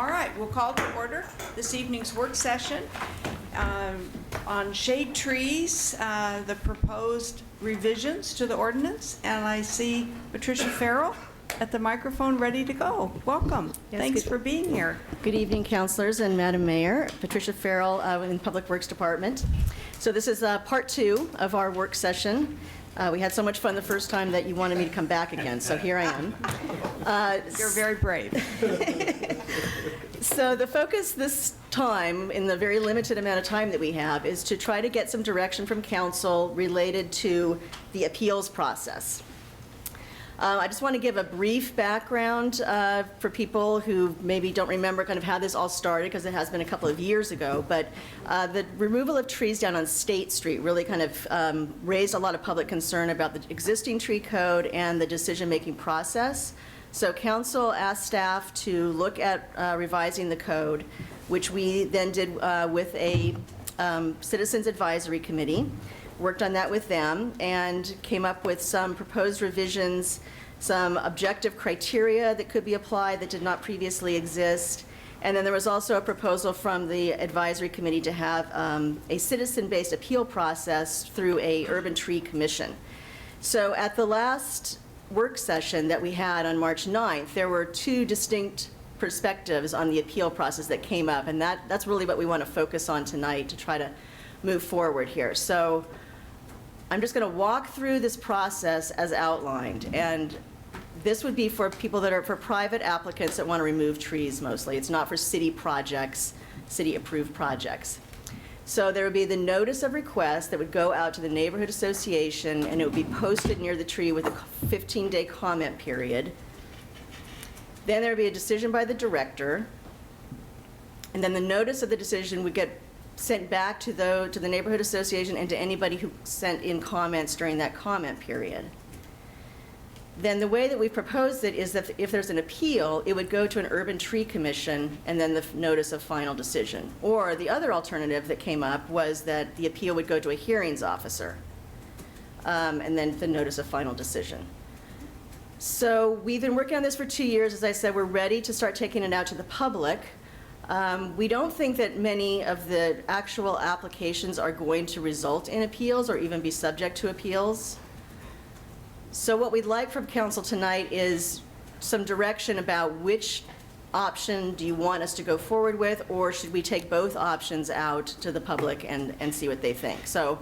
All right, we'll call to order this evening's work session on shade trees, the proposed revisions to the ordinance. And I see Patricia Farrell at the microphone ready to go. Welcome. Yes, Thanks for being here. Good evening, councilors and Madam Mayor. Patricia Farrell in Public Works Department. So this is part 2 of our work session. We had so much fun the first time that you wanted me to come back again, so here I am. You're very brave. So the focus this time, in the very limited amount of time that we have, is to try to get some direction from council related to the appeals process. I just want to give a brief background for people who maybe don't remember kind of how this all started, because it has been a couple of years ago. But the removal of trees down on State Street really kind of raised a lot of public concern about the existing tree code and the decision-making process. So council asked staff to look at revising the code, which we then did with a citizens advisory committee. Worked on that with them and came up with some proposed revisions, some objective criteria that could be applied that did not previously exist. And then there was also a proposal from the advisory committee to have a citizen-based appeal process through a urban tree commission. So at the last work session that we had on March 9th, there were 2 distinct perspectives on the appeal process that came up, and that's really what we want to focus on tonight to try to move forward here. So I'm just going to walk through this process as outlined, and this would be for people that are for private applicants that want to remove trees mostly. It's not for city projects, city-approved projects. So there would be the notice of request that would go out to the neighborhood association, and it would be posted near the tree with a 15-day comment period. Then there would be a decision by the director, and then the notice of the decision would get sent back to the neighborhood association and to anybody who sent in comments during that comment period. Then the way that we proposed it is that if there's an appeal, it would go to an urban tree commission and then the notice of final decision. Or the other alternative that came up was that the appeal would go to a hearings officer and then the notice of final decision. So we've been working on this for 2 years. As I said, we're ready to start taking it out to the public. We don't think that many of the actual applications are going to result in appeals or even be subject to appeals. So what we'd like from council tonight is some direction about which option do you want us to go forward with, or should we take both options out to the public and see what they think. So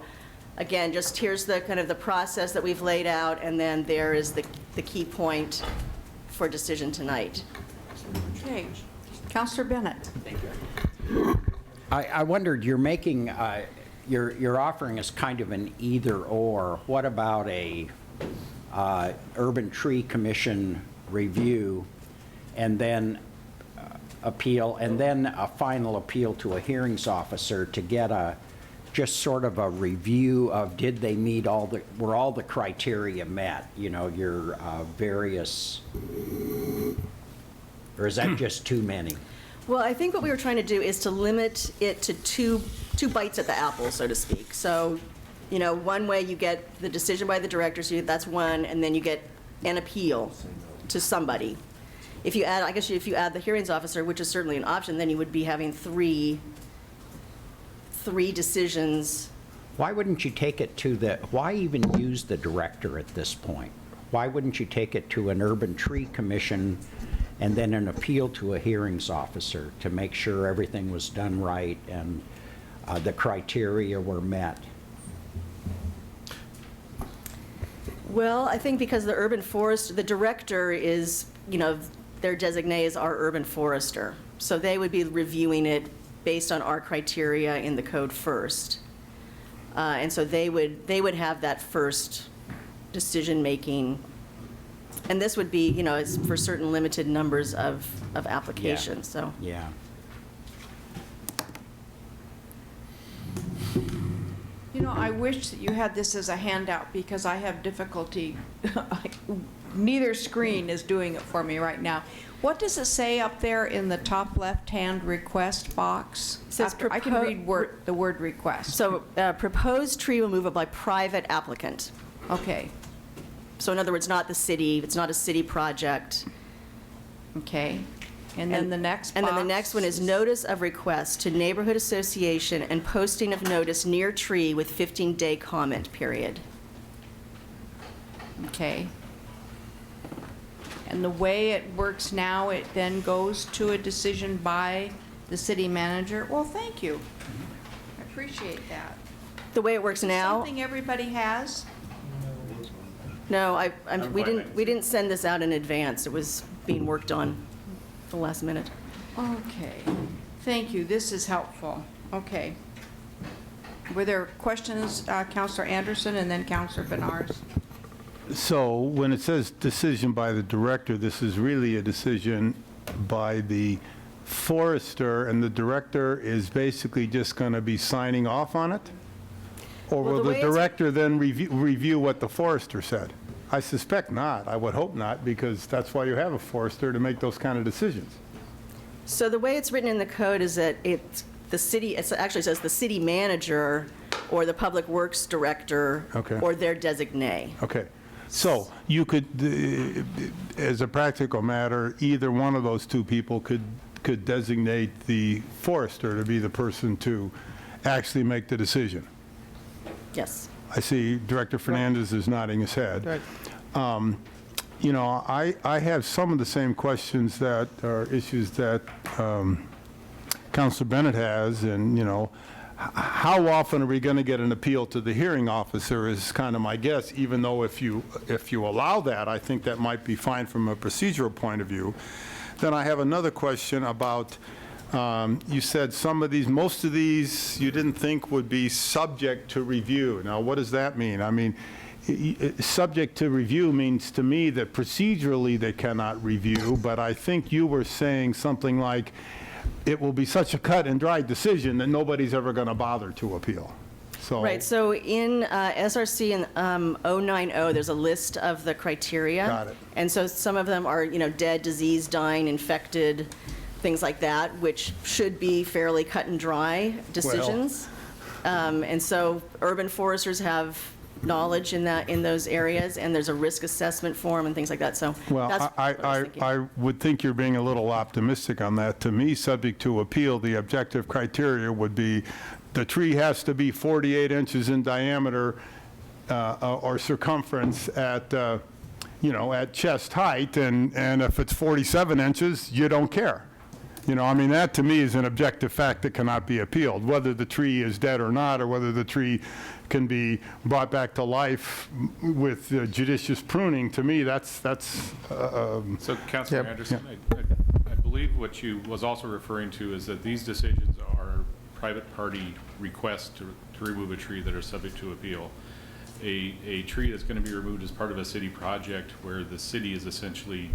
again, just here's the kind of the process that we've laid out, and then there is the key point for decision tonight. Okay. Councilor Bennett. Thank you. I wondered, you're making, you're offering us kind of an either-or. What about a urban tree commission review and then appeal, and then a final appeal to a hearings officer to get just sort of a review of did they meet were all the criteria met, you know, your various, or is that just too many? Well, I think what we were trying to do is to limit it to two bites at the apple, so to speak. So, you know, one way you get the decision by the director, so that's one, and then you get an appeal to somebody. If you add, I guess if you add the hearings officer, which is certainly an option, then you would be having three decisions. Why wouldn't you take it to why even use the director at this point? Why wouldn't you take it to an urban tree commission and then an appeal to a hearings officer to make sure everything was done right and the criteria were met? Well, I think because the urban forest, the director is, you know, their designee is our urban forester. So they would be reviewing it based on our criteria in the code first. And so they would have that first decision-making. And this would be, you know, it's for certain limited numbers of applications, Yeah. so. Yeah. You know, I wish that you had this as a handout because I have difficulty. Neither screen is doing it for me right now. What does it say up there in the top left-hand request box? It says I can read the word request. So proposed tree removal by private applicant. Okay. So in other words, not the city, it's not a city project. Okay. And then the next And then the box next one is notice of request to neighborhood association and posting of notice near tree with 15-day comment period. Okay. And the way it works now, it then goes to a decision by the city manager? Well, thank you. I appreciate that. The way it works now, Something everybody has? no, we didn't send this out in advance. It was being worked on the last minute. Okay, thank you, this is helpful. Okay. Were there questions, Councilor Andersen and then Councilor Bednarz? So when it says decision by the director, this is really a decision by the forester, and the director is basically just going to be signing off on it? Or Well, will the the way it's- director then review what the forester said? I suspect not. I would hope not, because that's why you have a forester, to make those kind of decisions. So the way it's written in the code is that it actually says the city manager or the public works director Okay. or their designee. Okay. So you could, as a practical matter, either one of those two people could designate the forester to be the person to actually make the decision. Yes. I see Director Fernandez is nodding his head. Right. You know, I have some of the same questions that are issues that Councilor Bennett has, and, you know, how often are we going to get an appeal to the hearing officer is kind of my guess, even though if you allow that, I think that might be fine from a procedural point of view. Then I have another question about, you said most of these you didn't think would be subject to review. Now, what does that mean? I mean, subject to review means to me that procedurally they cannot review, but I think you were saying something like, it will be such a cut and dry decision that nobody's ever going to bother to appeal. So, Right, so in SRC in 090, there's a list of the criteria. Got it. And so some of them are, dead, diseased, dying, infected, things like that, which should be fairly cut and dry decisions. And so urban foresters have knowledge in those areas, and there's a risk assessment form and things like that, so well, that's what I was thinking. I would think you're being a little optimistic on that. To me, subject to appeal, the objective criteria would be the tree has to be 48 inches in diameter or circumference at, at chest height, and if it's 47 inches, you don't care. I mean, that to me is an objective fact that cannot be appealed, whether the tree is dead or not, or whether the tree can be brought back to life with judicious pruning. To me, that's. So, Councilor Andersen, I believe what you was also referring to is that these decisions are private party requests to remove a tree that are subject to appeal. A tree that's going to be removed as part of a city project where the city is essentially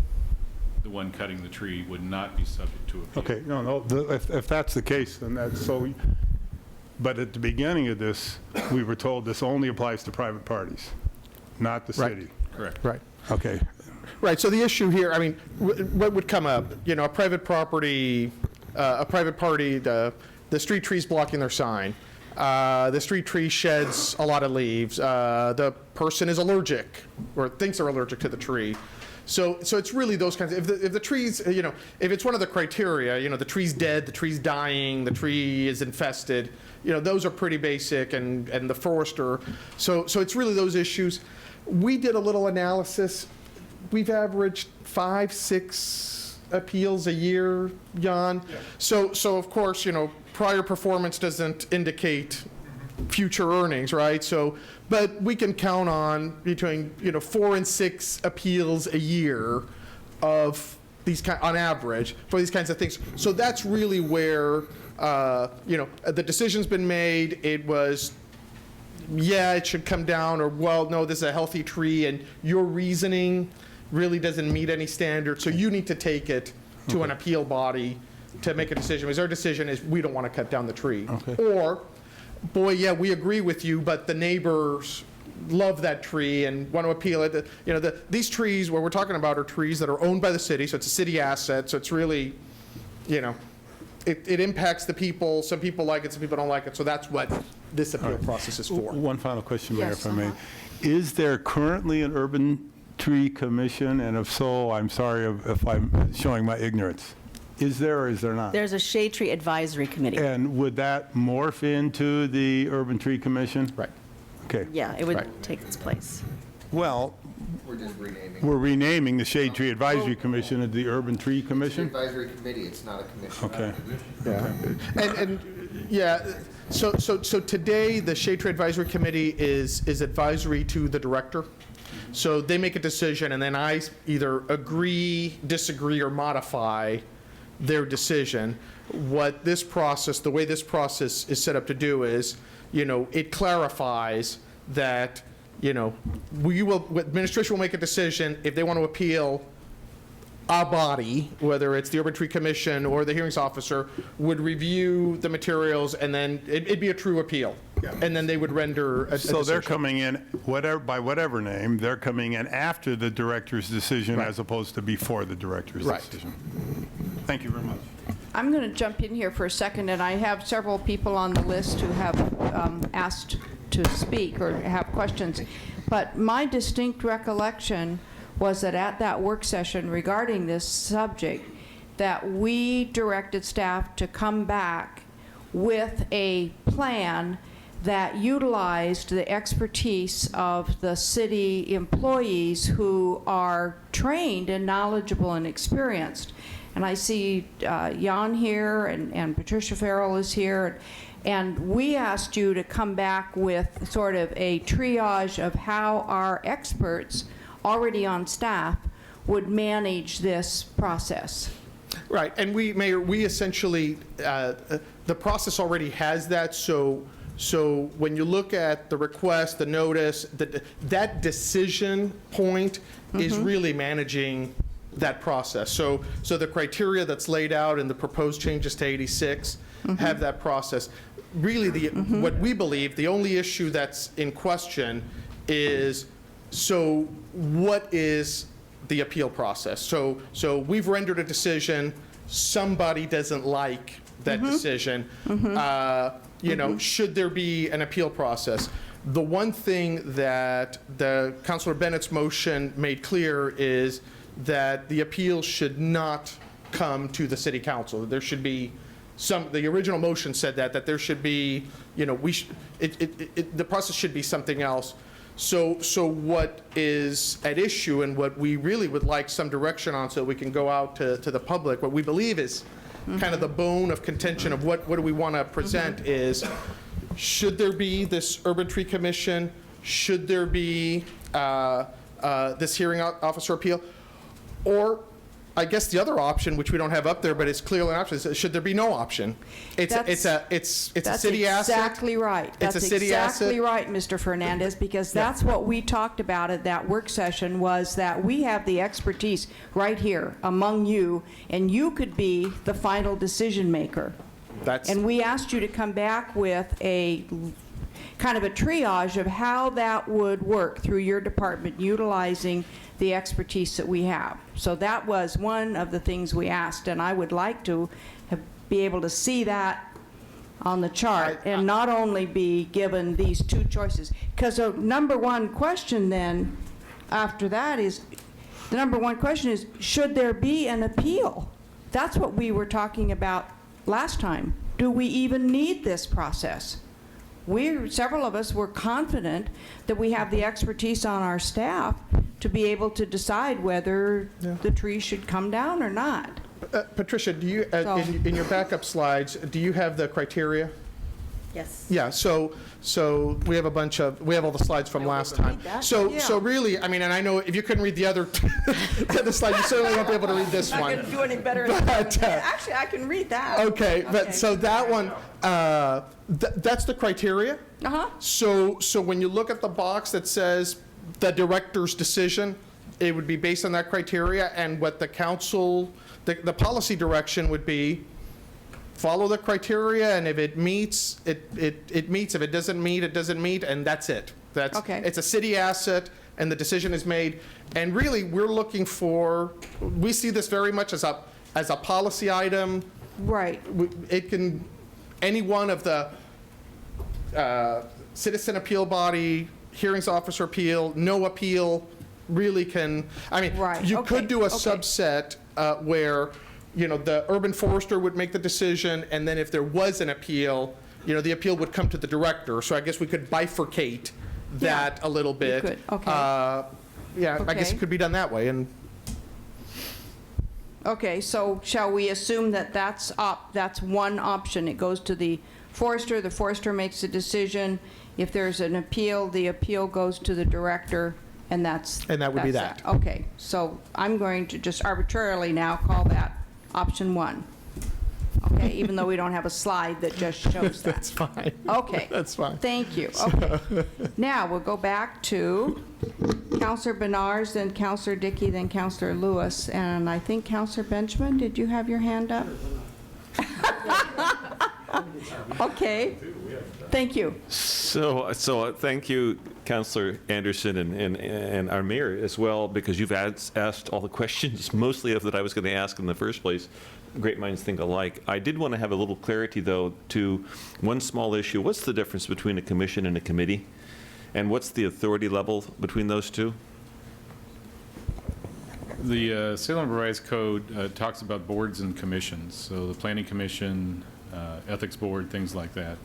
the one cutting the tree would not be subject to appeal. Okay, no, if that's the case, then that's so. But at the beginning of this, we were told this only applies to private parties, not the Right. city. Correct. Right. Okay. Right, so the issue here, I mean, what would come up? A private party, the street tree's blocking their sign. The street tree sheds a lot of leaves. The person is allergic or thinks they're allergic to the tree. So it's really those kinds of, if the trees, if it's one of the criteria, the tree's dead, the tree's dying, the tree is infested, those are pretty basic, and the forester. So it's really those issues. We did a little analysis. We've averaged 5-6 appeals a year, Jan. Yeah. So of course, prior performance doesn't indicate future earnings, right? So, but we can count on between 4 and 6 appeals a year of these on average for these kinds of things. So that's really where the decision's been made. It was, yeah, it should come down, or well, no, this is a healthy tree, and your reasoning really doesn't meet any standard. So you need to take it to an appeal body to make a decision. Because our decision is we don't want to cut down the tree, or boy, yeah, we agree with you, but the neighbors love that tree and want to appeal it. These trees, what we're talking about, are trees that are owned by the city, so it's a city asset. So it's really, it impacts the people. Some people like it, some people don't like it. So that's what this appeal process is for. One final question, Mayor, Yes, if I may. Is there currently an urban tree commission? And if so, I'm sorry if I'm showing my ignorance. Is there or is there not? There's a Shade Tree Advisory Committee. And would that morph into the Urban Tree Commission? Right. Okay. Yeah, it would Right. take its place. Well, We're just renaming. we're renaming the Shade Tree Advisory Commission as the Urban Tree It's an Commission? advisory committee, it's not a commission. Okay. Yeah. And yeah, so today, the Shade Tree Advisory Committee is advisory to the director. So they make a decision, and then I either agree, disagree, or modify their decision. What this process, the way this process is set up to do is, it clarifies that, administration will make a decision if they want to appeal. A body, whether it's the Urban Tree Commission or the hearings officer, would review the materials, and then it'd be a true appeal. And then they would render a So they're decision. coming in, by whatever name, they're coming in after the director's decision as opposed to before the director's Right. decision. Thank you very much. I'm going to jump in here for a second, and I have several people on the list who have asked to speak or have questions. But my distinct recollection was that at that work session regarding this subject, that we directed staff to come back with a plan that utilized the expertise of the city employees who are trained and knowledgeable and experienced. And I see Jan here, and Patricia Farrell is here. And we asked you to come back with sort of a triage of how our experts already on staff would manage this process. Right, and Mayor, we essentially, the process already has that, so when you look at the request, the notice, that decision point is really managing that process. So the criteria that's laid out in the proposed changes to 86 have that process. Really, what we believe, the only issue that's in question is, so what is the appeal process? So we've rendered a decision, somebody doesn't like that decision. Should there be an appeal process? The one thing that the Councilor Bennett's motion made clear is that the appeal should not come to the city council. There should be the original motion said that there should be, the process should be something else. So what is at issue and what we really would like some direction on so we can go out to the public, what we believe is kind of the bone of contention of what do we want to present is, should there be this Urban Tree Commission? Should there be this hearing officer appeal? Or I guess the other option, which we don't have up there, but it's clearly an option, is should there be no option? It's a city asset. That's exactly right. It's a city asset. Exactly right, Mr. Fernandez, because that's what we talked about at that work session, was that we have the expertise right here among you, and you could be the final decision maker. And we asked you to come back with a kind of a triage of how that would work through your department, utilizing the expertise that we have. So that was one of the things we asked, and I would like to be able to see that on the chart, and not only be given these two choices. Because the number one question then, after that is, the number one question is, should there be an appeal? That's what we were talking about last time. Do we even need this process? Several of us were confident that we have the expertise on our staff to be able to decide whether the tree should come down or not. Patricia, do you, in your backup slides, do you have the criteria? Yes. Yeah, so we have we have all the slides from last time. So really, I mean, and I know if you couldn't read the other slide, you certainly won't be able to read this I'm one. not going to do any better. Actually, I can read that. Okay, but so that one, that's the criteria. So when you look at the box that says the director's decision, it would be based on that criteria, and what the council, the policy direction would be, follow the criteria, and if it meets, it meets. If it doesn't meet, it doesn't meet, and that's it. It's a city asset, and the decision is made. And really, we're looking for, we see this very much as a policy item. Right. It can, any one of the citizen appeal body, hearings officer appeal, no appeal, really can, I mean, Right. you Okay. could do a Okay. subset where the urban forester would make the decision, and then if there was an appeal, the appeal would come to the director. So I guess we could bifurcate that a little bit. could, okay. Yeah, I guess Okay. it could be done that way, and Okay, so shall we assume that that's one option? It goes to the forester makes a decision. If there's an appeal, the appeal goes to the director, and that would be that. Okay, so I'm going to just arbitrarily now call that option 1. Okay, even though we don't have a slide that just shows that. that's fine. Okay. That's fine. Thank you. Okay. Now, we'll go back to Councilor Bednarz, then Councilor Dickey, then Councilor Lewis, and I think Councilor Benjamin, did you have your hand up? Okay. Thank you. So thank you, Councilor Andersen and our mayor as well, because you've asked all the questions, mostly of that I was going to ask in the first place. Great minds think alike. I did want to have a little clarity, though, to one small issue. What's the difference between a commission and a committee? And what's the authority level between those two? The Salem Revised Code talks about boards and commissions, so the Planning Commission, Ethics Board, things like that.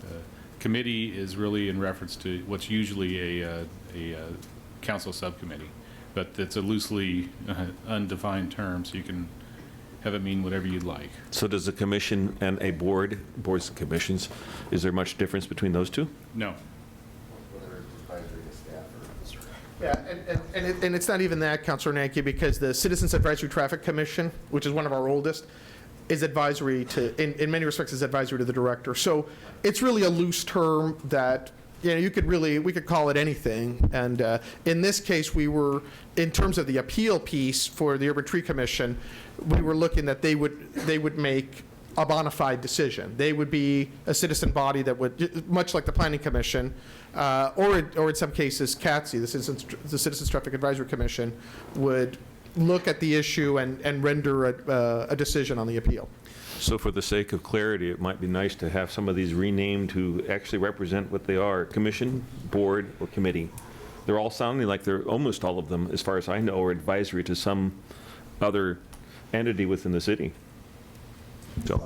Committee is really in reference to what's usually a council subcommittee, but it's a loosely undefined term, so you can have it mean whatever you'd like. So does a commission and a boards and commissions, is there much difference between those two? No. Whether it's advisory to staff or. Yeah, and it's not even that, Councilor Nanke, because the Citizens Advisory Traffic Commission, which is one of our oldest, is advisory to, in many respects, is advisory to the director. So it's really a loose term that, we could call it anything. And in this case, we were, in terms of the appeal piece for the Urban Tree Commission, we were looking that they would make a bona fide decision. They would be a citizen body that would, much like the Planning Commission, or in some cases, CATSI, the Citizens Traffic Advisory Commission, would look at the issue and render a decision on the appeal. So for the sake of clarity, it might be nice to have some of these renamed to actually represent what they are, commission, board, or committee. They're all sounding like they're, almost all of them, as far as I know, are advisory to some other entity within the city. So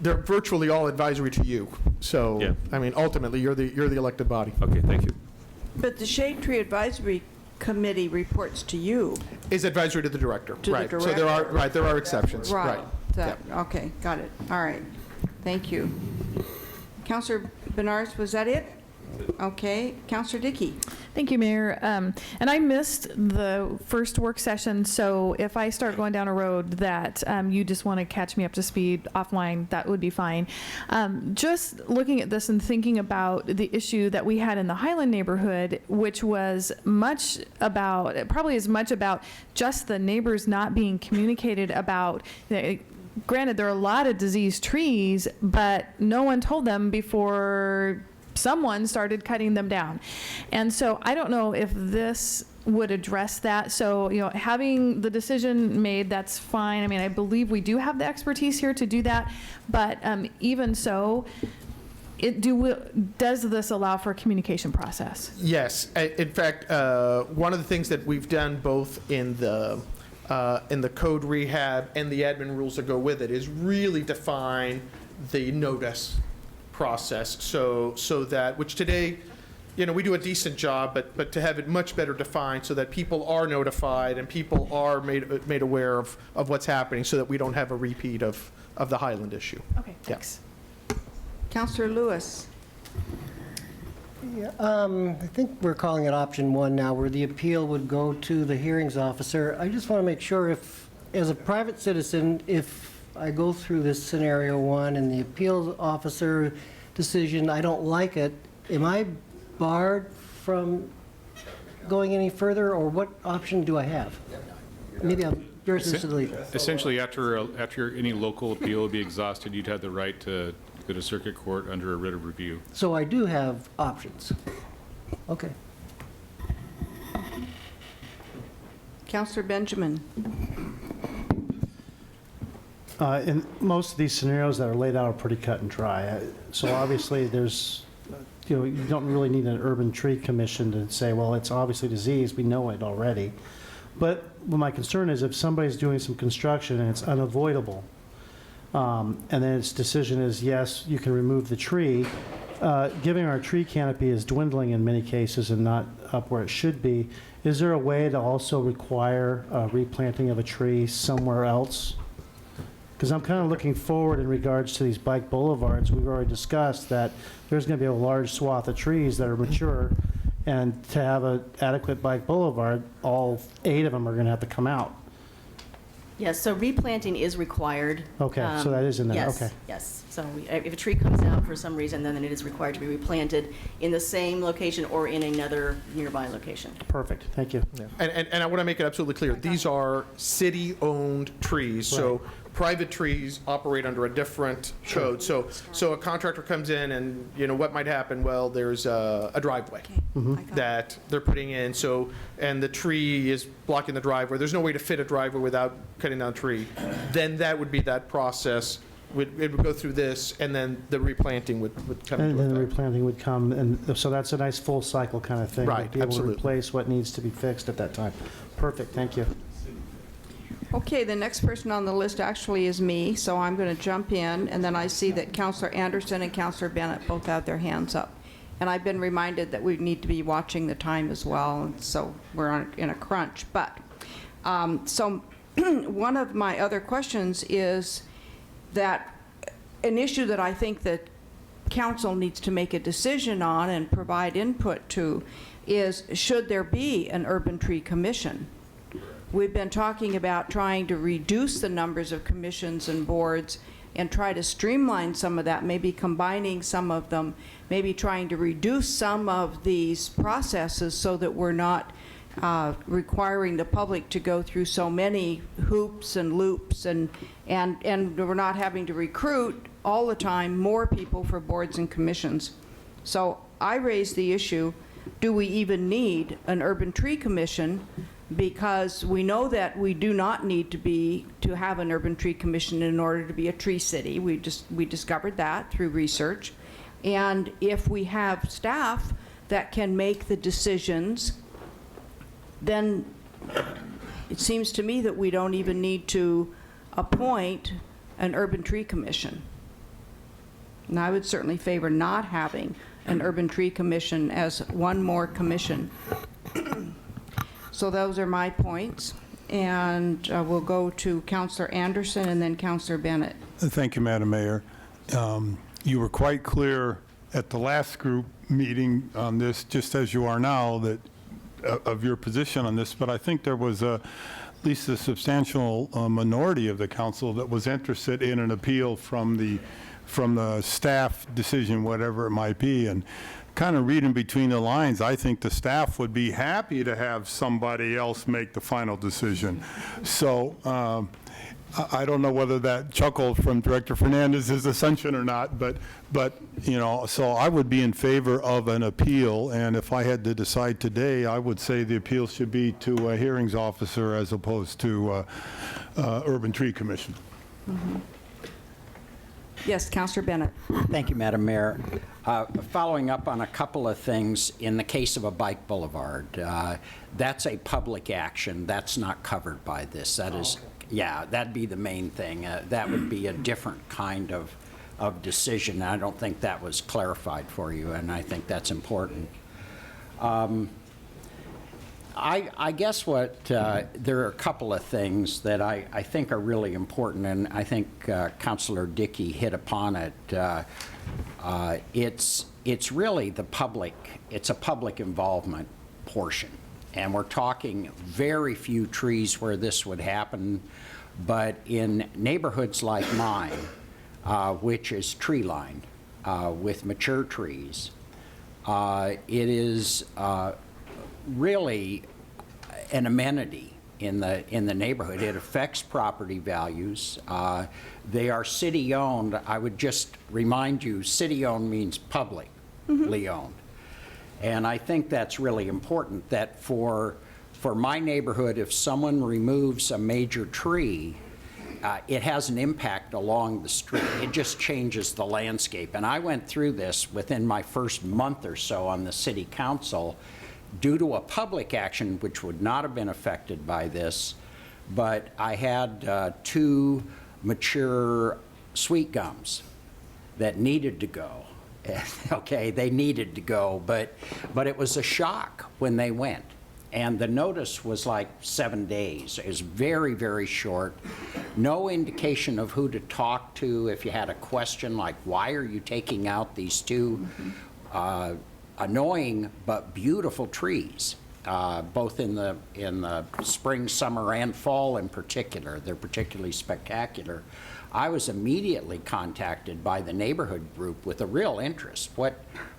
They're virtually all advisory to you. So, Yeah. I mean, ultimately, you're the elected body. okay, thank you. But the Shade Tree Advisory Committee reports to you. Is advisory to the director. To the right. So director. there are exceptions. Right. Right. Okay, got it. All right. Thank you. Councilor Bednarz, was that it? Okay. Councilor Dickey. Thank you, Mayor. And I missed the first work session, so if I start going down a road that you just want to catch me up to speed offline, that would be fine. Just looking at this and thinking about the issue that we had in the Highland neighborhood, which was probably as much about just the neighbors not being communicated about. Granted, there are a lot of diseased trees, but no one told them before someone started cutting them down. And so I don't know if this would address that. So, having the decision made, that's fine. I mean, I believe we do have the expertise here to do that. But even so, does this allow for a communication process? Yes. In fact, one of the things that we've done both in the code rehab and the admin rules that go with it is really define the notice process, so that, which today, we do a decent job, but to have it much better defined so that people are notified and people are made aware of what's happening, so that we don't have a repeat of the Highland issue. Okay, thanks. Councilor Lewis. Yeah, I think we're calling it option 1 now, where the appeal would go to the hearings officer. I just want to make sure, if, as a private citizen, if I go through this scenario 1 and the appeals officer decision, I don't like it, am I barred from going any further, or what option do I have? Maybe I'm very sensitive. Essentially, after any local appeal would be exhausted, you'd have the right to go to circuit court under a writ of review. So I do have options. Okay. Councilor Benjamin. In most of these scenarios that are laid out are pretty cut and dry. So obviously there's, you don't really need an urban tree commission to say, well, it's obviously disease, we know it already. But my concern is if somebody's doing some construction and it's unavoidable, and then its decision is, yes, you can remove the tree, given our tree canopy is dwindling in many cases and not up where it should be, is there a way to also require replanting of a tree somewhere else? Because I'm kind of looking forward in regards to these bike boulevards. We've already discussed that there's going to be a large swath of trees that are mature, and to have an adequate bike boulevard, all 8 of them are going to have to come out. Yes, so replanting is required. Okay, so that is in there, Yes, okay. yes. So if a tree comes out for some reason, then it is required to be replanted in the same location or in another nearby location. Perfect, thank you. And I want to make it absolutely clear, these are city-owned trees, so private trees operate under a different code. So a contractor comes in and, you know, what might happen? Well, there's a driveway that they're putting in, and the tree is blocking the driveway. There's no way to fit a driveway without cutting down a tree. Then that would be that process. It would go through this, and then the replanting would come And into then the effect. replanting would come, and so that's a nice full cycle kind of thing. Right, Be able absolutely. to replace what needs to be fixed at that time. Perfect, thank you. Okay, the next person on the list actually is me, so I'm going to jump in, and then I see that Councilor Andersen and Councilor Bennett both have their hands up. And I've been reminded that we need to be watching the time as well, and so we're in a crunch. But, so one of my other questions is that an issue that I think that council needs to make a decision on and provide input to is, should there be an urban tree commission? We've been talking about trying to reduce the numbers of commissions and boards and try to streamline some of that, maybe combining some of them, maybe trying to reduce some of these processes so that we're not requiring the public to go through so many hoops and loops, and we're not having to recruit all the time more people for boards and commissions. So I raised the issue, do we even need an urban tree commission? Because we know that we do not need to have an urban tree commission in order to be a tree city. We discovered that through research. And if we have staff that can make the decisions, then it seems to me that we don't even need to appoint an urban tree commission. And I would certainly favor not having an urban tree commission as one more commission. So those are my points, and we'll go to Councilor Andersen and then Councilor Bennett. Thank you, Madam Mayor. You were quite clear at the last group meeting on this, just as you are now, that of your position on this, but I think there was at least a substantial minority of the council that was interested in an appeal from the staff decision, whatever it might be. And kind of reading between the lines, I think the staff would be happy to have somebody else make the final decision. So I don't know whether that chuckle from Director Fernandez is assumption or not, but you know, so I would be in favor of an appeal, and if I had to decide today, I would say the appeal should be to a hearings officer as opposed to Urban Tree Commission. Mm-hmm. Yes, Councilor Bennett. Thank you, Madam Mayor. Following up on a couple of things, in the case of a bike boulevard, that's a public action. That's not covered by this. That is, yeah, that'd be the main thing. That would be a different kind of decision. I don't think that was clarified for you, and I think that's important. I guess there are a couple of things that I think are really important, and I think Councilor Dickey hit upon it. It's really the public, it's a public involvement portion. And we're talking very few trees where this would happen, but in neighborhoods like mine, which is tree lined with mature trees, it is really an amenity in the neighborhood. It affects property values. They are city-owned. I would just remind you, city-owned means publicly owned. And I think that's really important, that for my neighborhood, if someone removes a major tree, it has an impact along the street. It just changes the landscape. And I went through this within my first month or so on the city council, due to a public action, which would not have been affected by this, but I had 2 mature sweet gums that needed to go. Okay, they needed to go, but it was a shock when they went. And the notice was like 7 days. It was very, very short. No indication of who to talk to if you had a question like, why are you taking out these 2 annoying but beautiful trees, both in the spring, summer, and fall in particular. They're particularly spectacular. I was immediately contacted by the neighborhood group with a real interest.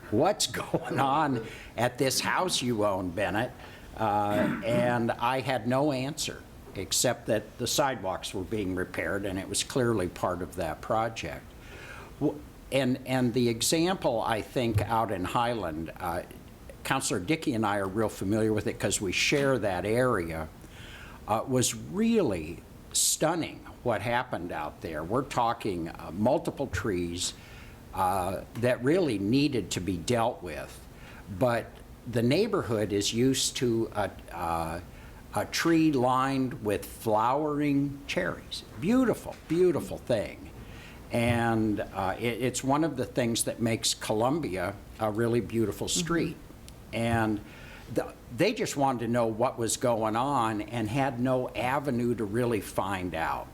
What's going on at this house you own, Bennett? And I had no answer, except that the sidewalks were being repaired, and it was clearly part of that project. And the example, I think, out in Highland, Councilor Dickey and I are real familiar with it because we share that area, was really stunning what happened out there. We're talking multiple trees that really needed to be dealt with, but the neighborhood is used to a tree lined with flowering cherries. Beautiful, beautiful thing. And it's one of the things that makes Columbia a really beautiful street. And they just wanted to know what was going on and had no avenue to really find out.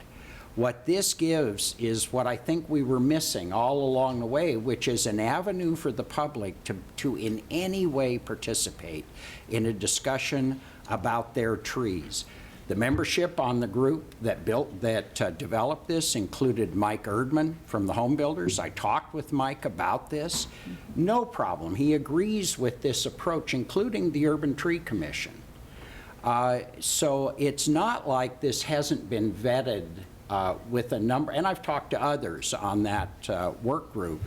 What this gives is what I think we were missing all along the way, which is an avenue for the public to in any way participate in a discussion about their trees. The membership on the group that developed this included Mike Erdman from the Home Builders. I talked with Mike about this. No problem. He agrees with this approach, including the Urban Tree Commission. So it's not like this hasn't been vetted with a number, and I've talked to others on that work group.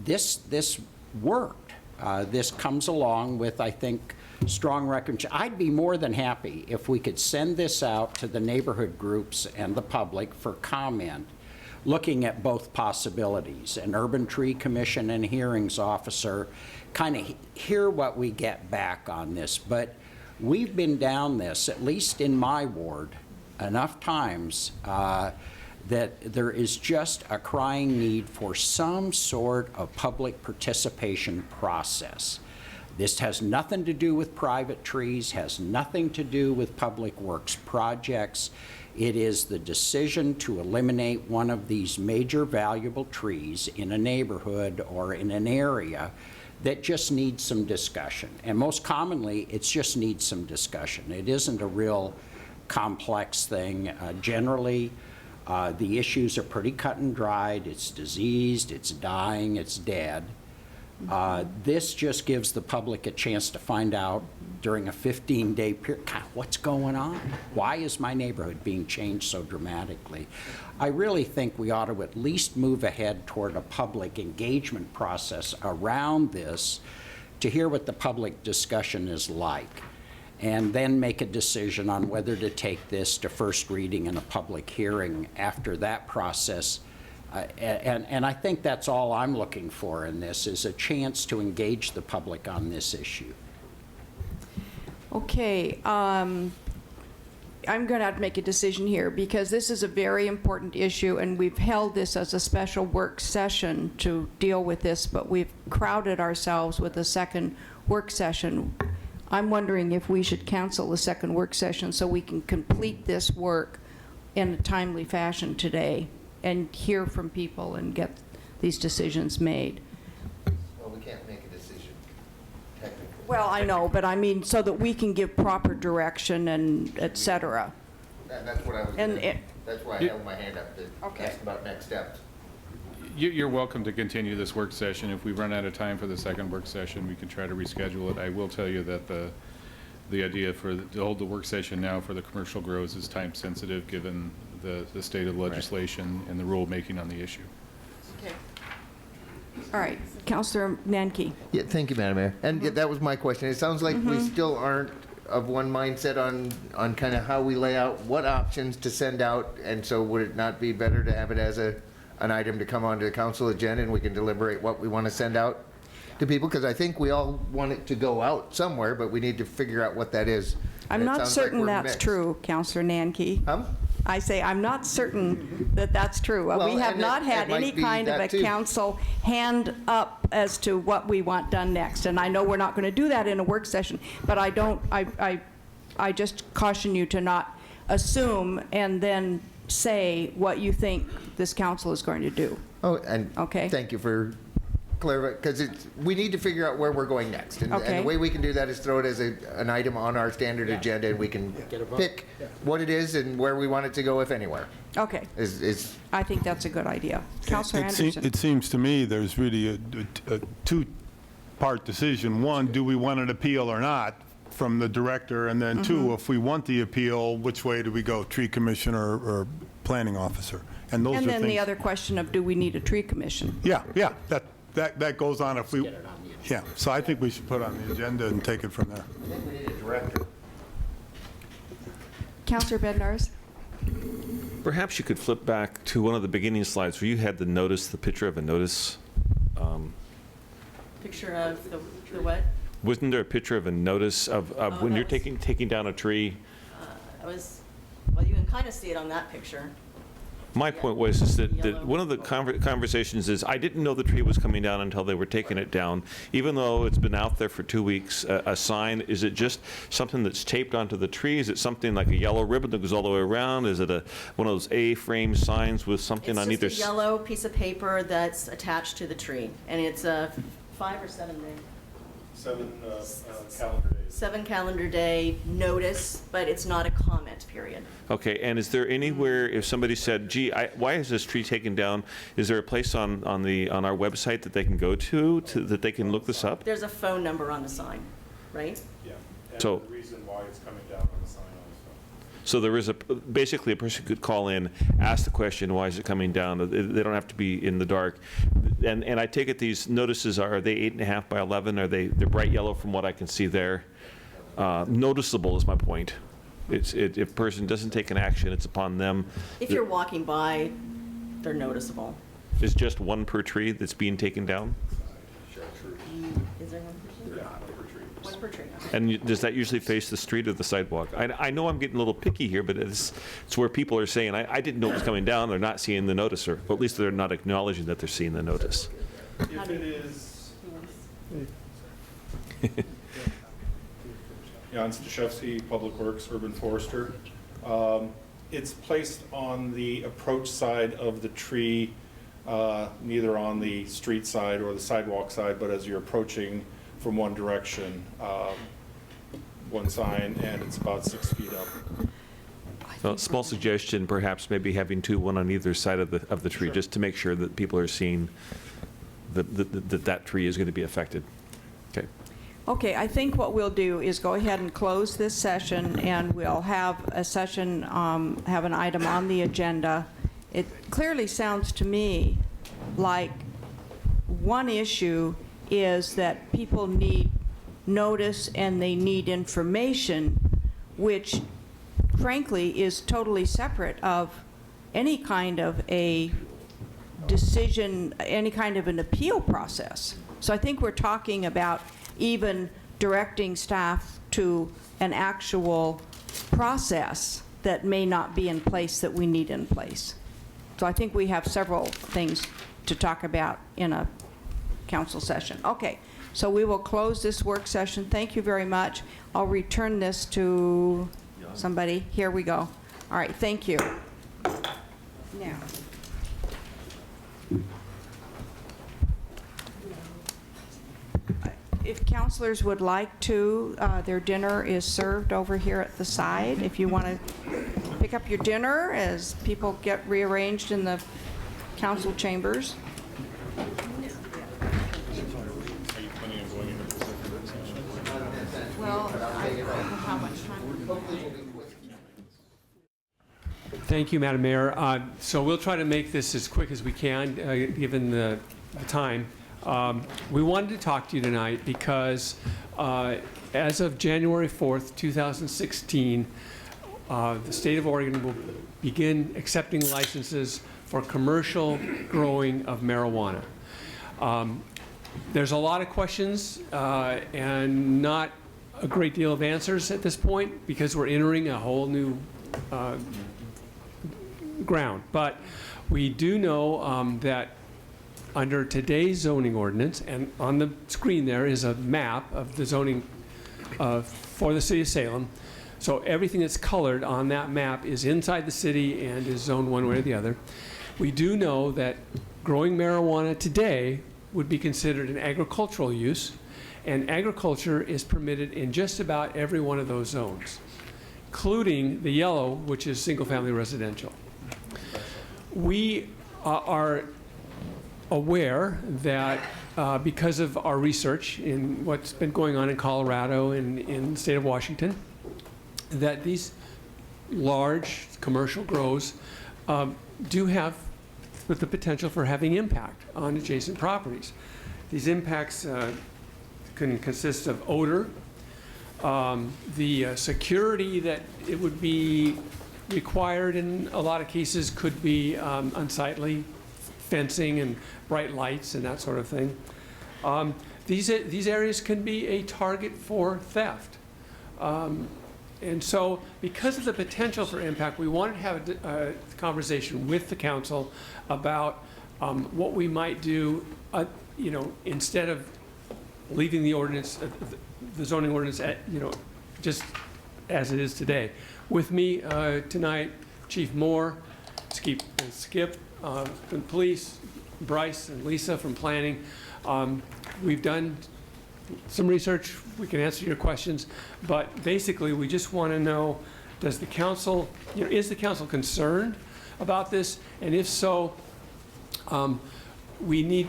This worked. This comes along with, I think, strong recognition. I'd be more than happy if we could send this out to the neighborhood groups and the public for comment, looking at both possibilities. An Urban Tree Commission and hearings officer, kind of hear what we get back on this. But we've been down this, at least in my ward, enough times that there is just a crying need for some sort of public participation process. This has nothing to do with private trees, has nothing to do with public works projects. It is the decision to eliminate one of these major valuable trees in a neighborhood or in an area that just needs some discussion. And most commonly, it just needs some discussion. It isn't a real complex thing. Generally, the issues are pretty cut and dried. It's diseased, it's dying, it's dead. This just gives the public a chance to find out during a 15-day period, God, what's going on? Why is my neighborhood being changed so dramatically? I really think we ought to at least move ahead toward a public engagement process around this to hear what the public discussion is like, and then make a decision on whether to take this to first reading and a public hearing after that process. And I think that's all I'm looking for in this, is a chance to engage the public on this issue. Okay, I'm going to have to make a decision here because this is a very important issue, and we've held this as a special work session to deal with this, but we've crowded ourselves with a second work session. I'm wondering if we should cancel the second work session so we can complete this work in a timely fashion today and hear from people and get these decisions made. Well, we can't make a decision technically. Well, I know, but I mean so that we can give proper direction and et cetera. That's what I was And gonna, that's why I held my hand up to Okay. ask about next steps. You're welcome to continue this work session. If we run out of time for the second work session, we can try to reschedule it. I will tell you that the idea to hold the work session now for the commercial grows is time sensitive given the state of legislation and the rulemaking on the issue. Okay. All right, Councilor Nanke. Yeah, thank you, Madam Mayor. And yeah, that was my question. It sounds like we still aren't of one mindset on kind of how we lay out what options to send out, and so would it not be better to have it as an item to come onto the council agenda and we can deliberate what we want to send out? to people, because I think we all want it to go out somewhere, but we need to figure out what that is. I'm And it not sounds like certain we're that's mixed. true, Councilor Nanke. I say, I'm not certain that that's true. Well, We have and not it had might any be kind of a that too. council hand up as to what we want done next. And I know we're not going to do that in a work session, but I just caution you to not assume and then say what you think this council is going to do. Oh, and Okay. thank you for clarifying, because we need to figure out where we're going next. And Okay. the way we can do that is throw it as an item on our standard agenda, and we can pick what it is and where we want it to go, if anywhere. Okay, Is I think that's a good idea. Councilor Andersen. It seems to me there's really a two-part decision. One, do we want an appeal or not from the director? And then two, if we want the appeal, which way do we go, tree commissioner or planning officer? And those are And things. then the other question of, do we need a tree commission? Yeah, that goes on if we, yeah. So I think we should put it on the agenda and take it from there. Councilor Bednarz? Perhaps you could flip back to one of the beginning slides where you had the notice, the picture of a notice. Picture of the what? Wasn't there a picture of a notice of when you're that was- taking down a tree? Well, you can kind of see it on that picture. My point was is that Yellow. one of the conversations is I didn't know the tree was coming down until they were taking it down, even though it's been out there for 2 weeks. A sign, is it just something that's taped onto the tree? Is it something like a yellow ribbon that goes all the way around? Is it one of those A-frame signs with something on either? It's just a yellow piece of paper that's attached to the tree, and it's a 5 or 7 day. 7 calendar days. 7 calendar day notice, but it's not a comment period. Okay, and is there anywhere, if somebody said, gee, why is this tree taken down, is there a place on our website that they can go to that they can look this up? There's a phone number on the sign, right? Yeah. So- And the reason why it's coming down on the sign also. So there is basically a person could call in, ask the question, why is it coming down? They don't have to be in the dark. And I take it these notices are they 8.5 by 11? They're bright yellow from what I can see there? Noticeable is my point. If a person doesn't take an action, it's upon them. If you're walking by, they're noticeable. Is just one per tree that's being taken down? Is there one per tree? One per tree. And does that usually face the street or the sidewalk? I know I'm getting a little picky here, but it's where people are saying, I didn't know it was coming down, they're not seeing the notice, or at least they're not acknowledging that they're seeing the notice. If it is. Jan Staszewski, Public Works, Urban Forester. It's placed on the approach side of the tree, neither on the street side or the sidewalk side, but as you're approaching from one direction, one sign, and it's about 6 feet up. Well, small suggestion, perhaps maybe having two, one on either side of the tree, just to make sure that people are seeing that tree is going to be affected. Okay. Okay, I think what we'll do is go ahead and close this session, and we'll have a session, have an item on the agenda. It clearly sounds to me like one issue is that people need notice and they need information, which frankly is totally separate of any kind of a decision, any kind of an appeal process. So I think we're talking about even directing staff to an actual process that may not be in place that we need in place. So I think we have several things to talk about in a council session. Okay, so we will close this work session. Thank you very much. I'll return this to somebody. Here we go. All right, thank you. Now. If counselors would like to, their dinner is served over here at the side. If you want to pick up your dinner as people get rearranged in the council chambers. Are you planning on going into executive session? Well, I don't know how much time. Thank you, Madam Mayor. So we'll try to make this as quick as we can, given the time. We wanted to talk to you tonight because as of January 4th, 2016, the state of Oregon will begin accepting licenses for commercial growing of marijuana. There's a lot of questions and not a great deal of answers at this point because we're entering a whole new ground. But we do know that under today's zoning ordinance, and on the screen there is a map of the zoning for the city of Salem. So everything that's colored on that map is inside the city and is zoned one way or the other. We do know that growing marijuana today would be considered an agricultural use, and agriculture is permitted in just about every one of those zones, including the yellow, which is single-family residential. We are aware that because of our research in what's been going on in Colorado and in the state of Washington, that these large commercial grows do have the potential for having impact on adjacent properties. These impacts can consist of odor, the security that it would be required in a lot of cases could be unsightly, fencing and bright lights and that sort of thing. These areas can be a target for theft. And so because of the potential for impact, we wanted to have a conversation with the council about what we might do, you know, instead of leaving the ordinance, the zoning ordinance at, you know, just as it is today. With me tonight, Chief Moore, Skip from police, Bryce and Lisa from planning. We've done some research. We can answer your questions, but basically we just want to know, does the council, you know, is the council concerned about this? And if so, we need,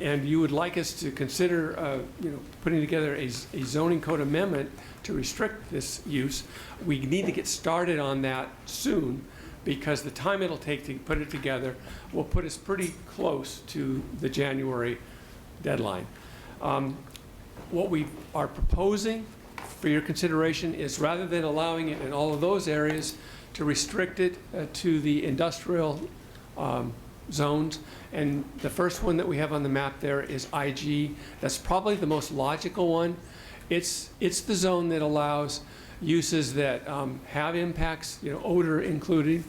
and you would like us to consider, you know, putting together a zoning code amendment to restrict this use. We need to get started on that soon, because the time it'll take to put it together will put us pretty close to the January deadline. What we are proposing for your consideration is, rather than allowing it in all of those areas, to restrict it to the industrial zones. And the first one that we have on the map there is IG. That's probably the most logical one. It's the zone that allows uses that have impacts, you know, odor included.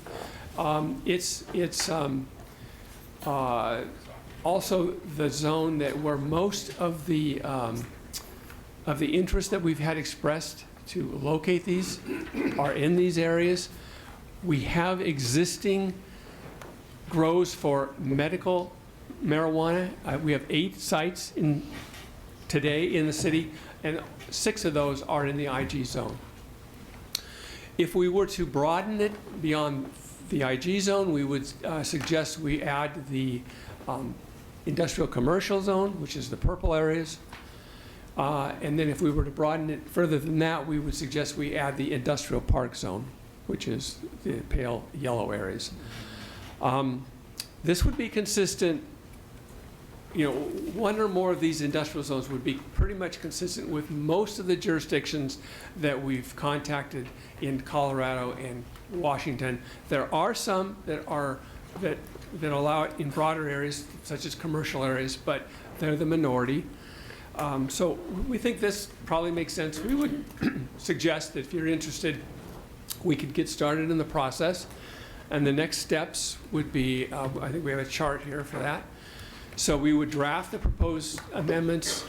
It's also the zone that where most of the interest that we've had expressed to locate these are in these areas. We have existing grows for medical marijuana. We have 8 sites today in the city, and 6 of those are in the IG zone. If we were to broaden it beyond the IG zone, we would suggest we add the industrial commercial zone, which is the purple areas. And then if we were to broaden it further than that, we would suggest we add the industrial park zone, which is the pale yellow areas. This would be consistent, you know, one or more of these industrial zones would be pretty much consistent with most of the jurisdictions that we've contacted in Colorado and Washington. There are some that allow it in broader areas, such as commercial areas, but they're the minority. So we think this probably makes sense. We would suggest that if you're interested, we could get started in the process. And the next steps would be, I think we have a chart here for that. So we would draft the proposed amendments.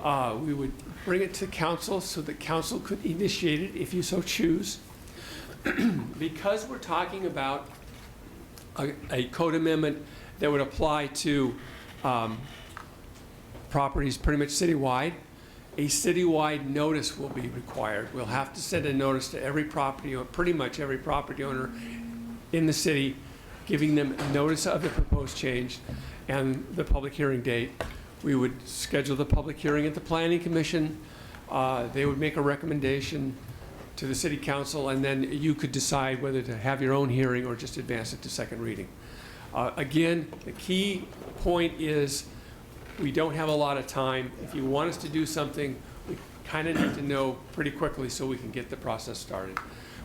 We would bring it to council so that council could initiate it if you so choose. Because we're talking about a code amendment that would apply to properties pretty much citywide, a citywide notice will be required. We'll have to send a notice to every property, or pretty much every property owner in the city, giving them notice of the proposed change and the public hearing date. We would schedule the public hearing at the Planning Commission. They would make a recommendation to the City Council, and then you could decide whether to have your own hearing or just advance it to second reading. Again, the key point is we don't have a lot of time. If you want us to do something, we kind of need to know pretty quickly so we can get the process started.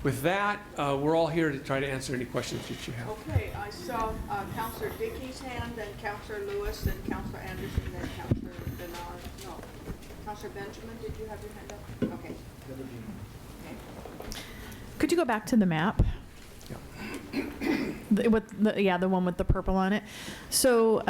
With that, we're all here to try to answer any questions that you have. Okay, I saw Councilor Dickey's hand, then Councilor Lewis, then Councilor Andersen, then Councilor Bednarz. Counselor Benjamin, did you have your hand up? Okay. Could you go back to the map? The one with the purple on it. So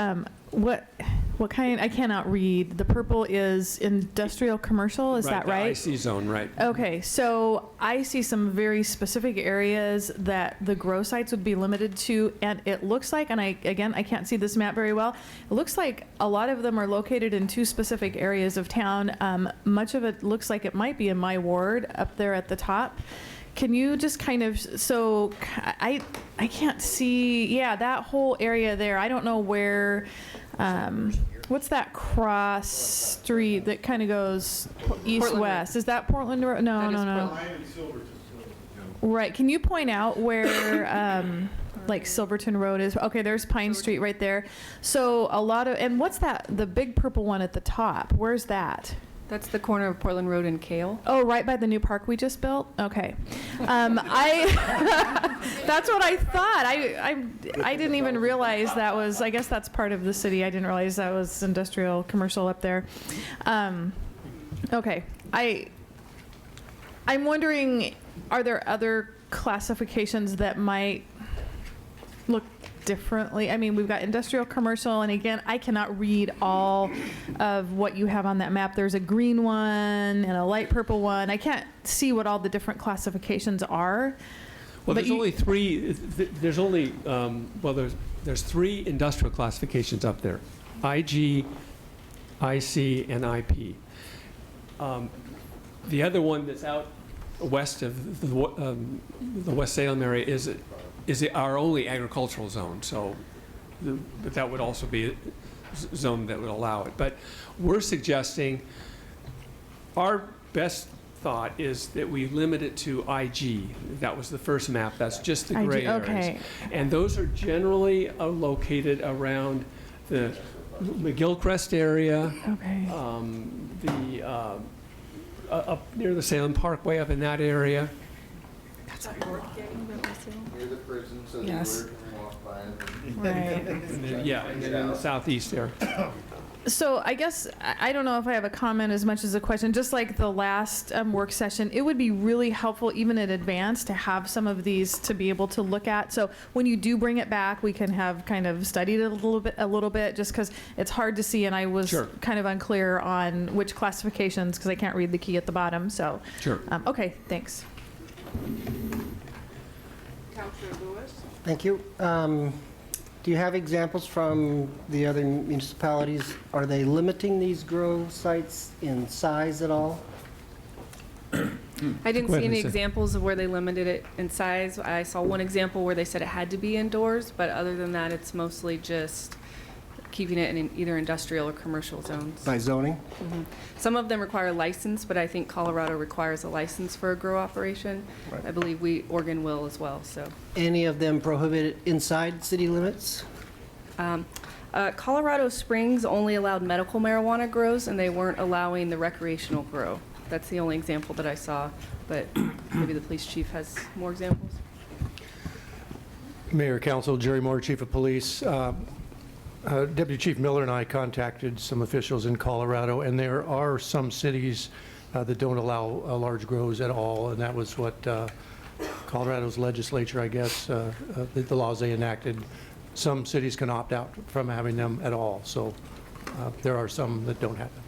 what kind, I cannot read. The purple is industrial commercial, is that right? The IC zone, right. Okay, so I see some very specific areas that the grow sites would be limited to, and it looks like, and I can't see this map very well, it looks like a lot of them are located in 2 specific areas of town. Much of it looks like it might be in my ward up there at the top. Can you just kind of, so I can't see, yeah, that whole area there. I don't know where, what's that cross street that kind of goes east-west? Is that Portland Road? No. Right, can you point out where, like Silverton Road is? Okay, there's Pine Street right there. So a lot of, and what's that, the big purple one at the top? Where's that? That's the corner of Portland Road and Kale. Oh, right by the new park we just built? Okay. That's what I thought. I didn't even realize that was, I guess that's part of the city. I didn't realize that was industrial commercial up there. Okay. I'm wondering, are there other classifications that might look differently? I mean, we've got industrial commercial, and again, I cannot read all of what you have on that map. There's a green one and a light purple one. I can't see what all the different classifications are. Well, there's only 3, there's only, there's 3 industrial classifications up there: IG, IC, and IP. The other one that's out west of the West Salem area is our only agricultural zone, so but that would also be a zone that would allow it. But we're suggesting, our best thought is that we limit it to IG. That was the first map. That's just the gray areas. Okay. And those are generally located around the McGillcrest area, Okay. up near the Salem Parkway, up in that area. Near the prison, so Yes. the word can walk by. Right. And then, yeah, and then in the southeast there. So I guess, I don't know if I have a comment as much as a question. Just like the last work session, it would be really helpful even in advance to have some of these to be able to look at. So when you do bring it back, we can have kind of studied it a little bit, just because it's hard to see, and I was Sure. kind of unclear on which classifications, because I can't read the key at the bottom. So, Sure. Okay, thanks. Counselor Lewis? Thank you. Do you have examples from the other municipalities? Are they limiting these grow sites in size at all? I didn't Go ahead, see any Lisa. examples of where they limited it in size. I saw one example where they said it had to be indoors, but other than that, it's mostly just keeping it in either industrial or commercial zones. By zoning? Some of them require a license, but I think Colorado requires a license for a grow operation. Right. I believe Oregon will as well, so. Any of them prohibited inside city limits? Colorado Springs only allowed medical marijuana grows, and they weren't allowing the recreational grow. That's the only example that I saw, but maybe the police chief has more examples. Mayor, Council, Jerry Moore, Chief of Police. Deputy Chief Miller and I contacted some officials in Colorado, and there are some cities that don't allow large grows at all, and that was what Colorado's legislature, I guess, the laws they enacted. Some cities can opt out from having them at all, so there are some that don't have them.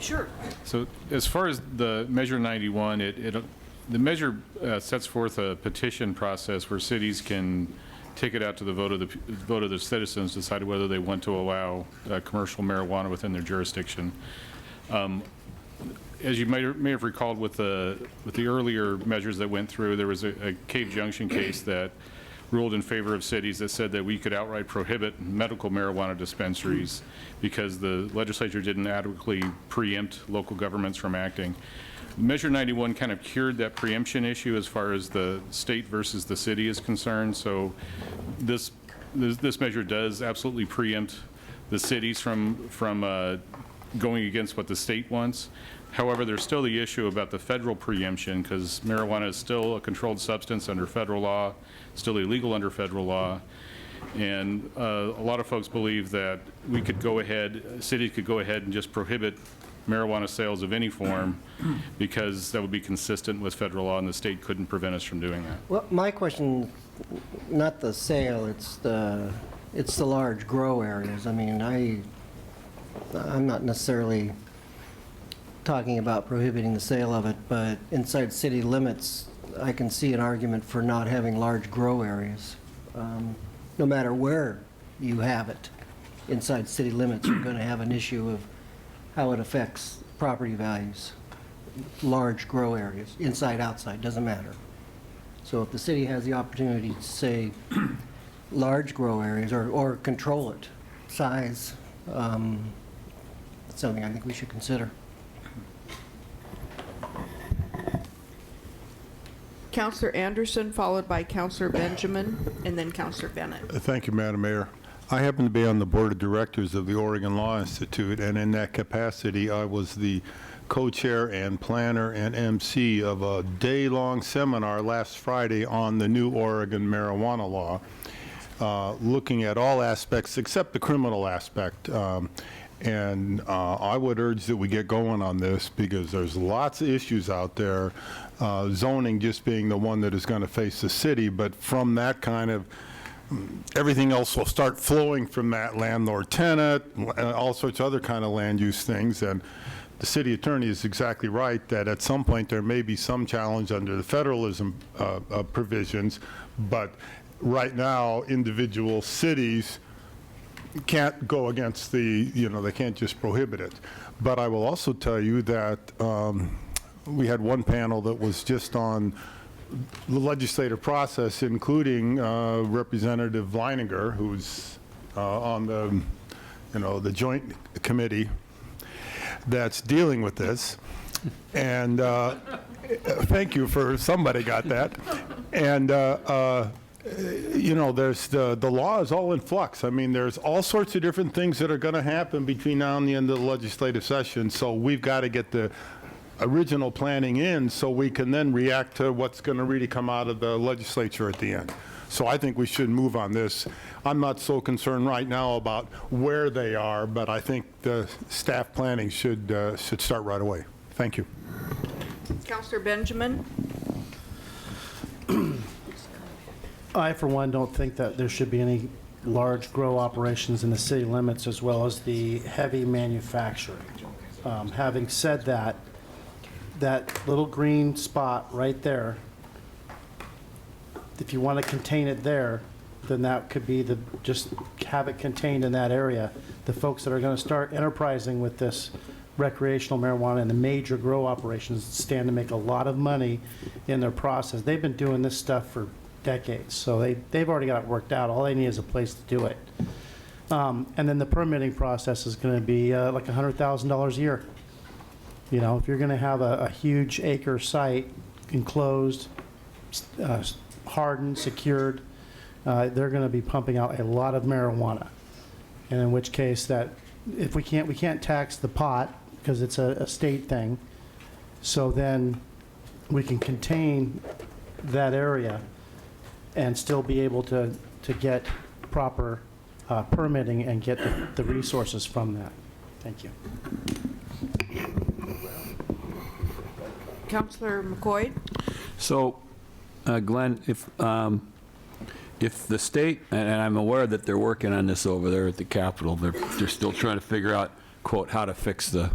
Sure. So as far as the Measure 91, the measure sets forth a petition process where cities can take it out to the vote of the citizens, decide whether they want to allow commercial marijuana within their jurisdiction. As you may have recalled with the earlier measures that went through, there was a Cave Junction case that ruled in favor of cities that said that we could outright prohibit medical marijuana dispensaries because the legislature didn't adequately preempt local governments from acting. Measure 91 kind of cured that preemption issue as far as the state versus the city is concerned. So this measure does absolutely preempt the cities from going against what the state wants. However, there's still the issue about the federal preemption because marijuana is still a controlled substance under federal law, still illegal under federal law. And a lot of folks believe that we could go ahead, cities could go ahead and just prohibit marijuana sales of any form, because that would be consistent with federal law, and the state couldn't prevent us from doing that. Well, my question, not the sale, it's the large grow areas. I mean, I'm not necessarily talking about prohibiting the sale of it, but inside city limits, I can see an argument for not having large grow areas. No matter where you have it, inside city limits, you're going to have an issue of how it affects property values. Large grow areas, inside, outside, doesn't matter. So if the city has the opportunity to say large grow areas or control it, size, that's something I think we should consider. Councilor Andersen, followed by Councilor Benjamin, and then Councilor Bennett. Thank you, Madam Mayor. I happen to be on the board of directors of the Oregon Law Institute, and in that capacity, I was the co-chair and planner and MC of a day-long seminar last Friday on the new Oregon marijuana law, looking at all aspects except the criminal aspect. And I would urge that we get going on this, because there's lots of issues out there, zoning just being the one that is going to face the city, but from that kind of, everything else will start flowing from that, landlord-tenant, all sorts of other kind of land use things. And the city attorney is exactly right that at some point there may be some challenge under the federalism provisions, but right now individual cities can't go against the, they can't just prohibit it. But I will also tell you that we had one panel that was just on the legislative process, including Representative Leininger, who's on the, the joint committee that's dealing with this. And thank you for, somebody got that. And there's the law is all in flux. I mean, there's all sorts of different things that are going to happen between now and the end of the legislative session. So we've got to get the original planning in so we can then react to what's going to really come out of the legislature at the end. So I think we should move on this. I'm not so concerned right now about where they are, but I think the staff planning should start right away. Thank you. Councilor Benjamin. I, for one, don't think that there should be any large grow operations in the city limits, as well as the heavy manufacturing. Having said that, that little green spot right there, if you want to contain it there, then that could be just have it contained in that area. The folks that are going to start enterprising with this recreational marijuana and the major grow operations stand to make a lot of money in their process. They've been doing this stuff for decades, so they've already got it worked out. All they need is a place to do it. And then the permitting process is going to be like $100,000 a year. If you're going to have a huge acre site enclosed, hardened, secured, they're going to be pumping out a lot of marijuana. And in which case, that if we can't tax the pot because it's a state thing, so then we can contain that area and still be able to get proper permitting and get the resources from that. Thank you. Councilor McCoy. So, Glenn, if the state, and I'm aware that they're working on this over there at the Capitol, they're still trying to figure out, quote, how to fix the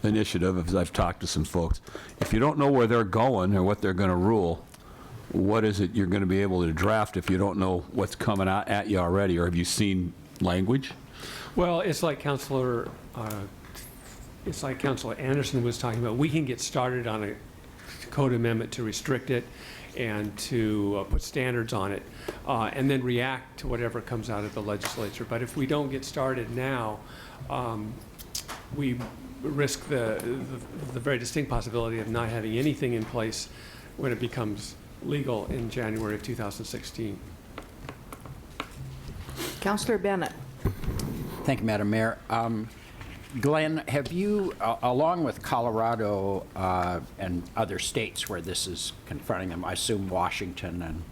initiative, as I've talked to some folks. If you don't know where they're going or what they're going to rule, what is it you're going to be able to draft if you don't know what's coming out at you already, or have you seen language? Well, it's like Councilor Andersen was talking about. We can get started on a code amendment to restrict it and to put standards on it, and then react to whatever comes out of the legislature. But if we don't get started now, we risk the very distinct possibility of not having anything in place when it becomes legal in January of 2016. Councilor Bennett. Thank you, Madam Mayor. Glenn, have you, along with Colorado and other states where this is confronting them, I assume Washington,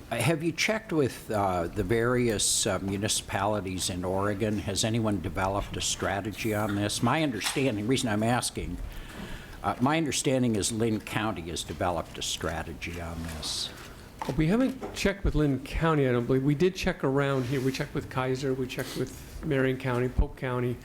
Have you checked with the various municipalities in Oregon? Has anyone developed a strategy on this? My understanding, reason I'm asking, my understanding is Lynn County has developed a strategy on this. We haven't checked with Lynn County, I don't believe. We did check around here. We checked with Kaiser, we checked with Marion County, Polk County,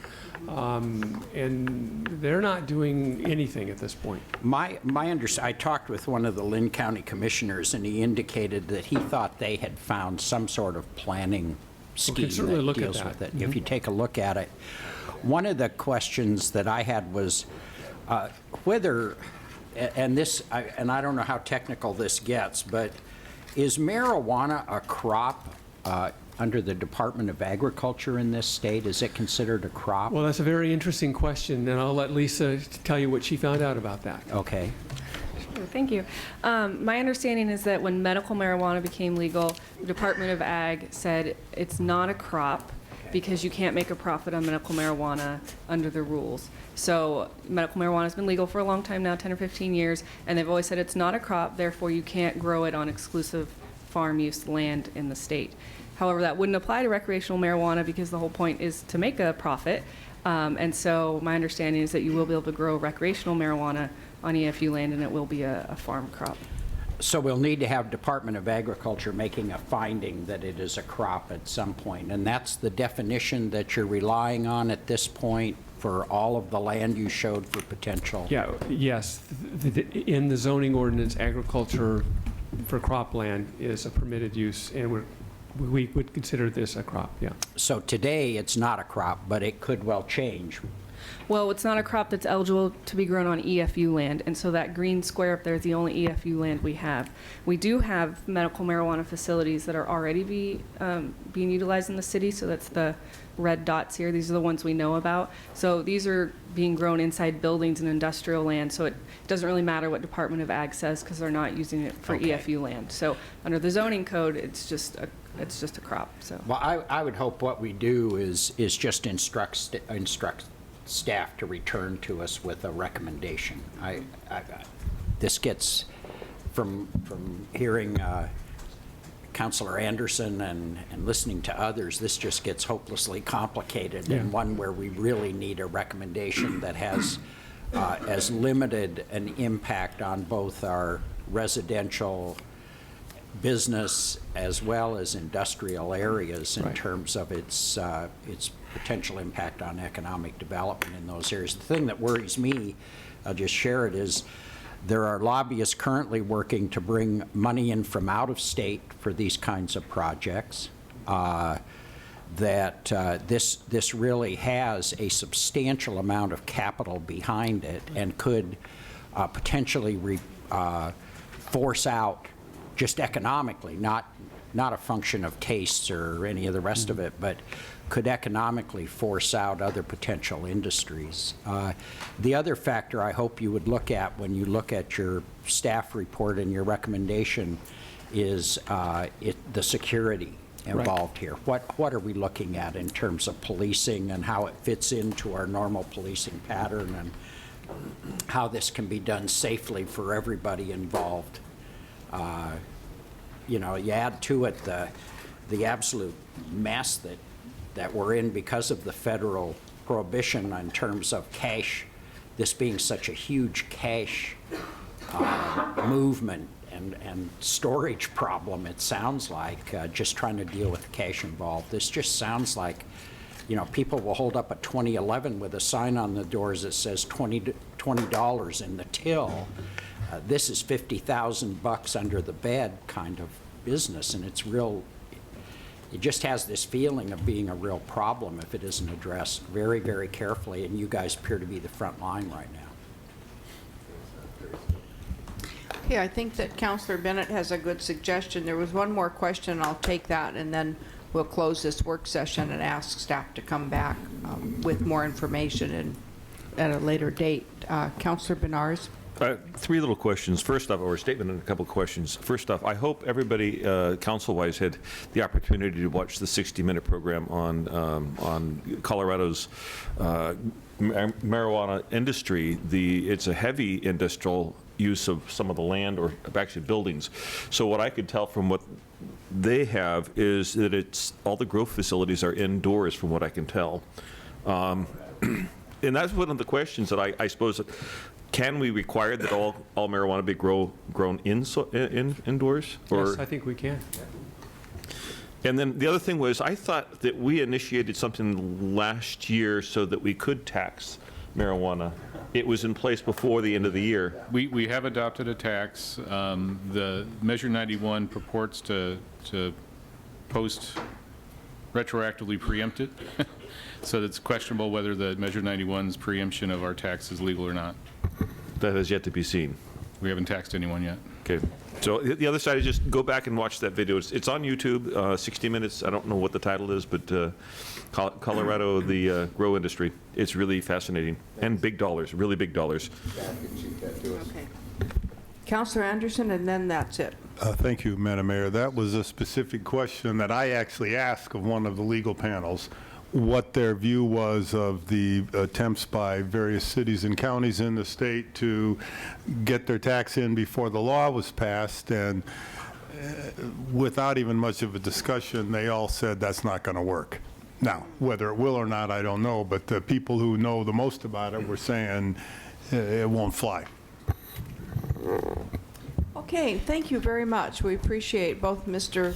and they're not doing anything at this point. I talked with one of the Lynn County commissioners, and he indicated that he thought they had found some sort of planning scheme that deals with it. If you take a look at it, one of the questions that I had was whether, and I don't know how technical this gets, but is marijuana a crop under the Department of Agriculture in this state? Is it considered a crop? Well, that's a very interesting question, and I'll let Lisa tell you what she found out about that. Okay. Sure, thank you. My understanding is that when medical marijuana became legal, the Department of Ag said it's not a crop because you can't make a profit on medical marijuana under the rules. So medical marijuana has been legal for a long time now, 10 or 15 years, and they've always said it's not a crop, therefore you can't grow it on exclusive farm use land in the state. However, that wouldn't apply to recreational marijuana because the whole point is to make a profit. And so my understanding is that you will be able to grow recreational marijuana on EFU land, and it will be a farm crop. So we'll need to have Department of Agriculture making a finding that it is a crop at some point, and that's the definition that you're relying on at this point for all of the land you showed for potential? Yeah, yes. In the zoning ordinance, agriculture for cropland is a permitted use, and we would consider this a crop, yeah. So today, it's not a crop, but it could well change. Well, it's not a crop that's eligible to be grown on EFU land, and so that green square up there is the only EFU land we have. We do have medical marijuana facilities that are already being utilized in the city, so that's the red dots here. These are the ones we know about. So these are being grown inside buildings and industrial land, so it doesn't really matter what Department of Ag says because they're not using it for EFU land. So under the zoning code, it's just a crop. So. Well, I would hope what we do is just instruct staff to return to us with a recommendation. This gets from hearing Councilor Andersen and listening to others, this just gets hopelessly complicated, and one where we really need a recommendation that has as limited an impact on both our residential business as well as industrial areas in terms of its potential impact on economic development in those areas. The thing that worries me, I'll just share it, is there are lobbyists currently working to bring money in from out of state for these kinds of projects. This really has a substantial amount of capital behind it and could potentially force out, just economically, not a function of tastes or any of the rest of it, but could economically force out other potential industries. The other factor I hope you would look at when you look at your staff report and your recommendation is the security involved here. What are we looking at in terms of policing and how it fits into our normal policing pattern and how this can be done safely for everybody involved? You know, you add to it the absolute mess that we're in because of the federal prohibition in terms of cash, this being such a huge cash movement and storage problem, it sounds like, just trying to deal with the cash involved. This just sounds like, you know, people will hold up a 2011 with a sign on the doors that says $20 in the till. This is $50,000 under the bed kind of business, and it's real. It just has this feeling of being a real problem if it isn't addressed very, very carefully, and you guys appear to be the front line right now. Okay, I think that Councilor Bennett has a good suggestion. There was one more question, I'll take that, and then we'll close this work session and ask staff to come back with more information at a later date. Councilor Bednarz? Three little questions. First off, or a statement and a couple of questions. First off, I hope everybody, council-wise, had the opportunity to watch the 60-minute program on Colorado's marijuana industry. It's a heavy industrial use of some of the land or actually buildings. So what I could tell from what they have is that it's, all the growth facilities are indoors from what I can tell. And that's one of the questions that I suppose, can we require that all marijuana be grown indoors? Or? Yes, I think we can. And then the other thing was, I thought that we initiated something last year so that we could tax marijuana. It was in place before the end of the year. We have adopted a tax. The Measure 91 purports to post retroactively preempt it. So it's questionable whether the Measure 91's preemption of our tax is legal or not. That has yet to be seen. We haven't taxed anyone yet. Okay. So the other side is just go back and watch that video. It's on YouTube, 60 minutes. I don't know what the title is, but Colorado, the grow industry. It's really fascinating. And big dollars, really big dollars. Okay. Councilor Andersen, and then that's it. Thank you, Madam Mayor. That was a specific question that I actually asked of one of the legal panels, what their view was of the attempts by various cities and counties in the state to get their tax in before the law was passed, and without even much of a discussion, they all said that's not going to work. Now, whether it will or not, I don't know, but the people who know the most about it were saying it won't fly. Okay, thank you very much. We appreciate both Mr.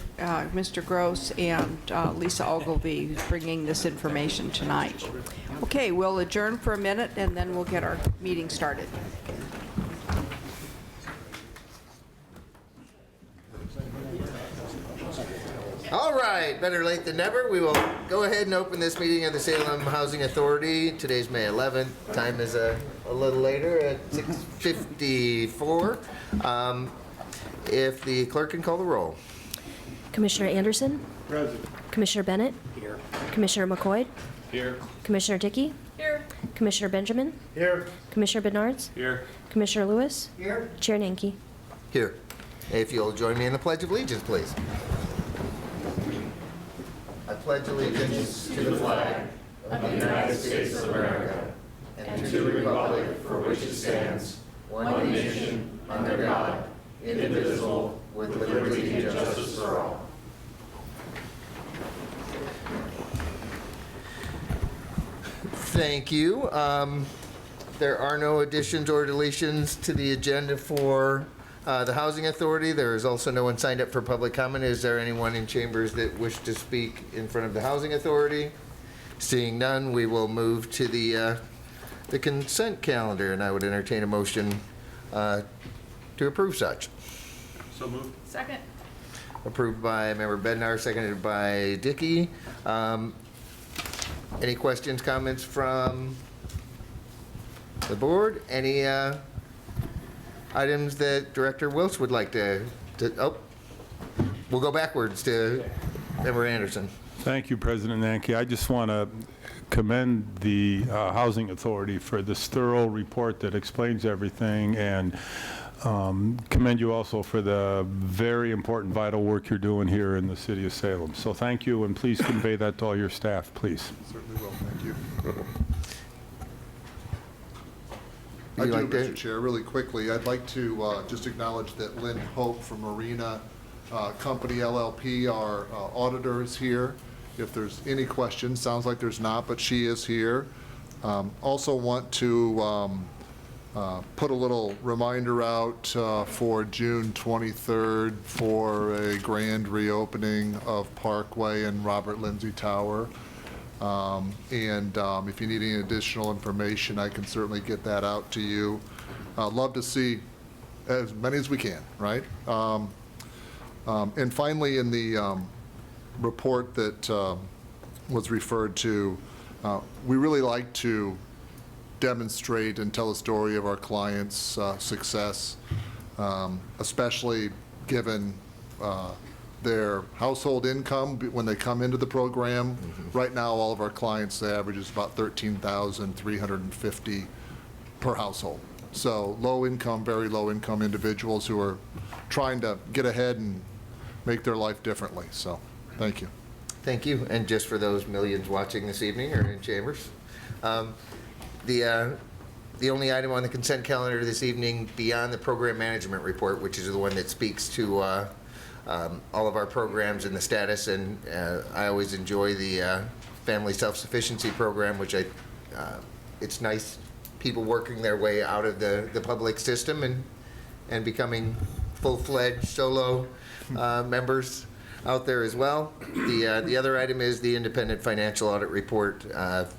Gross and Lisa Ogilvie bringing this information tonight. Okay, we'll adjourn for a minute and then we'll get our meeting started. All right, better late than never. We will go ahead and open this meeting of the Salem Housing Authority. Today's May 11th. Time is a little later at 6:54. If the clerk can call the roll. Commissioner Andersen? Present. Commissioner Bennett? Here. Commissioner McCoy? Here. Commissioner Dickey? Here. Commissioner Benjamin? Here. Commissioner Bednarz? Here. Commissioner Lewis? Here. Chair Nanke? Here. If you'll join me in the Pledge of Allegiance, please. I pledge allegiance to the flag of the United States of America and to the republic for which it stands, one nation, under God, indivisible, with liberty and justice for all. Thank you. There are no additions or deletions to the agenda for the Housing Authority. There is also no one signed up for public comment. Is there anyone in chambers that wish to speak in front of the Housing Authority? Seeing none, we will move to the consent calendar, and I would entertain a motion to approve such. So moved. Second. Approved by Member Bednarz, seconded by Dickey. Any questions, comments from the board? Any items that Director Wiltz would like to we'll go backwards to Member Andersen. Thank you, President Nanke. I just want to commend the Housing Authority for this thorough report that explains everything, and commend you also for the very important, vital work you're doing here in the city of Salem. So thank you, and please convey that to all your staff, please. Certainly will. Thank you. I do, Mr. Chair, really quickly. I'd like to just acknowledge that Lynn Hope from Marina Company LLP, our auditor, is here. If there's any questions, sounds like there's not, but she is here. Also want to put a little reminder out for June 23rd for a grand reopening of Parkway and Robert Lindsay Tower. If you need any additional information, I can certainly get that out to you. I'd love to see as many as we can, right? And finally, in the report that was referred to, we really like to demonstrate and tell a story of our clients' success, especially given their household income when they come into the program. Mm-hmm. Right now, all of our clients, the average is about $13,350 per household. So low income, very low income individuals who are trying to get ahead and make their life differently. So thank you. Thank you. And just for those millions watching this evening or in chambers, the The only item on the consent calendar this evening beyond the program management report, which is the one that speaks to all of our programs and the status, and I always enjoy the family self-sufficiency program, which it's nice people working their way out of the public system and becoming full-fledged solo members out there as well. The other item is the independent financial audit report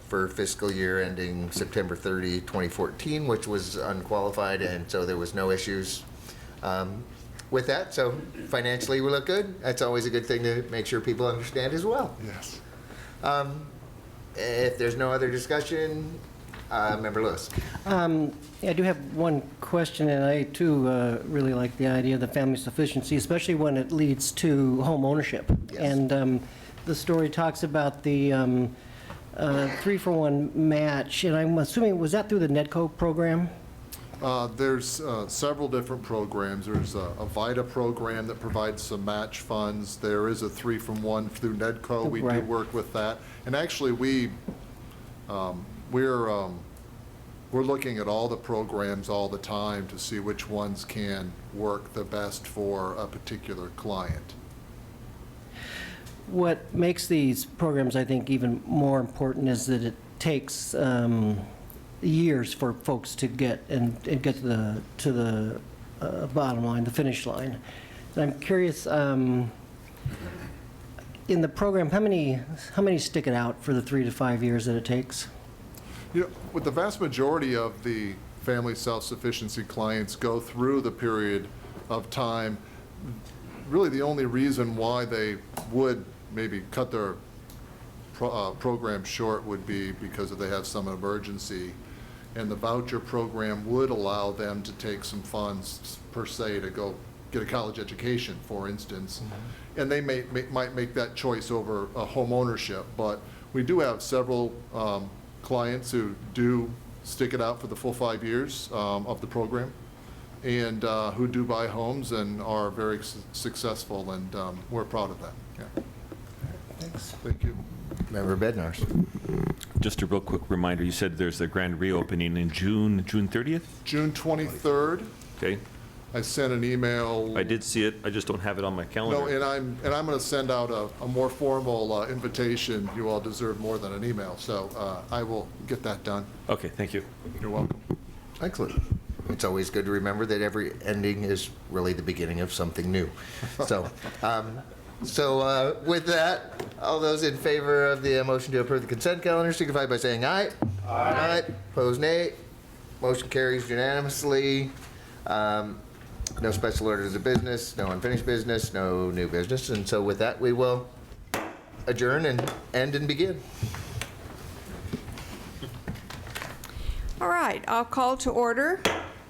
for fiscal year ending September 30, 2014, which was unqualified, and so there was no issues with that. So financially, we look good. That's always a good thing to make sure people understand as well. Yes. If there's no other discussion, Member Lewis. I do have one question, and I too really like the idea of the family sufficiency, especially when it leads to home ownership. Yes. And the story talks about the 3-for-1 match, and I'm assuming, was that through the NEDCO program? There's several different programs. There's a VITA program that provides some match funds. There is a 3-from-1 through NEDCO. We do Right. work with that. And actually, we're looking at all the programs all the time to see which ones can work the best for a particular client. What makes these programs, I think, even more important is that it takes years for folks to get to the bottom line, the finish line. And I'm curious, in the program, how many stick it out for the 3 to 5 years that it takes? You know, with the vast majority of the family self-sufficiency clients go through the period of time, really the only reason why they would maybe cut their program short would be because if they have some emergency. And the voucher program would allow them to take some funds, per se, to go get a college education, for instance. Mm-hmm. And they might make that choice over a home ownership. But we do have several clients who do stick it out for the full 5 years of the program, and who do buy homes and are very successful, and we're proud of that. Yeah. Thanks. Thank you. Member Bednarz. Just a real quick reminder, you said there's a grand reopening in June 30th? June 23rd. Okay. I sent an email. I did see it, I just don't have it on my calendar. No, and I'm going to send out a more formal invitation. You all deserve more than an email, so I will get that done. Okay, thank you. You're welcome. Excellent. It's always good to remember that every ending is really the beginning of something new. So, with that, all those in favor of the motion to approve the consent calendar signify by saying aye. Aye. Opposed, nay. Motion carries unanimously. No special orders of business, no unfinished business, no new business. And so with that, we will adjourn and end and begin. All right, I'll call to order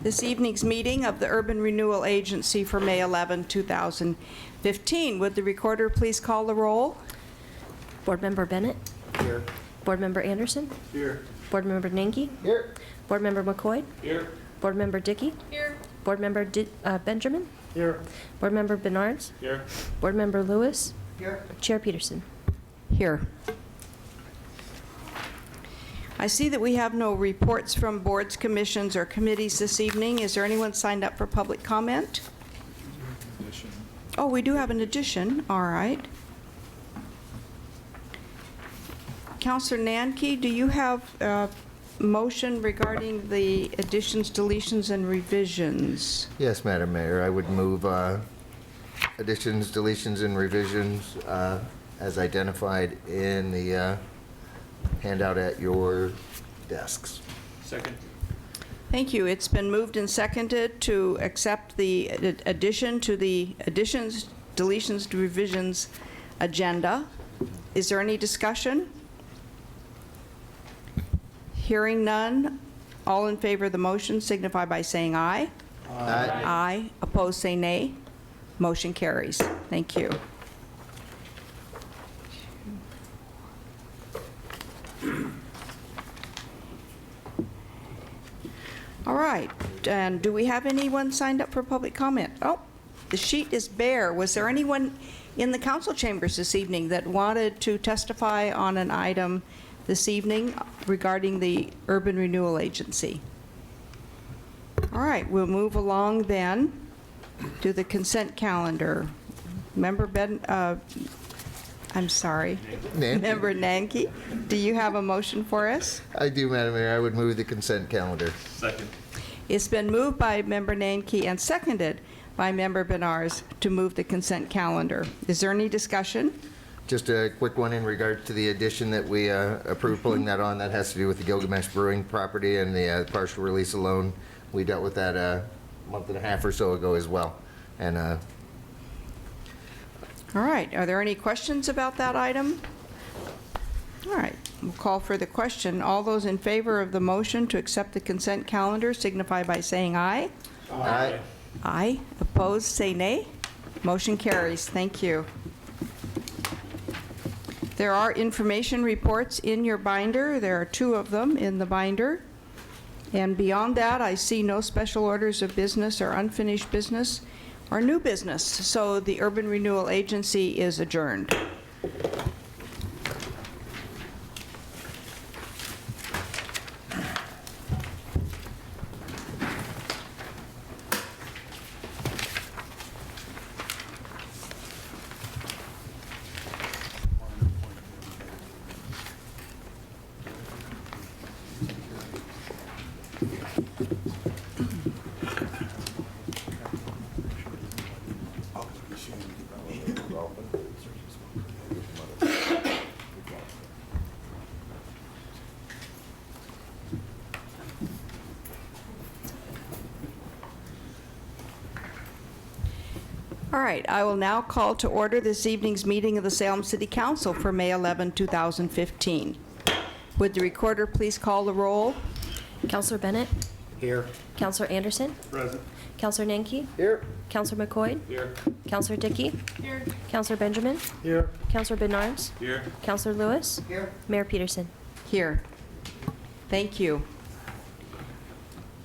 this evening's meeting of the Urban Renewal Agency for May 11, 2015. Would the recorder please call the roll? Board Member Bennett? Here. Board Member Andersen? Here. Board Member Nanke? Here. Board Member McCoy? Here. Board Member Dickey? Here. Board Member Benjamin? Here. Board Member Bednarz? Here. Board Member Lewis? Here. Chair Peterson? Here. I see that we have no reports from boards, commissions, or committees this evening. Is there anyone signed up for public comment? Oh, we do have an addition. All right. Councilor Nanke, do you have a motion regarding the additions, deletions, and revisions? Yes, Madam Mayor, I would move additions, deletions, and revisions as identified in the handout at your desks. Second. Thank you. It's been moved and seconded to accept the addition to the additions, deletions, revisions agenda. Is there any discussion? Hearing none, all in favor of the motion signify by saying aye. Aye. Aye. Opposed, say nay. Motion carries. Thank you. All right, and do we have anyone signed up for public comment? Oh, the sheet is bare. Was there anyone in the council chambers this evening that wanted to testify on an item this evening regarding the Urban Renewal Agency? All right, we'll move along then to the consent calendar. Member I'm sorry. Nanke. Member Nanke, do you have a motion for us? I do, Madam Mayor. I would move the consent calendar. Second. It's been moved by Member Nanke and seconded by Member Bednarz to move the consent calendar. Is there any discussion? Just a quick one in regard to the addition that we approved pulling that on. That has to do with the Gilgamesh Brewing property and the partial release of loan. We dealt with that a month and a half or so ago as well. And All right, are there any questions about that item? All right, we'll call for the question. All those in favor of the motion to accept the consent calendar signify by saying aye. Aye. Aye. Opposed, say nay. Motion carries. Thank you. There are information reports in your binder. There are 2 of them in the binder. And beyond that, I see no special orders of business or unfinished business or new business. So the Urban Renewal Agency is adjourned. All right, I will now call to order this evening's meeting of the Salem City Council for May 11, 2015. Would the recorder please call the roll? Councilor Bennett? Here. Councilor Andersen? Present. Councilor Nanke? Here. Councilor McCoy? Here. Councilor Dickey? Here. Councilor Benjamin? Here. Councilor Bednarz? Here. Councilor Lewis? Here. Mayor Peterson? Here. Thank you.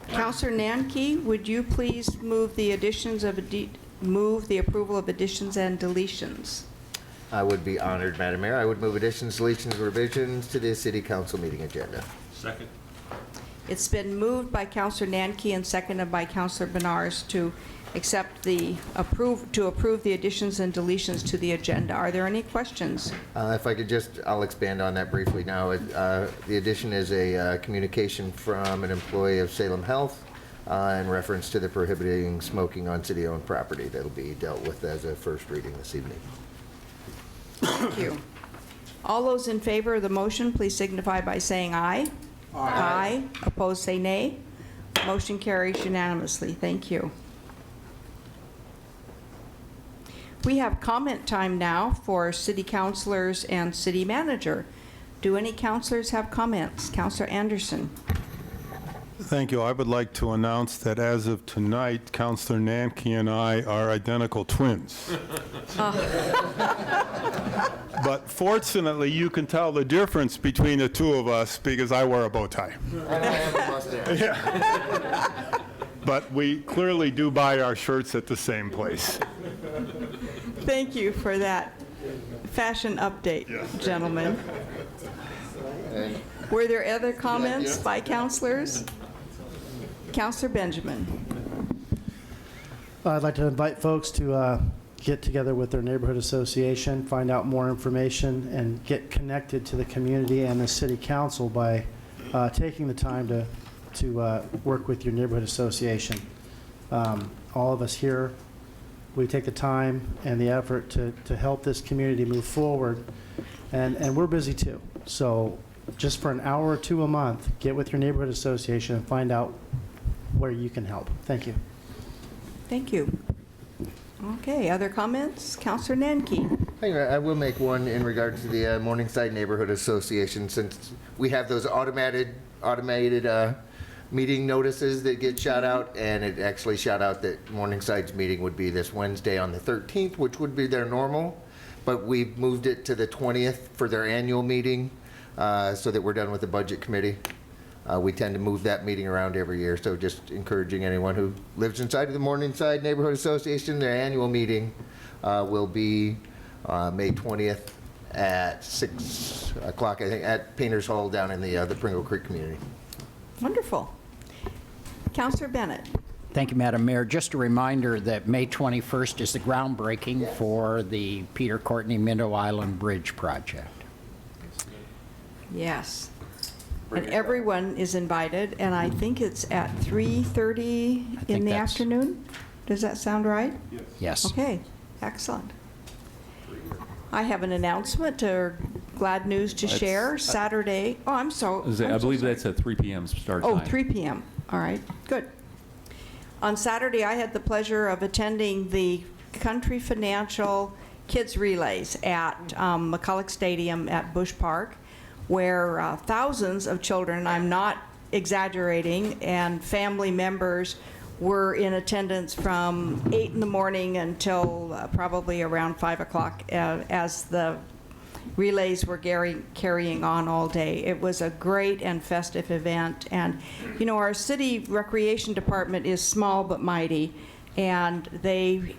Councilor Nanke, would you please move the approval of additions and deletions? I would be honored, Madam Mayor. I would move additions, deletions, revisions to the City Council meeting agenda. Second. It's been moved by Councilor Nanke and seconded by Councilor Bednarz to accept to approve the additions and deletions to the agenda. Are there any questions? If I could I'll expand on that briefly now. The addition is a communication from an employee of Salem Health in reference to the prohibiting smoking on city-owned property. That'll be dealt with as a first reading this evening. Thank you. All those in favor of the motion, please signify by saying aye. Aye. Opposed, say nay. Motion carries unanimously. Thank you. We have comment time now for city councilors and city manager. Do any councilors have comments? Councilor Andersen. Thank you. I would like to announce that as of tonight, Councilor Nanke and I are identical twins. But fortunately, you can tell the difference between the 2 of us because I wear a bow tie. And I have a mustache. Yeah. But we clearly do buy our shirts at the same place. Thank you for that fashion update, gentlemen. Were there other comments by councilors? Councilor Benjamin. I'd like to invite folks to get together with their neighborhood association, find out more information, and get connected to the community and the city council by taking the time to work with your neighborhood association. All of us here, we take the time and the effort to help this community move forward, and we're busy too. So just for an hour or 2 a month, get with your neighborhood association and find out where you can help. Thank you. Thank you. Okay, other comments? Councilor Nanke. I will make one in regard to the Morningside Neighborhood Association, since we have those automated meeting notices that get shot out, and it actually shot out that Morningside's meeting would be this Wednesday on the 13th, which would be their normal, but we've moved it to the 20th for their annual meeting so that we're done with the budget committee. We tend to move that meeting around every year, so just encouraging anyone who lives inside of the Morningside Neighborhood Association, their annual meeting will be May 20th at 6 o'clock, I think, at Painters Hall down in the Pringle Creek community. Wonderful. Councilor Bennett. Thank you, Madam Mayor. Just a reminder that May 21st is the groundbreaking for the Peter Courtney Minnow Island Bridge project. Yes. And everyone is invited, and I think it's at 3:30 in the afternoon? Does that sound right? Yes. Okay, excellent. I have an announcement or glad news to share. Saturday, oh, I'm so I believe sorry. that's at 3 p.m. start time. Oh, 3 p.m. All right, good. On Saturday, I had the pleasure of attending the Country Financial Kids Relays at McCulloch Stadium at Busch Park, where thousands of children, I'm not exaggerating, and family members were in attendance from 8 in the morning until probably around 5 o'clock as the relays were carrying on all day. It was a great and festive event. And, you know, our city recreation department is small but mighty, and they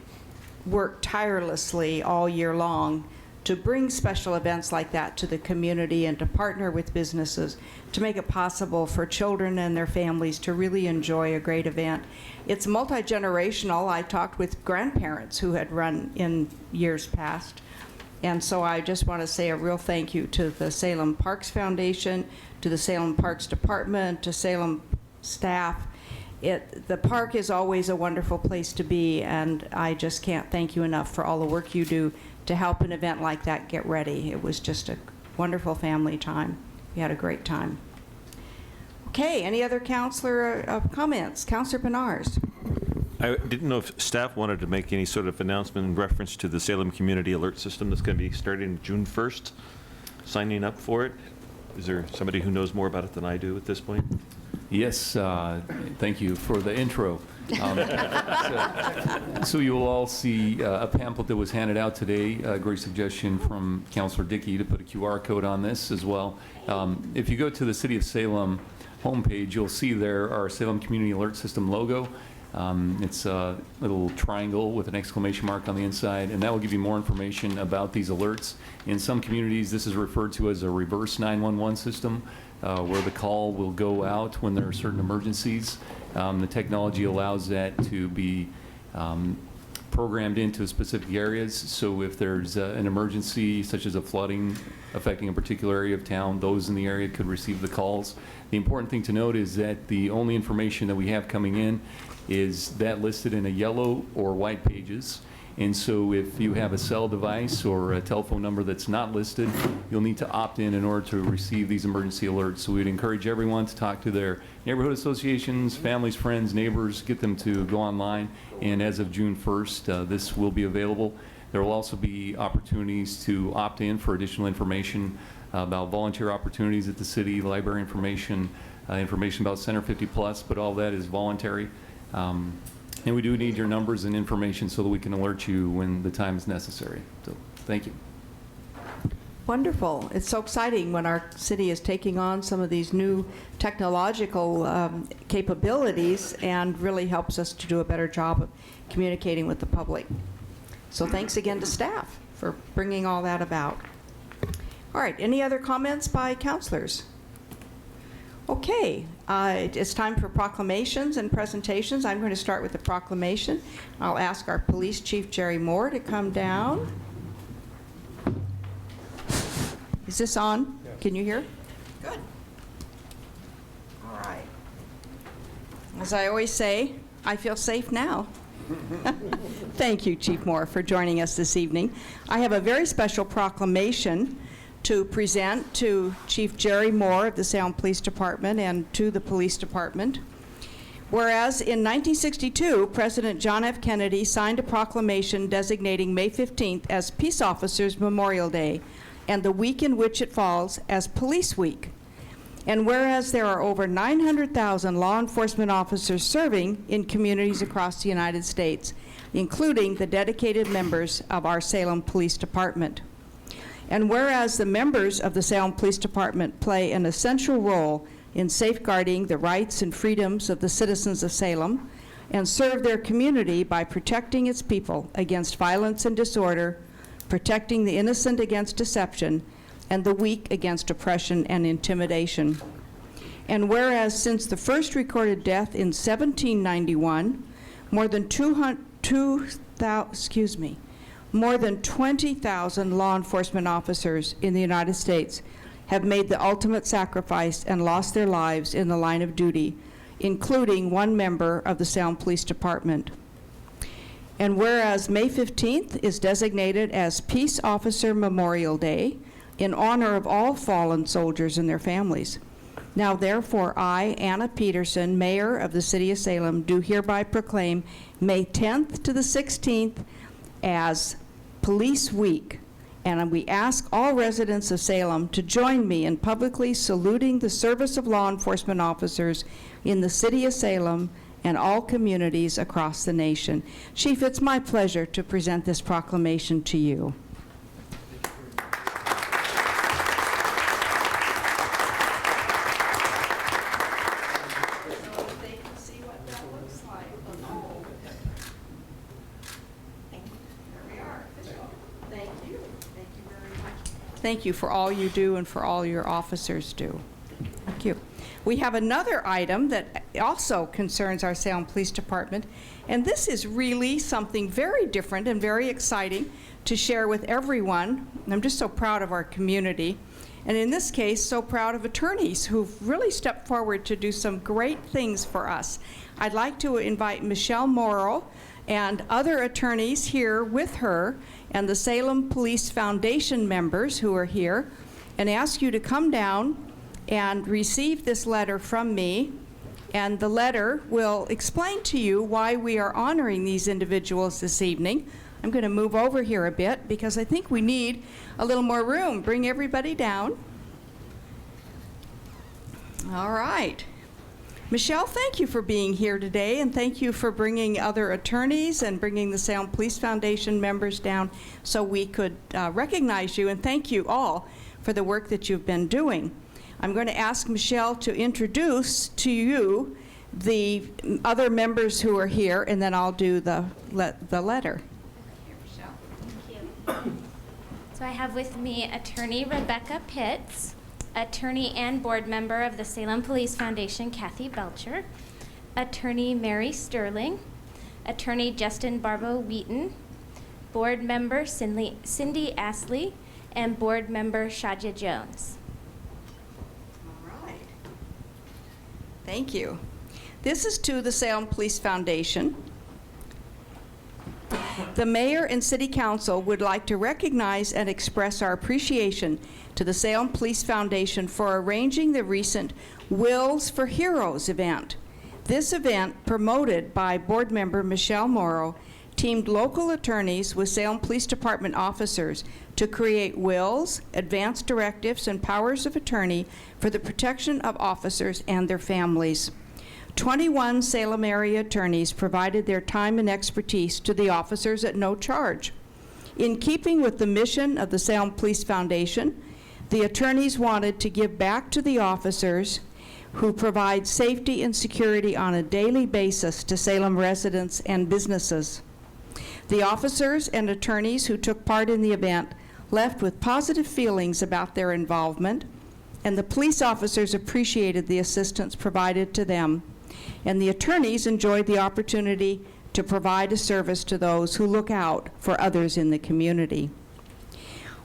work tirelessly all year long to bring special events like that to the community and to partner with businesses to make it possible for children and their families to really enjoy a great event. It's multi-generational. I talked with grandparents who had run in years past. And so I just want to say a real thank you to the Salem Parks Foundation, to the Salem Parks Department, to Salem staff. The park is always a wonderful place to be, and I just can't thank you enough for all the work you do to help an event like that get ready. It was just a wonderful family time. We had a great time. Okay, any other councilor comments? Councilor Bednarz. I didn't know if staff wanted to make any sort of announcement in reference to the Salem Community Alert System that's going to be starting June 1st, signing up for it. Is there somebody who knows more about it than I do at this point? Yes, thank you for the intro. So you will all see a pamphlet that was handed out today, a great suggestion from Councilor Dickey to put a QR code on this as well. If you go to the City of Salem homepage, you'll see there our Salem Community Alert System logo. It's a little triangle with an exclamation mark on the inside, and that will give you more information about these alerts. In some communities, this is referred to as a reverse 911 system, where the call will go out when there are certain emergencies. The technology allows that to be programmed into specific areas. So if there's an emergency, such as a flooding affecting a particular area of town, those in the area could receive the calls. The important thing to note is that the only information that we have coming in is that listed in a yellow or white pages. And so if you have a cell device or a telephone number that's not listed, you'll need to opt in order to receive these emergency alerts. So we'd encourage everyone to talk to their neighborhood associations, families, friends, neighbors, get them to go online. And as of June 1st, this will be available. There will also be opportunities to opt in for additional information about volunteer opportunities at the city, library information, information about Center 50 Plus, but all that is voluntary. And we do need your numbers and information so that we can alert you when the time is necessary. So, thank you. Wonderful. It's so exciting when our city is taking on some of these new technological capabilities and really helps us to do a better job of communicating with the public. So thanks again to staff for bringing all that about. All right, any other comments by councilors? Okay, it's time for proclamations and presentations. I'm going to start with the proclamation. I'll ask our Police Chief Jerry Moore to come down. Is this on? Yes. Can you hear? Good. All right. As I always say, I feel safe now. Thank you, Chief Moore, for joining us this evening. I have a very special proclamation to present to Chief Jerry Moore of the Salem Police Department and to the Police Department. Whereas in 1962, President John F. Kennedy signed a proclamation designating May 15th as Peace Officers Memorial Day and the week in which it falls as Police Week. And whereas there are over 900,000 law enforcement officers serving in communities across the United States, including the dedicated members of our Salem Police Department. And whereas the members of the Salem Police Department play an essential role in safeguarding the rights and freedoms of the citizens of Salem and serve their community by protecting its people against violence and disorder, protecting the innocent against deception, and the weak against oppression and intimidation. And whereas since the first recorded death in 1791, more than 20,000 law enforcement officers in the United States have made the ultimate sacrifice and lost their lives in the line of duty, including one member of the Salem Police Department. And whereas May 15th is designated as Peace Officer Memorial Day in honor of all fallen soldiers and their families. Now therefore, I, Anna Peterson, Mayor of the City of Salem, do hereby proclaim May 10th to the 16th as Police Week. And we ask all residents of Salem to join me in publicly saluting the service of law enforcement officers in the City of Salem and all communities across the nation. Chief, it's my pleasure to present this proclamation to you. Thank you for all you do and for all your officers do. Thank you. We have another item that also concerns our Salem Police Department, and this is really something very different and very exciting to share with everyone. I'm just so proud of our community, and in this case, so proud of attorneys who've really stepped forward to do some great things for us. I'd like to invite Michelle Morrow and other attorneys here with her and the Salem Police Foundation members who are here, and ask you to come down and receive this letter from me. And the letter will explain to you why we are honoring these individuals this evening. I'm going to move over here a bit because I think we need a little more room. Bring everybody down. All right. Michelle, thank you for being here today, and thank you for bringing other attorneys and bringing the Salem Police Foundation members down so we could recognize you, and thank you all for the work that you've been doing. I'm going to ask Michelle to introduce to you the other members who are here, and then I'll do the letter. Here, Michelle. Thank you. So I have with me Attorney Rebecca Pitts, Attorney and board member of the Salem Police Foundation, Kathy Belcher, Attorney Mary Sterling, Attorney Justin Barbo-Wheaton, board member Cindy Astley, and board member Shadja Jones. All right. Thank you. This is to the Salem Police Foundation. The mayor and city council would like to recognize and express our appreciation to the Salem Police Foundation for arranging the recent Wills for Heroes event. This event, promoted by board member Michelle Morrow, teamed local attorneys with Salem Police Department officers to create wills, advance directives, and powers of attorney for the protection of officers and their families. 21 Salem area attorneys provided their time and expertise to the officers at no charge. In keeping with the mission of the Salem Police Foundation, the attorneys wanted to give back to the officers who provide safety and security on a daily basis to Salem residents and businesses. The officers and attorneys who took part in the event left with positive feelings about their involvement, and the police officers appreciated the assistance provided to them, and the attorneys enjoyed the opportunity to provide a service to those who look out for others in the community.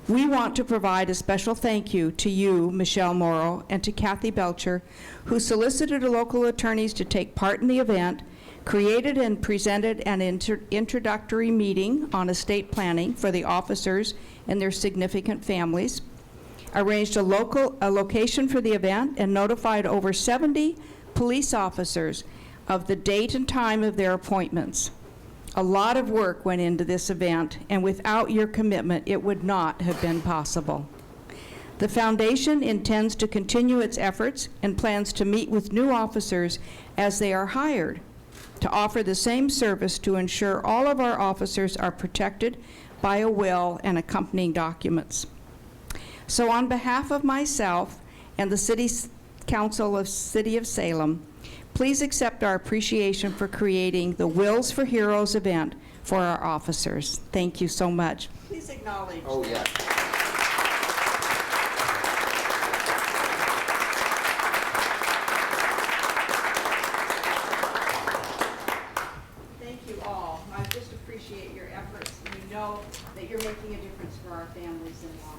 We want to provide a special thank you to you, Michelle Morrow, and to Kathy Belcher, who solicited local attorneys to take part in the event, created and presented an introductory meeting on estate planning for the officers and their significant families, arranged a location for the event, and notified over 70 police officers of the date and time of their appointments. A lot of work went into this event, and without your commitment, it would not have been possible. The foundation intends to continue its efforts and plans to meet with new officers as they are hired to offer the same service to ensure all of our officers are protected by a will and accompanying documents. So on behalf of myself and the City Council of City of Salem, please accept our appreciation for creating the Wills for Heroes event for our officers. Thank you so much. Please acknowledge. Oh, yeah. that you're making a difference for our families in law.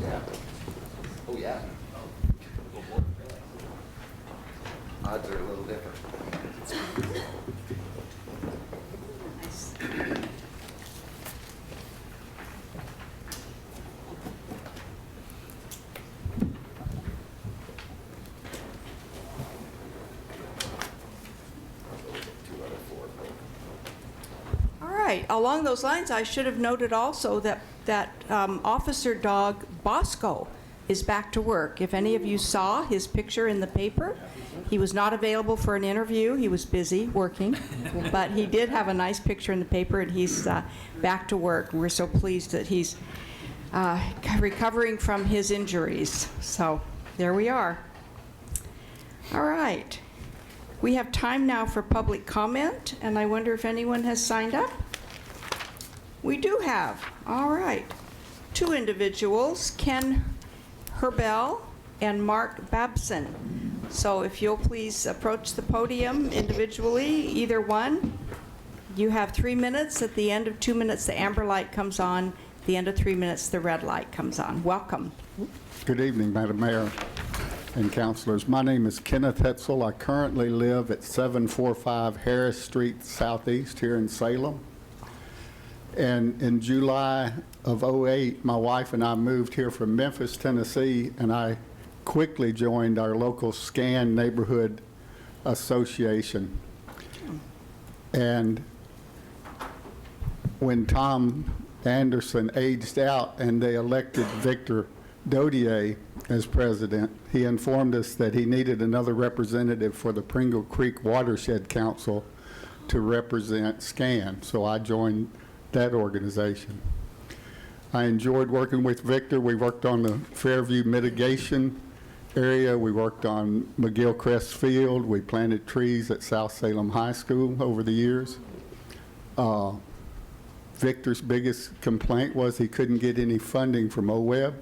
Yeah. Oh, yeah. Odds are a little different. Nice. All right, along those lines, I should have noted also that officer dog Bosco is back to work. If any of you saw his picture in the paper, he was not available for an interview. He was busy working, but he did have a nice picture in the paper, and he's back to work. We're so pleased that he's recovering from his injuries. So there we are. All right. We have time now for public comment, and I wonder if anyone has signed up. We do have. All right. 2 individuals, Ken Herbell and Mark Babson. So if you'll please approach the podium individually, either one. You have 3 minutes. At the end of 2 minutes, the amber light comes on. At the end of 3 minutes, the red light comes on. Welcome. Good evening, Madam Mayor and councilors. My name is Kenneth Hetzel. I currently live at 745 Harris Street Southeast here in Salem. And in July of '08, my wife and I moved here from Memphis, Tennessee, and I quickly joined our local SCAN neighborhood association. And when Tom Andersen aged out and they elected Victor Dodier as president, he informed us that he needed another representative for the Pringle Creek Watershed Council to represent SCAN. So I joined that organization. I enjoyed working with Victor. We worked on the Fairview mitigation area. We worked on McGill-Crest Field. We planted trees at South Salem High School over the years. Victor's biggest complaint was he couldn't get any funding from OWEB.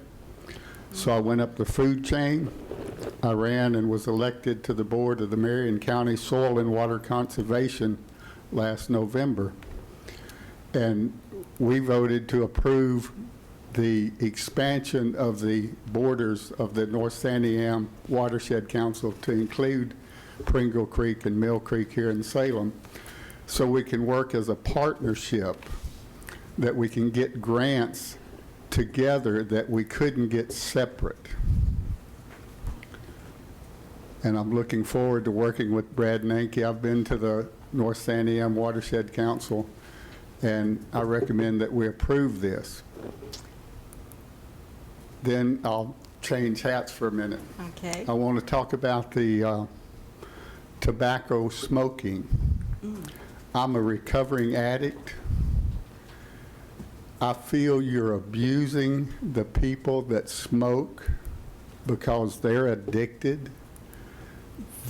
So I went up the food chain. I ran and was elected to the board of the Marion County Soil and Water Conservation last November. And we voted to approve the expansion of the borders of the North Santiam Watershed Council to include Pringle Creek and Mill Creek here in Salem, so we can work as a partnership, that we can get grants together that we couldn't get separate. And I'm looking forward to working with Brad Nanke. I've been to the North Santiam Watershed Council, and I recommend that we approve this. Then I'll change hats for a minute. Okay. I want to talk about the tobacco smoking. I'm a recovering addict. I feel you're abusing the people that smoke because they're addicted.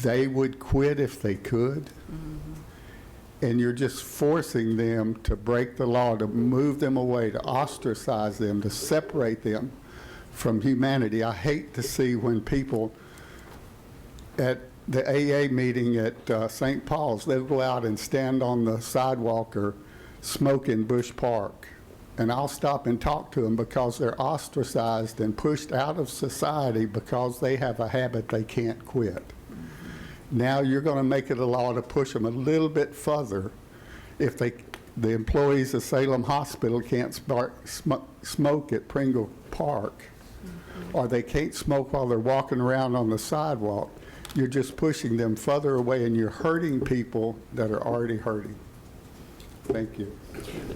They would quit if they could. And you're just forcing them to break the law, to move them away, to ostracize them, to separate them from humanity. I hate to see when people at the AA meeting at St. Paul's, they'll go out and stand on the sidewalk or smoke in Bush Park. And I'll stop and talk to them because they're ostracized and pushed out of society because they have a habit they can't quit. Now you're going to make it a law to push them a little bit further. If the employees of Salem Hospital can't smoke at Pringle Park, or they can't smoke while they're walking around on the sidewalk, you're just pushing them further away, and you're hurting people that are already hurting. Thank you.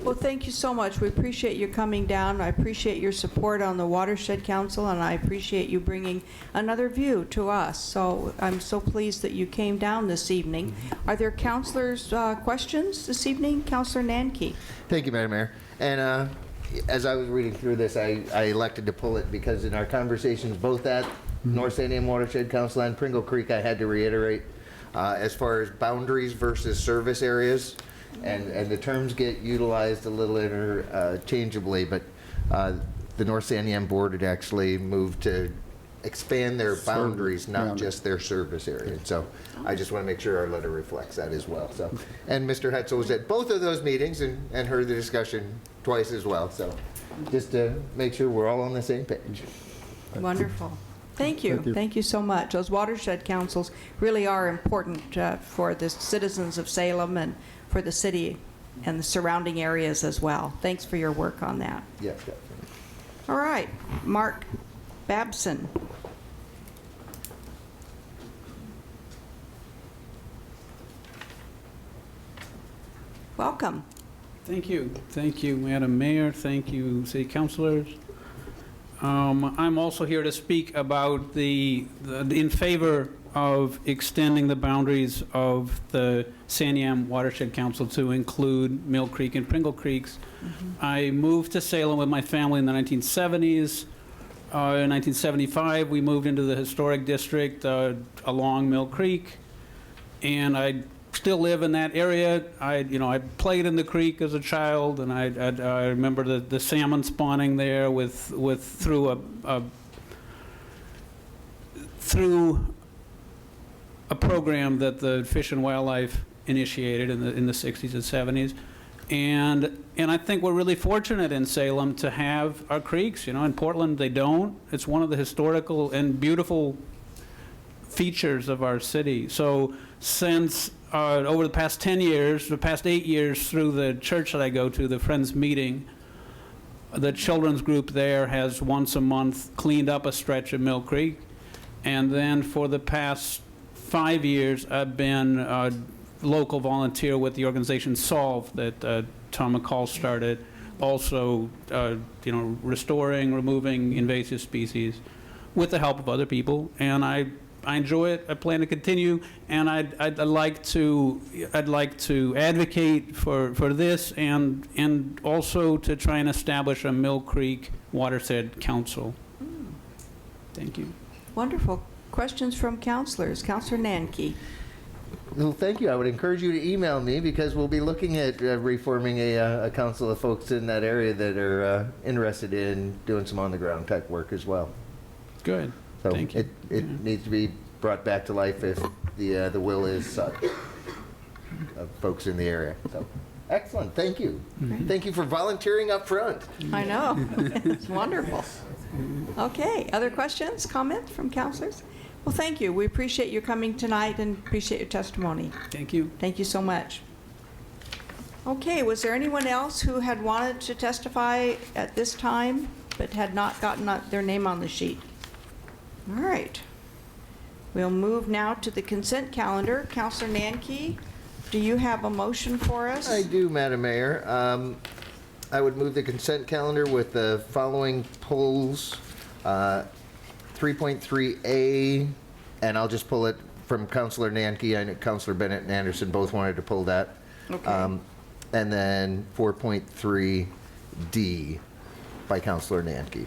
Well, thank you so much. We appreciate you coming down. I appreciate your support on the Watershed Council, and I appreciate you bringing another view to us. So I'm so pleased that you came down this evening. Are there councilors' questions this evening? Councilor Nanke. Thank you, Madam Mayor. And as I was reading through this, I elected to pull it because in our conversations, both at North Santiam Watershed Council and Pringle Creek, I had to reiterate as far as boundaries versus service areas. And the terms get utilized a little interchangeably, but the North Santiam board had actually moved to expand their boundaries, not boundary. just their service area. So I just want to make sure our letter reflects that as well. So, and Mr. Hetzel was at both of those meetings and heard the discussion twice as well. So just to make sure we're all on the same page. Wonderful. Thank you. Thank you so much. Those watershed councils really are important for the citizens of Salem and for the city and the surrounding areas as well. Thanks for your work on that. Yes, definitely. All right, Mark Babson. Welcome. Thank you. Thank you, Madam Mayor. Thank you, City Councilors. I'm also here to speak about in favor of extending the boundaries of the Santiam Watershed Council to include Mill Creek and Pringle Creeks. I moved to Salem with my family in the 1970s. In 1975, we moved into the historic district along Mill Creek, and I still live in that area. I played in the creek as a child, and I remember the salmon spawning there through a program that the Fish and Wildlife initiated in the 60s and 70s. And I think we're really fortunate in Salem to have our creeks. In Portland, they don't. It's one of the historical and beautiful features of our city. So since over the past 10 years, the past 8 years, through the church that I go to, the Friends Meeting, the children's group there has once a month cleaned up a stretch of Mill Creek. And then for the past 5 years, I've been a local volunteer with the organization Solve that Tom McCall started, also restoring, removing invasive species with the help of other people. And I enjoy it. I plan to continue, and I'd like to advocate for this, and also to try and establish a Mill Creek Watershed Council. Thank you. Wonderful. Questions from councilors? Councilor Nanke. Well, thank you. I would encourage you to email me because we'll be looking at reforming a council of folks in that area that are interested in doing some on-the-ground type work as well. Good. So Thank you. it needs to be brought back to life if the will is such of folks in the area. So excellent. Thank you. Thank you for volunteering up front. I know. It's wonderful. Okay. Other questions, comments from councilors? Well, thank you. We appreciate you coming tonight and appreciate your testimony. Thank you. Thank you so much. Okay. Was there anyone else who had wanted to testify at this time but had not gotten their name on the sheet? All right. We'll move now to the consent calendar. Councilor Nanke, do you have a motion for us? I do, Madam Mayor. I would move the consent calendar with the following polls. 3.3A, and I'll just pull it from Councilor Nanke. I know Councilor Bennett and Andersen both wanted to pull that. Okay. And then 4.3D by Councilor Nanke.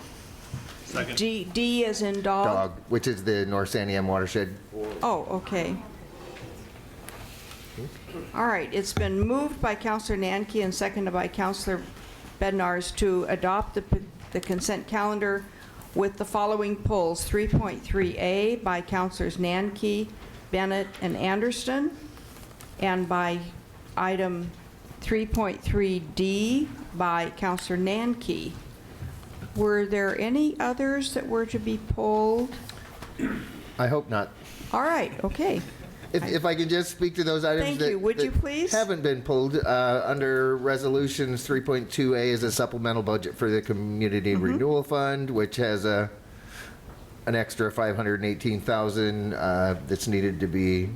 Second. D as in dog? Dog, which is the North Santiam watershed. Oh, okay. All right, it's been moved by Councilor Nanke and seconded by Councilor Bednarz to adopt the consent calendar with the following polls: 3.3A by Councilors Nanke, Bennett, and Andersen, and by item 3.3D by Councilor Nanke. Were there any others that were to be polled? I hope not. All right, okay. If I could just speak to those items Thank that, you. Would you that please? haven't been pulled. Under resolutions, 3.2A is a supplemental budget for the Community Renewal Fund, which has an extra $518,000 that's needed to be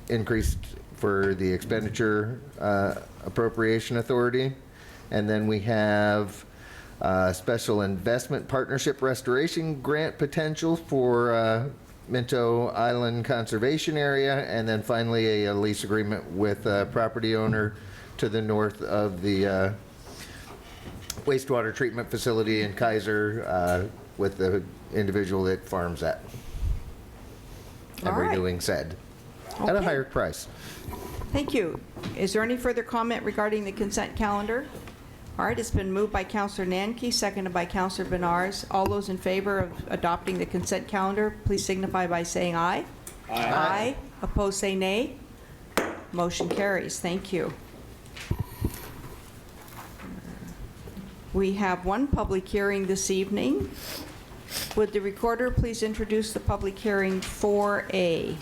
increased for the expenditure appropriation authority. And then we have special investment partnership restoration grant potential for Minto Island Conservation Area, and then finally a lease agreement with a property owner to the north of the wastewater treatment facility in Kaiser with the individual that farms that. And All right. renewing said at a Okay. higher price. Thank you. Is there any further comment regarding the consent calendar? All right, it's been moved by Councilor Nanke, seconded by Councilor Bednarz. All those in favor of adopting the consent calendar, please signify by saying aye. Aye. Opposed, say nay. Motion carries. Thank you. We have one public hearing this evening. Would the recorder please introduce the public hearing 4A?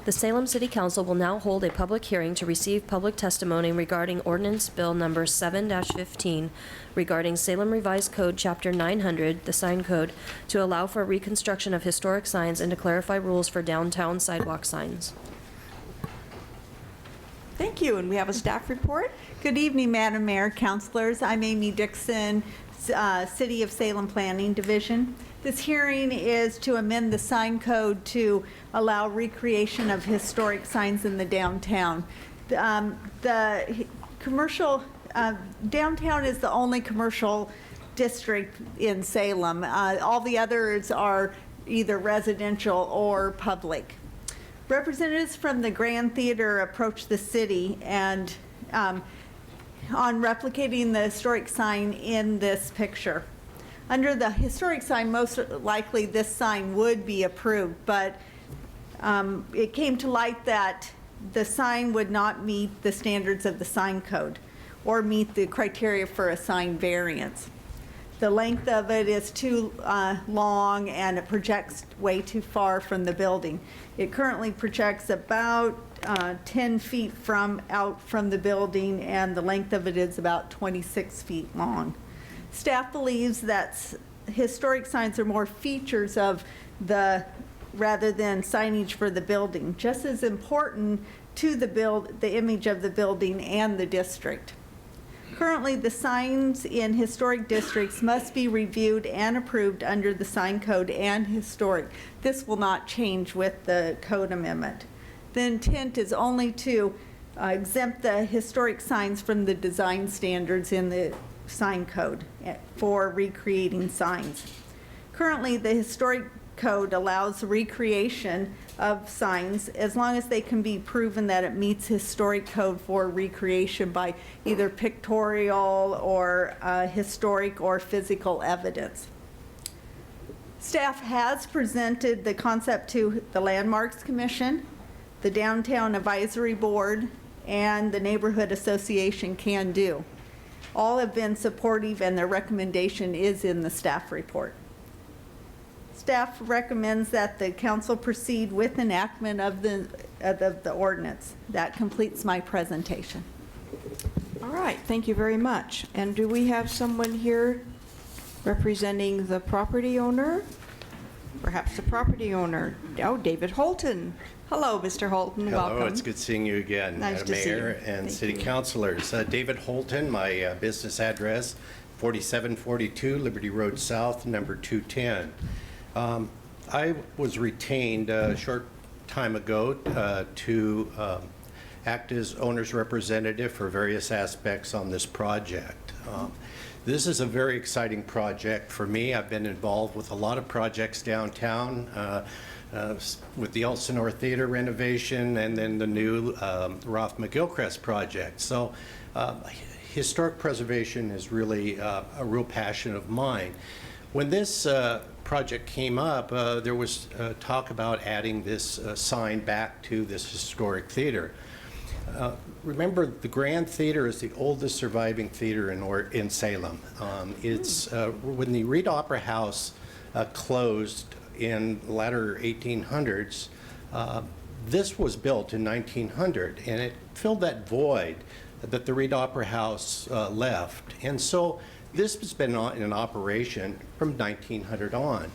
The Salem City Council will now hold a public hearing to receive public testimony regarding Ordinance Bill Number 7-15 regarding Salem Revised Code Chapter 900, the sign code, to allow for reconstruction of historic signs and to clarify rules for downtown sidewalk signs. Thank you, and we have a staff report. Good evening, Madam Mayor, councilors. I'm Amy Dixon, City of Salem Planning Division. This hearing is to amend the sign code to allow recreation of historic signs in the downtown. The commercial, downtown is the only commercial district in Salem. All the others are either residential or public. Representatives from the Grand Theater approached the city and on replicating the historic sign in this picture. Under the historic sign, most likely this sign would be approved, but it came to light that the sign would not meet the standards of the sign code or meet the criteria for a sign variance. The length of it is too long and it projects way too far from the building. It currently projects about 10 feet out from the building, and the length of it is about 26 feet long. Staff believes that historic signs are more features of rather than signage for the building, just as important to the image of the building and the district. Currently, the signs in historic districts must be reviewed and approved under the sign code and historic. This will not change with the code amendment. The intent is only to exempt the historic signs from the design standards in the sign code for recreating signs. Currently, the historic code allows recreation of signs as long as they can be proven that it meets historic code for recreation by either pictorial or historic or physical evidence. Staff has presented the concept to the Landmarks Commission, the Downtown Advisory Board, and the Neighborhood Association Can Do. All have been supportive, and their recommendation is in the staff report. Staff recommends that the council proceed with enactment of the ordinance. That completes my presentation. All right, thank you very much. And do we have someone here representing the property owner? Perhaps the property owner. Oh, David Holton. Hello, Mr. Holton. Welcome. Hello, it's good seeing you again, Nice to see you. Mayor and Thank City you. Councilors. David Holton, my business address, 4742 Liberty Road South, number 210. I was retained a short time ago to act as owner's representative for various aspects on this project. This is a very exciting project for me. I've been involved with a lot of projects downtown, with the Elsinore Theater renovation and then the new Roth McGilchrist project. So historic preservation is really a real passion of mine. When this project came up, there was talk about adding this sign back to this historic theater. Remember, the Grand Theater is the oldest surviving theater in Salem. It's when the Reed Opera House closed in the latter 1800s, this was built in 1900, and it filled that void that the Reed Opera House left. And so this has been in operation from 1900 on.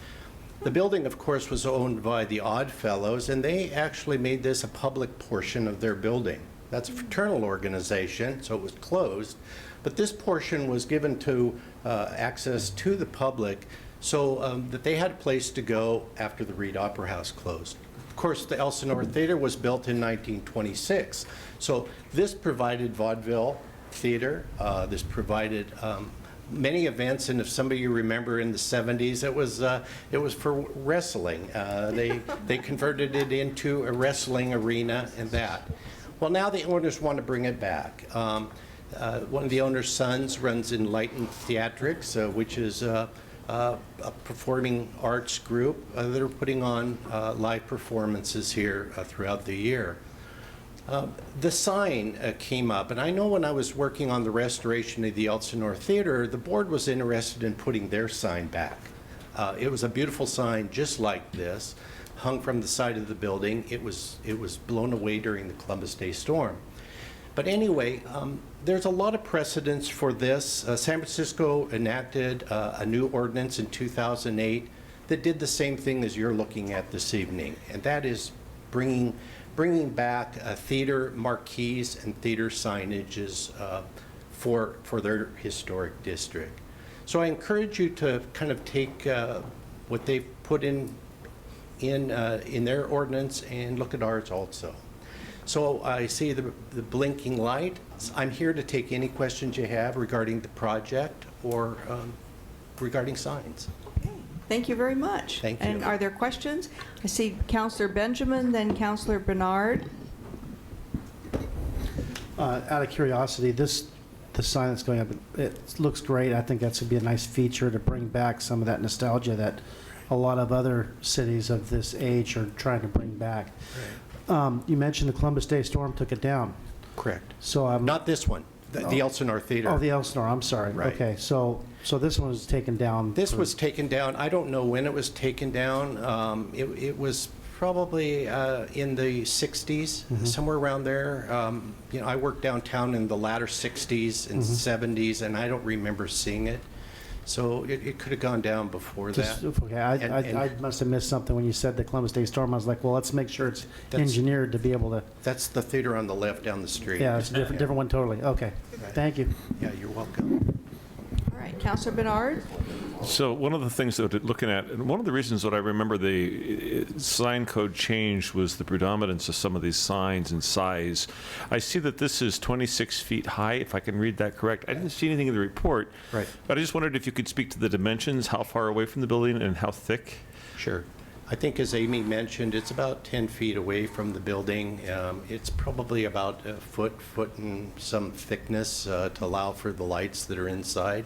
The building, of course, was owned by the Oddfellows, and they actually made this a public portion of their building. That's a fraternal organization, so it was closed. But this portion was given to access to the public so that they had a place to go after the Reed Opera House closed. Of course, the Elsinore Theater was built in 1926. So this provided vaudeville theater. This provided many events, and if some of you remember in the 70s, it was for wrestling. They converted it into a wrestling arena and that. Well, now the owners want to bring it back. One of the owner's sons runs Enlightened Theatrics, which is a performing arts group that are putting on live performances here throughout the year. The sign came up, and I know when I was working on the restoration of the Elsinore Theater, the board was interested in putting their sign back. It was a beautiful sign just like this, hung from the side of the building. It was blown away during the Columbus Day storm. But anyway, there's a lot of precedence for this. San Francisco enacted a new ordinance in 2008 that did the same thing as you're looking at this evening, and that is bringing back theater marquees and theater signages for their historic district. So I encourage you to kind of take what they've put in their ordinance and look at ours also. So I see the blinking light. I'm here to take any questions you have regarding the project or regarding signs. Okay. Thank you very much. Thank you. And are there questions? I see Councilor Benjamin, then Councilor Bernard. Out of curiosity, the sign that's going up, it looks great. I think that's going to be a nice feature to bring back some of that nostalgia that a lot of other cities of this age are trying to bring back. You mentioned the Columbus Day storm took it down. Correct. So not this one, the Elsinore Theater. Oh, the Elsinore, I'm sorry. Right. Okay, so this one was taken down. This was taken down. I don't know when it was taken down. It was probably in the 60s, somewhere around there. I worked downtown in the latter 60s and 70s, and I don't remember seeing it. So it could have gone down before that. Okay, I must have missed something when you said the Columbus Day storm. I was like, well, let's make sure it's engineered to be able to. That's the theater on the left down the street. Yeah, it's a different one totally. Okay, thank you. Yeah, you're welcome. All right, Councilor Bernard. So one of the things that we're looking at, and one of the reasons that I remember the sign code changed was the predominance of some of these signs in size. I see that this is 26 feet high, if I can read that correct. I didn't see anything in the report. Right. But I just wondered if you could speak to the dimensions, how far away from the building and how thick? Sure. I think as Amy mentioned, it's about 10 feet away from the building. It's probably about a foot and some thickness to allow for the lights that are inside.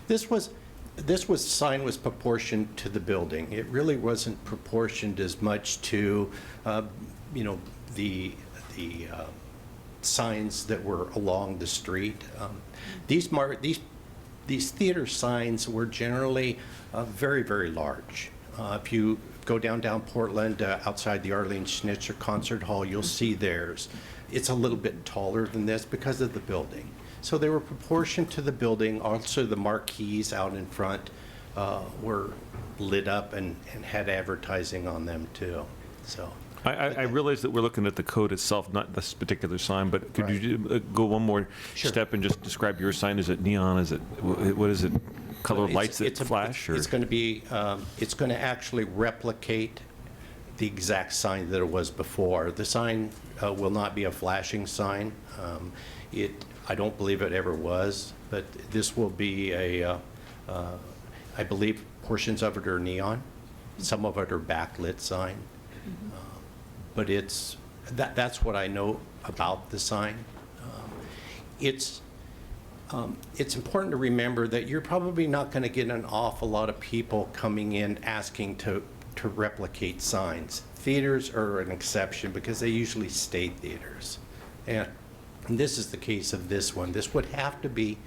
This sign was proportioned to the building. It really wasn't proportioned as much to, the signs that were along the street. These theater signs were generally very, very large. If you go down Portland, outside the Arlene Schnitzer Concert Hall, you'll see theirs. It's a little bit taller than this because of the building. So they were proportioned to the building. Also, the marquees out in front were lit up and had advertising on them too. So I realize that we're looking at the code itself, not this particular sign, but could you go one more step and just describe your sign? Is it neon? Is it, what is it? Colored lights that flash? It's going to be, it's going to actually replicate the exact sign that it was before. The sign will not be a flashing sign. I don't believe it ever was, but this will be I believe portions of it are neon, some of it are backlit sign. But that's what I know about the sign. It's important to remember that you're probably not going to get an awful lot of people coming in asking to replicate signs. Theaters are an exception because they usually stay theaters. And this is the case of this one. This would have to be,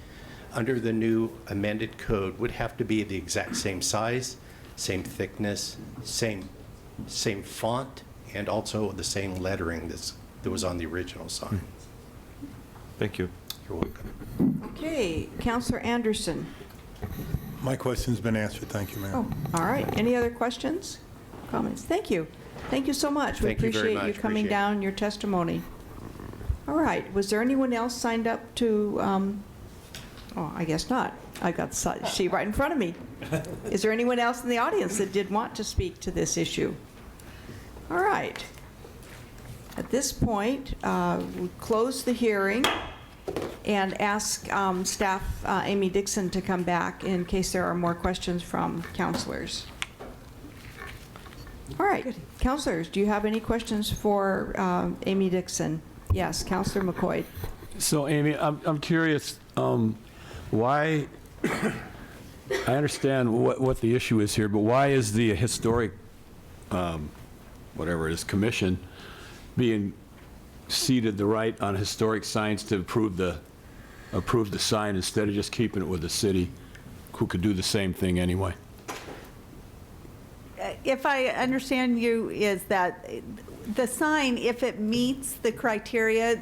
under the new amended code, would have to be the exact same size, same thickness, same font, and also the same lettering that was on the original sign. Thank you. You're welcome. Okay, Councilor Andersen. My question's been answered. Thank you, ma'am. Oh, all right. Any other questions, comments? Thank you. Thank you so much. Thank you very We appreciate you much. coming Appreciate it. down, your testimony. All right. Was there anyone else signed up to, oh, I guess not. I've got the sheet right in front of me. Is there anyone else in the audience that did want to speak to this issue? All right. At this point, we'll close the hearing and ask staff Amy Dixon to come back in case there are more questions from counselors. All right, counselors, do you have any questions for Amy Dixon? Yes, Councilor McCoy. So Amy, I'm curious, why, I understand what the issue is here, but why is the historic, whatever it is, commission being ceded the right on historic signs to approve the sign instead of just keeping it with the city, who could do the same thing anyway? If I understand you, is that the sign, if it meets the criteria,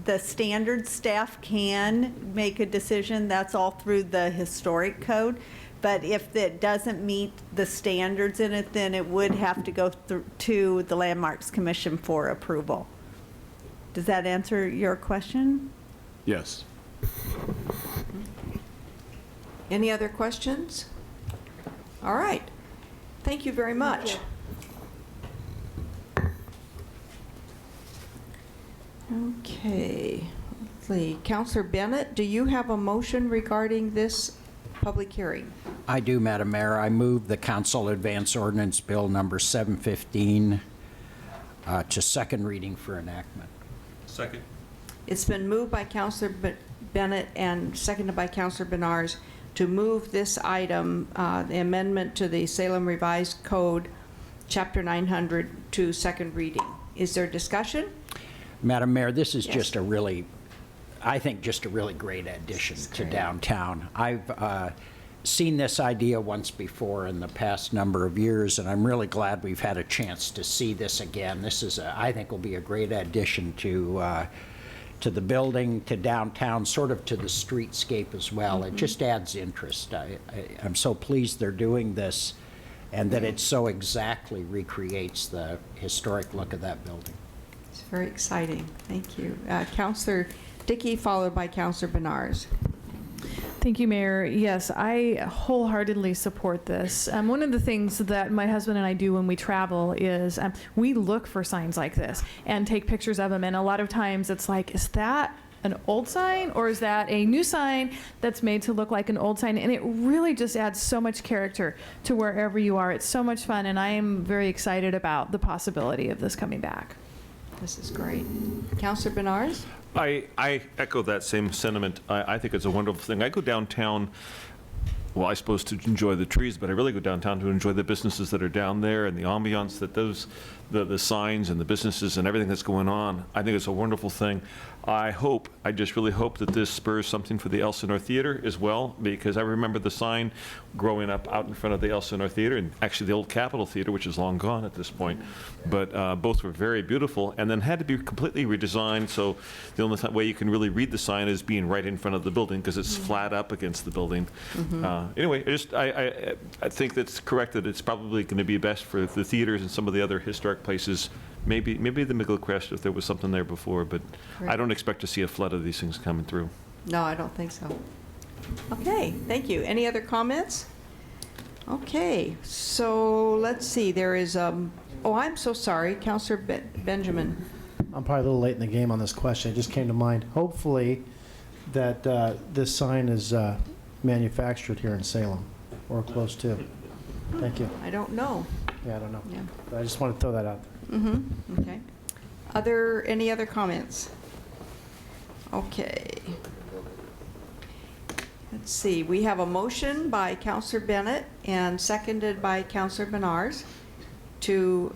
the standard staff can make a decision. That's all through the historic code. But if it doesn't meet the standards in it, then it would have to go to the Landmarks Commission for approval. Does that answer your question? Yes. Any other questions? All right. Thank you very much. Okay. Let's see. Councilor Bennett, do you have a motion regarding this public hearing? I do, Madam Mayor. I move the council advance ordinance bill number 715 to second reading for enactment. Second. It's been moved by Councilor Bennett and seconded by Councilor Bednarz to move this item, the amendment to the Salem Revised Code, Chapter 900, to second reading. Is there discussion? Madam Mayor, this is just a really, I think, just a really great addition to downtown. I've seen this idea once before in the past number of years, and I'm really glad we've had a chance to see this again. This is, I think, will be a great addition to the building, to downtown, sort of to the streetscape as well. It just adds interest. I'm so pleased they're doing this, and that it so exactly recreates the historic look of that building. It's very exciting. Thank you. Councilor Dickey, followed by Councilor Bednarz. Thank you, Mayor. Yes, I wholeheartedly support this. One of the things that my husband and I do when we travel is we look for signs like this and take pictures of them. And a lot of times it's like, is that an old sign or is that a new sign that's made to look like an old sign? And it really just adds so much character to wherever you are. It's so much fun, and I am very excited about the possibility of this coming back. This is great. Councilor Bednarz? I echo that same sentiment. I think it's a wonderful thing. I go downtown, well, I suppose to enjoy the trees, but I really go downtown to enjoy the businesses that are down there and the ambiance that the signs and the businesses and everything that's going on. I think it's a wonderful thing. I just really hope that this spurs something for the Elsinore Theater as well, because I remember the sign growing up out in front of the Elsinore Theater, and actually the old Capitol Theater, which is long gone at this point. But both were very beautiful, and then had to be completely redesigned, so the only way you can really read the sign is being right in front of the building, because it's flat up against the building. Anyway, I think that's correct, that it's probably going to be best for the theaters and some of the other historic places. Maybe the Middle Crest, if there was something there before, but I don't expect to see a flood of these things coming through. No, I don't think so. Okay, thank you. Any other comments? Okay, so let's see. There is, oh, I'm so sorry, Councilor Benjamin. I'm probably a little late in the game on this question. It just came to mind. Hopefully that this sign is manufactured here in Salem or close to. Thank you. I don't know. Yeah, I don't know. Yeah. But I just want to throw that out there. Okay. Any other comments? Okay. Let's see. We have a motion by Councilor Bennett and seconded by Councilor Bednarz to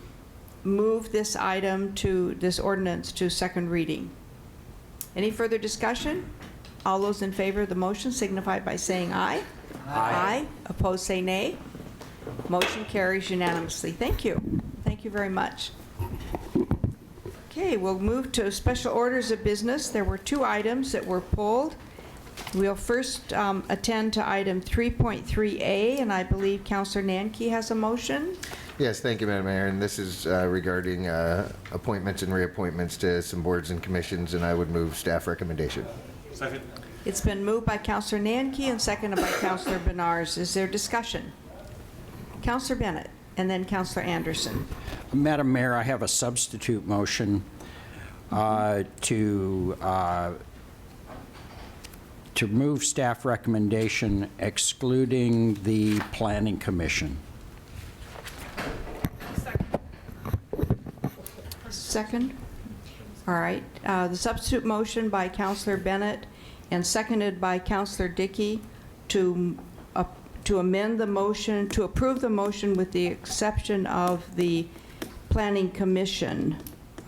move this item this ordinance to second reading. Any further discussion? All those in favor of the motion signify by saying aye. Aye. Opposed, say nay. Motion carries unanimously. Thank you. Thank you very much. Okay, we'll move to special orders of business. There were 2 items that were pulled. We'll first attend to item 3.3A, and I believe Councilor Nanke has a motion. Yes, thank you, Madam Mayor. And this is regarding appointments and reappointments to some boards and commissions, and I would move staff recommendation. Second. It's been moved by Councilor Nanke and seconded by Councilor Bednarz. Is there discussion? Councilor Bennett, and then Councilor Andersen. Madam Mayor, I have a substitute motion to move staff recommendation excluding the Planning Commission. Second. All right. The substitute motion by Councilor Bennett and seconded by Councilor Dickey to amend the motion, to approve the motion with the exception of the Planning Commission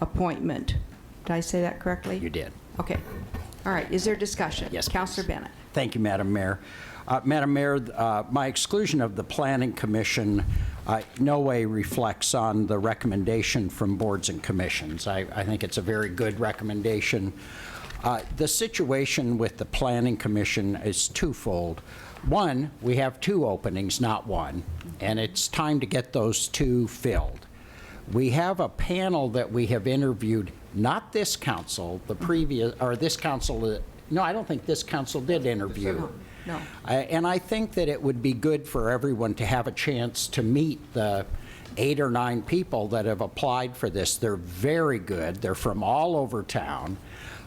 appointment. Did I say that correctly? You did. Okay. All right. Is there discussion? Yes, Councilor Bennett. Thank you, Madam Mayor. Madam Mayor, my exclusion of the Planning Commission no way reflects on the recommendation from boards and commissions. I think it's a very good recommendation. The situation with the Planning Commission is twofold. One, we have 2 openings, not 1, and it's time to get those 2 filled. We have a panel that we have interviewed, not this council, the previous, or this council, no, I don't think this council did interview. No. And I think that it would be good for everyone to have a chance to meet the 8 or 9 people that have applied for this. They're very good. They're from all over town.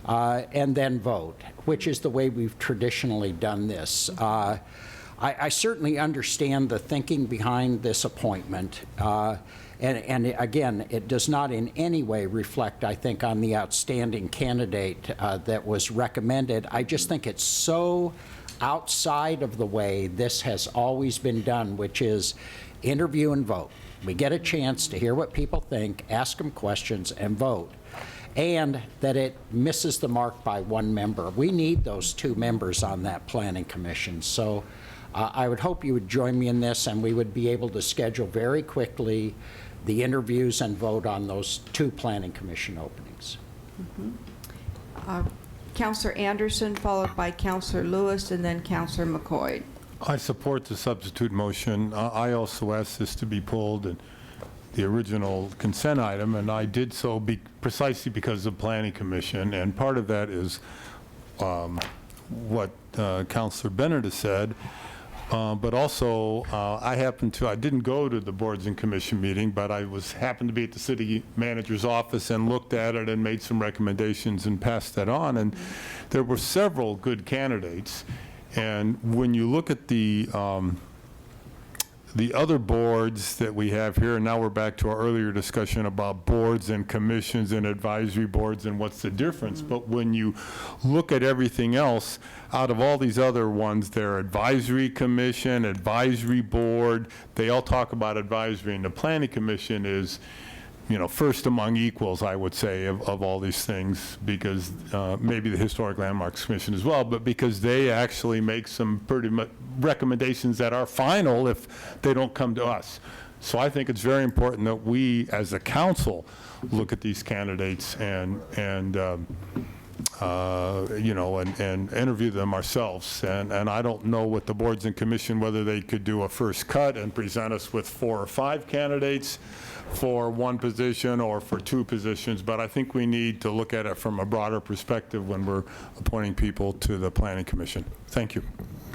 And then vote, which is the way we've traditionally done this. I certainly understand the thinking behind this appointment. And again, it does not in any way reflect, I think, on the outstanding candidate that was recommended. I just think it's so outside of the way this has always been done, which is interview and vote. We get a chance to hear what people think, ask them questions, and vote. And that it misses the mark by 1 member. We need those 2 members on that Planning Commission. So I would hope you would join me in this, and we would be able to schedule very quickly the interviews and vote on those 2 Planning Commission openings. Councilor Andersen, followed by Councilor Lewis, and then Councilor McCoy. I support the substitute motion. I also asked this to be pulled and the original consent item, and I did so precisely because of Planning Commission, and part of that is what Councilor Bennett has said, but also I didn't go to the boards and commission meeting, but I happened to be at the city manager's office and looked at it and made some recommendations and passed that on, and there were several good candidates, and when you look at the other boards that we have here, and now we're back to our earlier discussion about boards and commissions and advisory boards and what's the difference. But when you look at everything else, out of all these other ones, they're advisory commission, advisory board, they all talk about advisory, and the Planning Commission is, you know, first among equals, I would say, of all these things, because maybe the Historic Landmarks Commission as well, but because they actually make some pretty much recommendations that are final if they don't come to us. So I think it's very important that we, as a council, look at these candidates and you know, and interview them ourselves. And I don't know what the boards and commission, whether they could do a first cut and present us with 4 or 5 candidates for 1 position or for 2 positions, but I think we need to look at it from a broader perspective when we're appointing people to the Planning Commission. Thank you.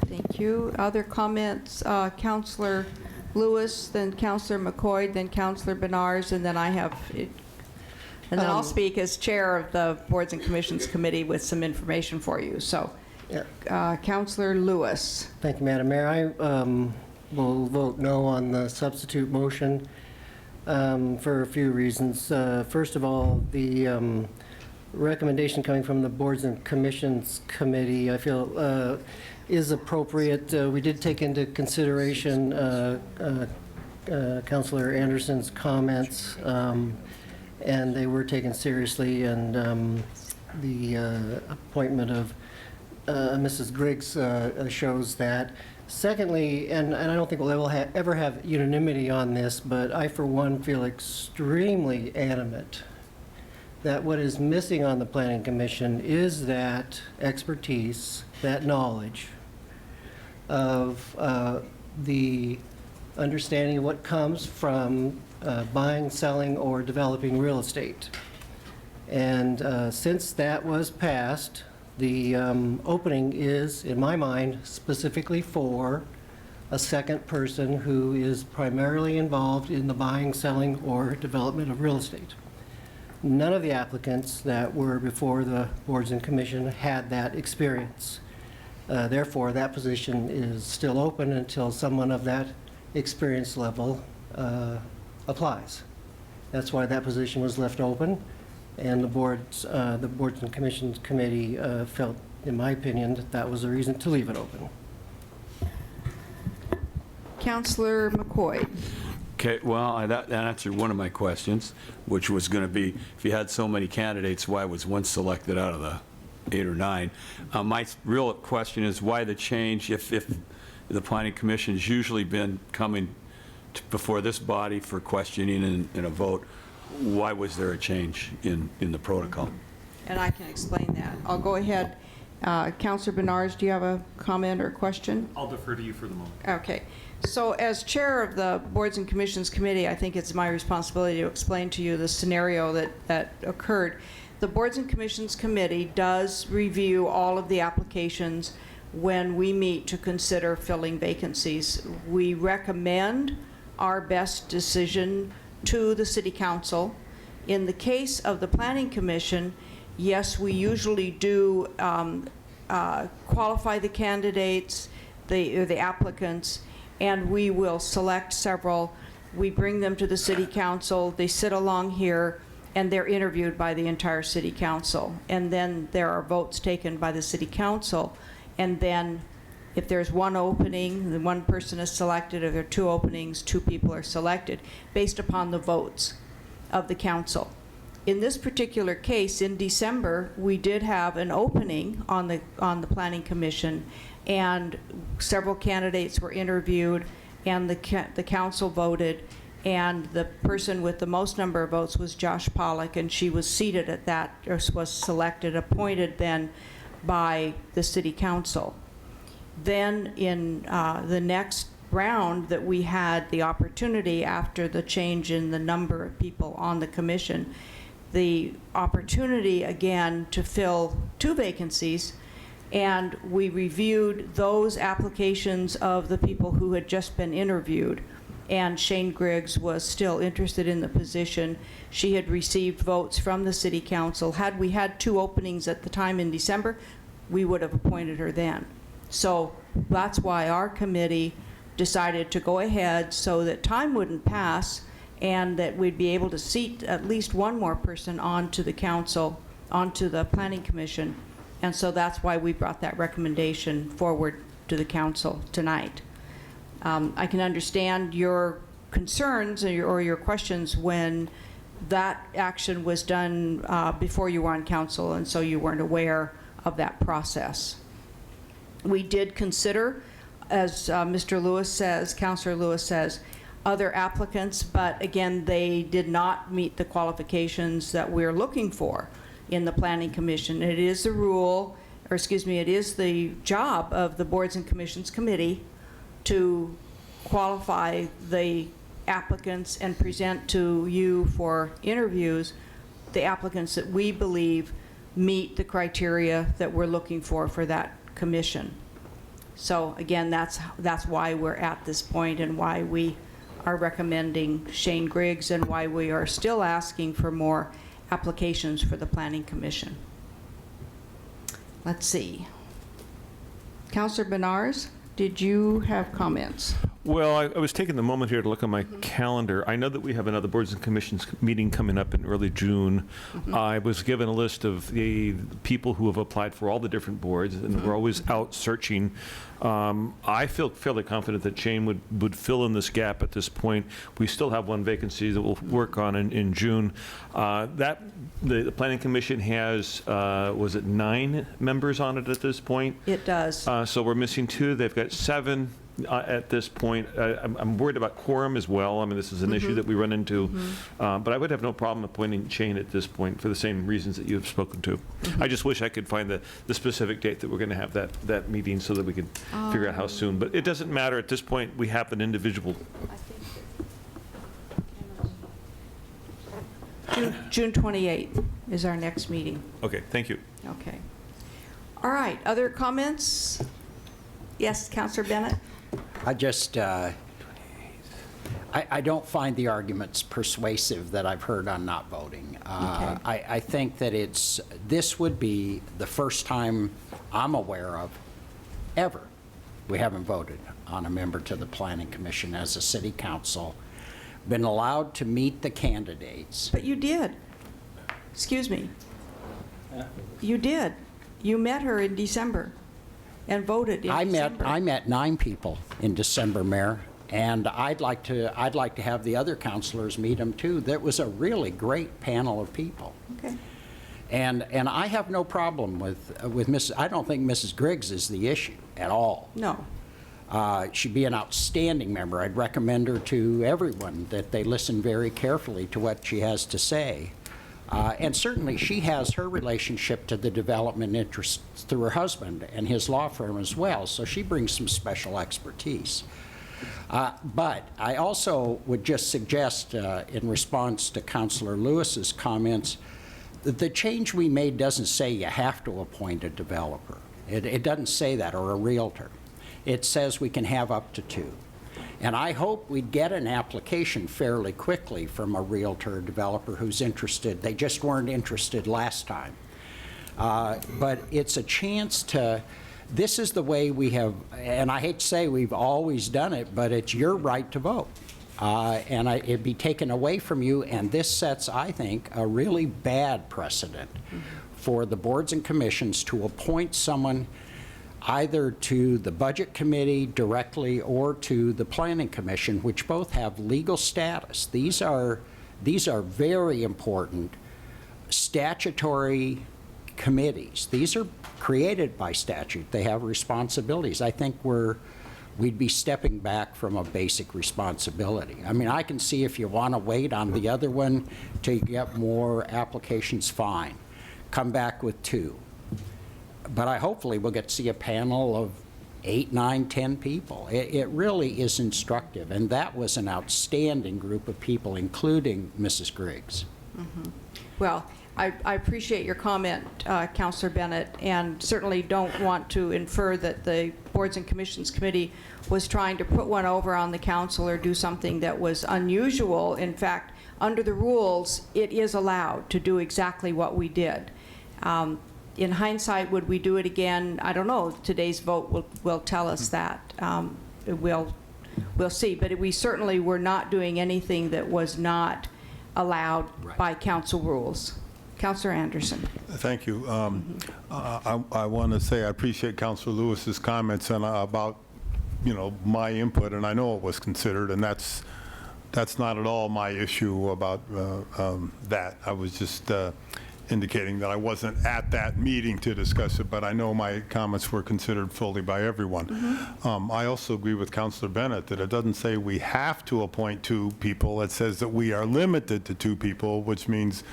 Thank you. Other comments? Councilor Lewis, then Councilor McCoy, then Councilor Bednarz, and then I have, and then I'll speak as chair of the Boards and Commissions Committee with some information for you. So, Councilor Lewis. Thank you, Madam Mayor. I will vote no on the substitute motion for a few reasons. First of all, the recommendation coming from the Boards and Commissions Committee, I feel, is appropriate. We did take into consideration Councilor Andersen's comments, and they were taken seriously, and the appointment of Mrs. Griggs shows that. Secondly, and I don't think we'll ever have unanimity on this, but I, for one, feel extremely adamant that what is missing on the Planning Commission is that expertise, that knowledge of the understanding of what comes from buying, selling, or developing real estate. And since that was passed, the opening is, in my mind, specifically for a second person who is primarily involved in the buying, selling, or development of real estate. None of the applicants that were before the boards and commission had that experience. Therefore, that position is still open until someone of that experience level applies. That's why that position was left open. And the Boards and Commissions Committee felt, in my opinion, that that was a reason to leave it open. Councilor McCoy. Okay, well, that answered one of my questions, which was going to be, if you had so many candidates, why was one selected out of the 8 or 9? My real question is why the change if the Planning Commission's usually been coming before this body for questioning and a vote. Why was there a change in the protocol? And I can explain that. I'll go ahead. Councilor Bednarz, do you have a comment or question? I'll defer to you for the moment. Okay. So as chair of the Boards and Commissions Committee, I think it's my responsibility to explain to you the scenario that occurred. The Boards and Commissions Committee does review all of the applications when we meet to consider filling vacancies. We recommend our best decision to the City Council. In the case of the Planning Commission, yes, we usually do qualify the candidates, the applicants, and we will select several. We bring them to the City Council, they sit along here, and they're interviewed by the entire City Council. And then there are votes taken by the City Council. And then if there's one opening, then one person is selected. If there are 2 openings, 2 people are selected based upon the votes of the council. In this particular case, in December, we did have an opening on the Planning Commission, and several candidates were interviewed, and the council voted, and the person with the most number of votes was Josh Pollack, and she was seated at that, or was selected, appointed then by the City Council. Then in the next round that we had the opportunity after the change in the number of people on the commission, the opportunity again to fill 2 vacancies, and we reviewed those applications of the people who had just been interviewed, and Shane Griggs was still interested in the position. She had received votes from the City Council. Had we had 2 openings at the time in December, we would have appointed her then. So that's why our committee decided to go ahead so that time wouldn't pass and that we'd be able to seat at least one more person onto the council, onto the Planning Commission. And so that's why we brought that recommendation forward to the council tonight. I can understand your concerns or your questions when that action was done before you were on council, and so you weren't aware of that process. We did consider, as Mr. Lewis says, Councilor Lewis says, other applicants, but again, they did not meet the qualifications that we're looking for in the Planning Commission. It is the rule, or excuse me, it is the job of the Boards and Commissions Committee to qualify the applicants and present to you for interviews the applicants that we believe meet the criteria that we're looking for that commission. So again, that's why we're at this point and why we are recommending Shane Griggs and why we are still asking for more applications for the Planning Commission. Let's see. Councilor Bednarz, did you have comments? Well, I was taking the moment here to look at my calendar. I know that we have another Boards and Commissions meeting coming up in early June. I was given a list of the people who have applied for all the different boards, and we're always out searching. I feel fairly confident that Shane would fill in this gap at this point. We still have one vacancy that we'll work on in June. The Planning Commission has, was it 9 members on it at this point? It does. So we're missing 2. They've got 7 at this point. I'm worried about quorum as well. I mean, this is an issue that we run into. But I would have no problem appointing Shane at this point for the same reasons that you have spoken to. I just wish I could find the specific date that we're going to have that meeting so that we can figure out how soon. But it doesn't matter at this point. We have an individual. June 28th is our next meeting. Okay, thank you. Okay. All right, other comments? Yes, Councilor Bennett? I just, I don't find the arguments persuasive that I've heard on not voting. I think that this would be the first time I'm aware of ever we haven't voted on a member to the Planning Commission as a city council, been allowed to meet the candidates. But you did. Excuse me. You did. You met her in December and voted in December. I met 9 people in December, Mayor, and I'd like to have the other councilors meet them too. That was a really great panel of people. Okay. And I have no problem with Mrs. I don't think Mrs. Griggs is the issue at all. No. She'd be an outstanding member. I'd recommend her to everyone that they listen very carefully to what she has to say. And certainly she has her relationship to the development interests through her husband and his law firm as well, so she brings some special expertise. But I also would just suggest, in response to Councilor Lewis's comments, that the change we made doesn't say you have to appoint a developer. It doesn't say that, or a realtor. It says we can have up to 2. And I hope we'd get an application fairly quickly from a realtor or developer who's interested. They just weren't interested last time. But it's a chance to, this is the way we have, and I hate to say we've always done it, but it's your right to vote. And it'd be taken away from you, and this sets, I think, a really bad precedent for the boards and commissions to appoint someone either to the Budget Committee directly or to the Planning Commission, which both have legal status. These are very important statutory committees. These are created by statute. They have responsibilities. I think we'd be stepping back from a basic responsibility. I mean, I can see if you want to wait on the other one till you get more applications, fine. Come back with 2. But hopefully we'll get to see a panel of 8, 9, 10 people. It really is instructive, and that was an outstanding group of people, including Mrs. Griggs. Mm-hmm. Well, I appreciate your comment, Councilor Bennett, and certainly don't want to infer that the Boards and Commissions Committee was trying to put one over on the council or do something that was unusual. In fact, under the rules, it is allowed to do exactly what we did. In hindsight, would we do it again? I don't know. Today's vote will tell us that. We'll see. But we certainly were not doing anything that was not allowed by council rules. Councilor Andersen. Thank you. I want to say I appreciate Councilor Lewis's comments and about, my input, and I know it was considered, and that's not at all my issue about that. I was just indicating that I wasn't at that meeting to discuss it, but I know my comments were considered fully by everyone. Mm-hmm. I also agree with Councilor Bennett that it doesn't say we have to appoint 2 people. It says that we are limited to 2 people, which means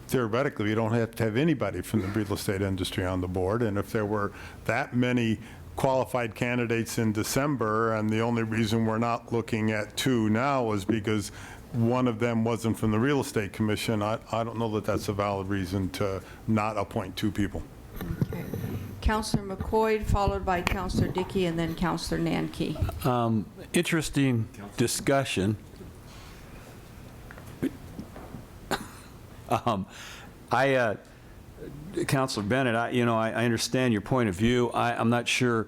theoretically you don't have to have anybody from the real estate industry on the board. And if there were that many qualified candidates in December, and the only reason we're not looking at 2 now is because one of them wasn't from the Real Estate Commission, I don't know that that's a valid reason to not appoint 2 people. Okay. Councilor McCoy, followed by Councilor Dickey, and then Councilor Nanke. Interesting discussion. Councilor Bennett, I understand your point of view. I'm not sure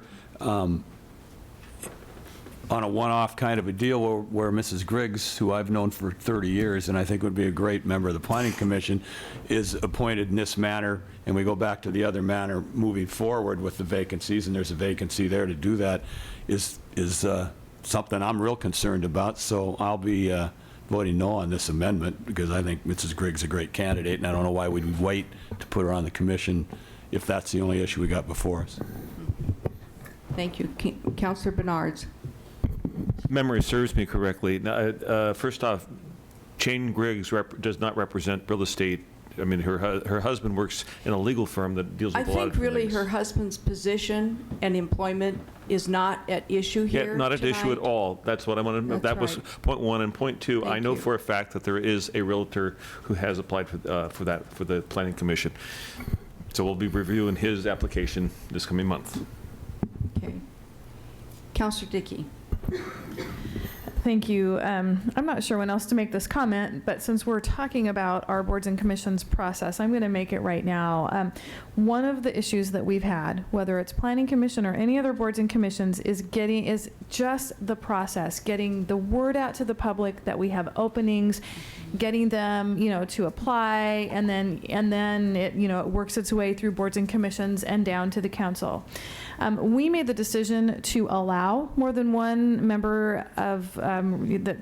on a one-off kind of a deal where Mrs. Griggs, who I've known for 30 years and I think would be a great member of the Planning Commission, is appointed in this manner, and we go back to the other manner moving forward with the vacancies, and there's a vacancy there to do that, is something I'm real concerned about. So I'll be voting no on this amendment because I think Mrs. Griggs is a great candidate, and I don't know why we'd wait to put her on the commission if that's the only issue we got before us. Thank you. Councilor Bednarz. Memory serves me correctly. Now, first off, Jane Griggs does not represent real estate. I mean, her husband works in a legal firm that deals with a lot of I think really things. her husband's position and employment is not at issue here Yeah, not at issue at all. That's what I wanted to know. That was point 1. And point 2, I know for a fact that there is a realtor who has applied for the Planning Commission. So we'll be reviewing his application this coming month. Okay. Councilor Dickey. Thank you. I'm not sure when else to make this comment, but since we're talking about our boards and commissions process, I'm going to make it right now. One of the issues that we've had, whether it's planning commission or any other boards and commissions, is just the process, getting the word out to the public that we have openings, getting them, to apply, and then it, it works its way through boards and commissions and down to the council. We made the decision to allow more than one member of that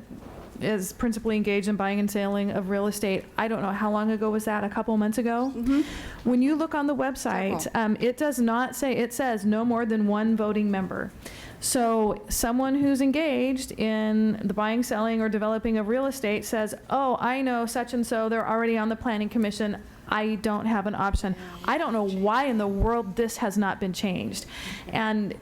is principally engaged in buying and selling of real estate. I don't know, how long ago was that? A couple months ago? Mm-hmm. When you look on the website, it does not say, it says no more than one voting member. So someone who's engaged in the buying, selling, or developing of real estate says, oh, I know such and so, they're already on the planning commission, I don't have an option. I don't know why in the world this has not been changed. And,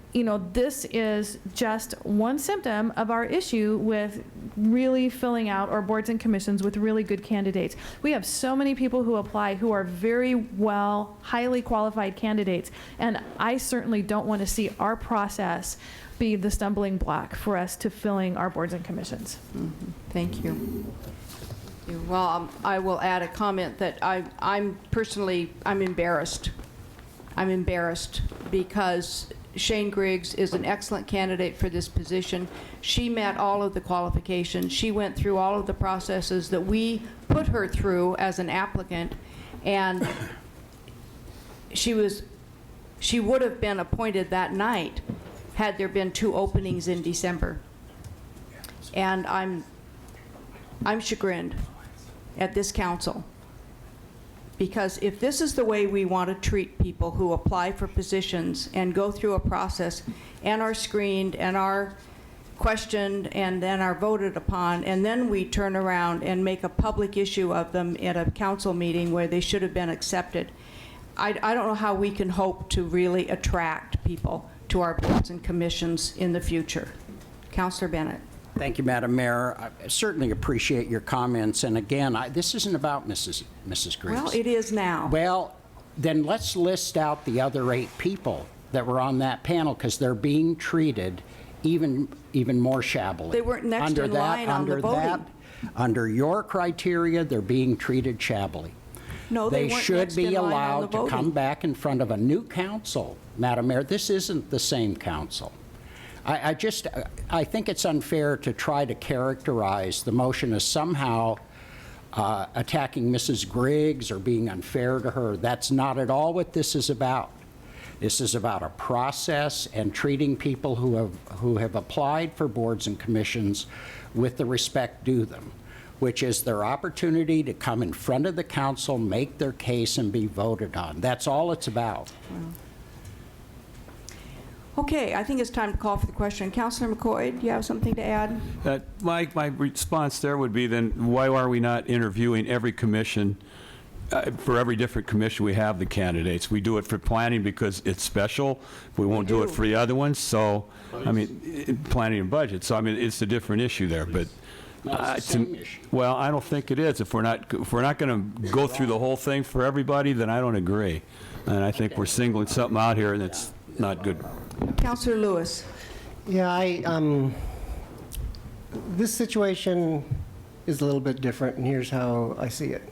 this is just one symptom of our issue with really filling out our boards and commissions with really good candidates. We have so many people who apply who are very well, highly qualified candidates, and I certainly don't want to see our process be the stumbling block for us to filling our boards and commissions. Mm-hmm. Thank you. Well, I will add a comment that I'm embarrassed. I'm embarrassed because Shane Griggs is an excellent candidate for this position. She met all of the qualifications. She went through all of the processes that we put her through as an applicant, and she would have been appointed that night had there been 2 openings in December. And I'm chagrined at this council, because if this is the way we want to treat people who apply for positions and go through a process and are screened and are questioned and then are voted upon, and then we turn around and make a public issue of them at a council meeting where they should have been accepted, I don't know how we can hope to really attract people to our boards and commissions in the future. Councilor Bennett. Thank you, Madam Mayor. I certainly appreciate your comments. And again, this isn't about Mrs. Griggs. Well, it is now. Well, then let's list out the other 8 people that were on that panel, because they're being treated even more shabbily. They weren't next in line on the voting. Under your criteria, they're being treated shabbily. No, they weren't should next be in line on the allowed to voting. come back in front of a new council, Madam Mayor. This isn't the same council. I think it's unfair to try to characterize the motion as somehow attacking Mrs. Griggs or being unfair to her. That's not at all what this is about. This is about a process and treating people who have applied for boards and commissions with the respect due them, which is their opportunity to come in front of the council, make their case, and be voted on. That's all it's about. Okay, I think it's time to call for the question. Councilor McCoy, do you have something to add? My response there would be then, why are we not interviewing every commission? For every different commission, we have the candidates. We do it for planning because it's special. We won't do it for the other ones. So, planning and budget. So, it's a different issue there. But well, I don't think it is. If we're not going to go through the whole thing for everybody, then I don't agree. And I think we're singling something out here, and it's not good. Councilor Lewis. Yeah, this situation is a little bit different, and here's how I see it.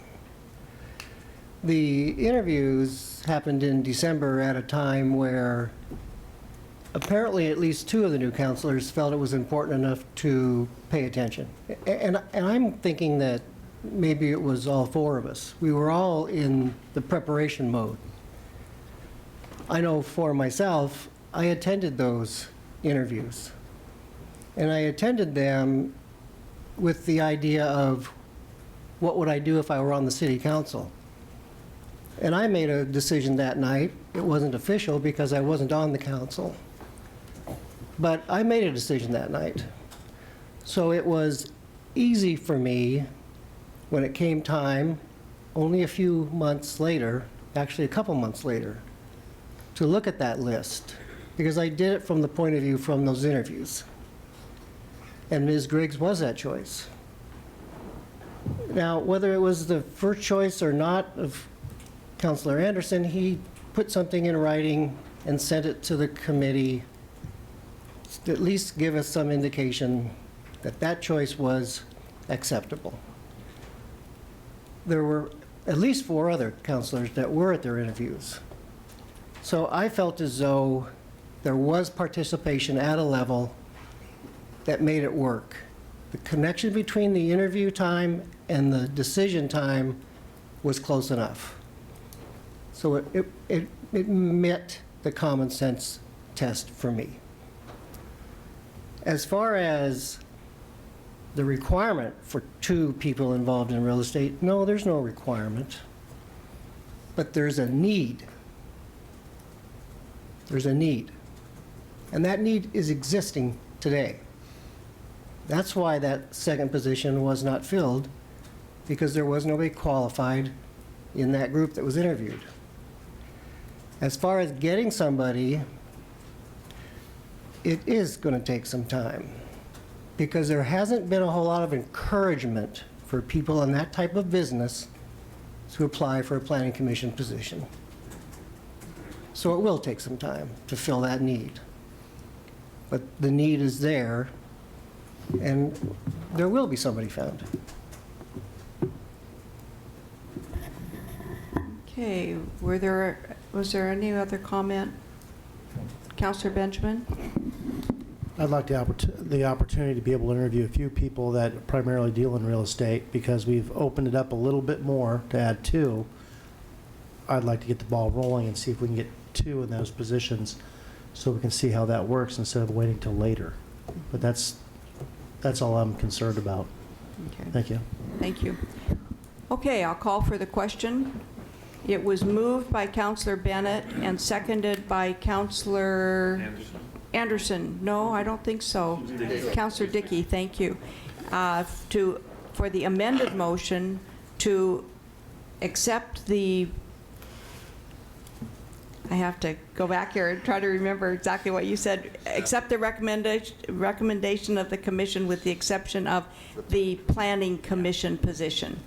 The interviews happened in December at a time where apparently at least 2 of the new councilors felt it was important enough to pay attention. And I'm thinking that maybe it was all 4 of us. We were all in the preparation mode. I know for myself, I attended those interviews. And I attended them with the idea of what would I do if I were on the city council. And I made a decision that night. It wasn't official because I wasn't on the council. But I made a decision that night. So it was easy for me when it came time, only a few months later, actually a couple months later, to look at that list, because I did it from the point of view from those interviews. And Ms. Griggs was that choice. Now, whether it was the first choice or not of Councilor Andersen, he put something in writing and sent it to the committee to at least give us some indication that that choice was acceptable. There were at least 4 other counselors that were at their interviews. So I felt as though there was participation at a level that made it work. The connection between the interview time and the decision time was close enough. So it met the common sense test for me. As far as the requirement for 2 people involved in real estate, no, there's no requirement. But there's a need. There's a need. And that need is existing today. That's why that second position was not filled, because there was nobody qualified in that group that was interviewed. As far as getting somebody, it is going to take some time, because there hasn't been a whole lot of encouragement for people in that type of business to apply for a planning commission position. So it will take some time to fill that need. But the need is there, and there will be somebody found. Okay, was there any other comment? Councilor Benjamin? I'd like the opportunity to be able to interview a few people that primarily deal in real estate, because we've opened it up a little bit more to add 2. I'd like to get the ball rolling and see if we can get 2 in those positions so we can see how that works instead of waiting till later. But that's all I'm concerned about. Okay. Thank you. Thank you. Okay, I'll call for the question. It was moved by Councilor Bennett and seconded by Councilor Andersen. No, I don't think so. Councilor Dickey, thank you. For the amended motion to accept the, I have to go back here and try to remember exactly what you said. Accept the recommendation of the commission with the exception of the planning commission position.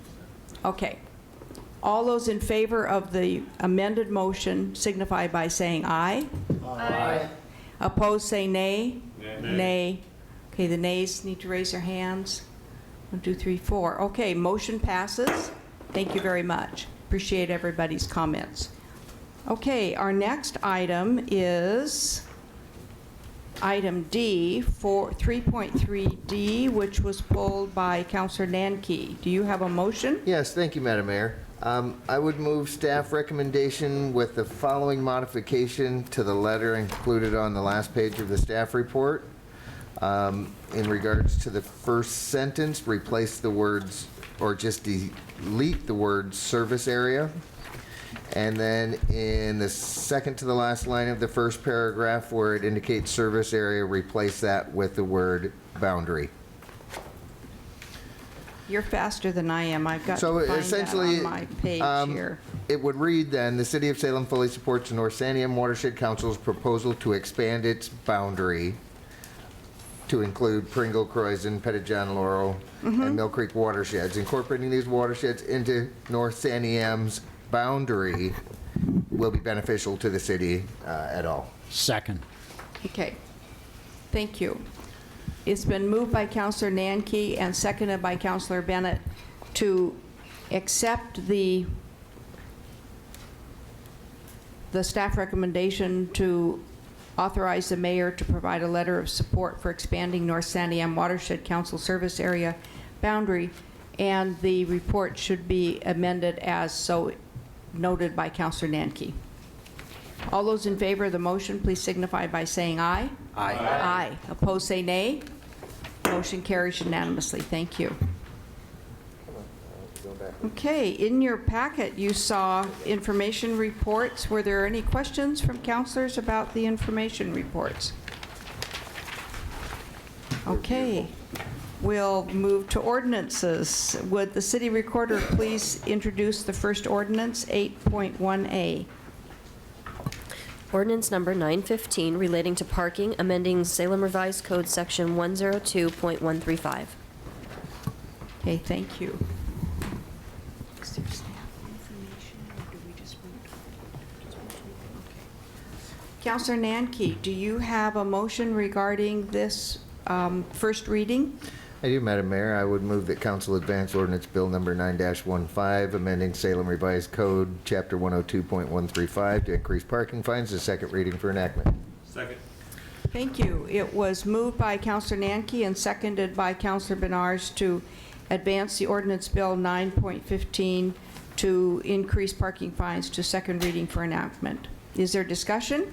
Okay. All those in favor of the amended motion signify by saying aye. Aye. Opposed, say nay. Nay. Okay, the nays need to raise their hands. 1, 2, 3, 4. Okay, motion passes. Thank you very much. Appreciate everybody's comments. Okay, our next item is item D, for 3.3D, which was pulled by Councilor Nanke. Do you have a motion? Yes, thank you, Madam Mayor. I would move staff recommendation with the following modification to the letter included on the last page of the staff report. In regards to the first sentence, replace the words, or just delete the word service area. And then in the second to the last line of the first paragraph where it indicates service area, replace that with the word boundary. You're faster than I am. I've got So to find essentially, that on my page here. It would read then, the City of Salem fully supports the North Sandium Watershed Council's proposal to expand its boundary to include Pringle, Croydon, Pettijohn, Laurel, and Mill Creek watersheds. Incorporating these watersheds into North Sandium's boundary will be beneficial to the city at all. Second. Okay. Thank you. It's been moved by Councilor Nanke and seconded by Councilor Bennett to accept the staff recommendation to authorize the mayor to provide a letter of support for expanding North Sandium Watershed Council service area boundary, and the report should be amended as so noted by Councilor Nanke. All those in favor of the motion, please signify by saying aye. Aye. Aye. Opposed, say nay. Motion carries unanimously. Thank you. Okay, in your packet, you saw information reports. Were there any questions from councilors about the information reports? Okay, we'll move to ordinances. Would the city recorder please introduce the first ordinance, 8.1A? Ordinance number 915 relating to parking, amending Salem Revised Code Section 102.135. Okay, thank you. Is there staff information, or do we just vote? Okay. Councilor Nanke, do you have a motion regarding this first reading? I do, Madam Mayor. I would move that council advance ordinance bill number 9-15, amending Salem Revised Code, Chapter 102.135, to increase parking fines, to second reading for enactment. Second. Thank you. It was moved by Councilor Nanke and seconded by Councilor Bednarz to advance the ordinance bill 9.15 to increase parking fines to second reading for enactment. Is there discussion?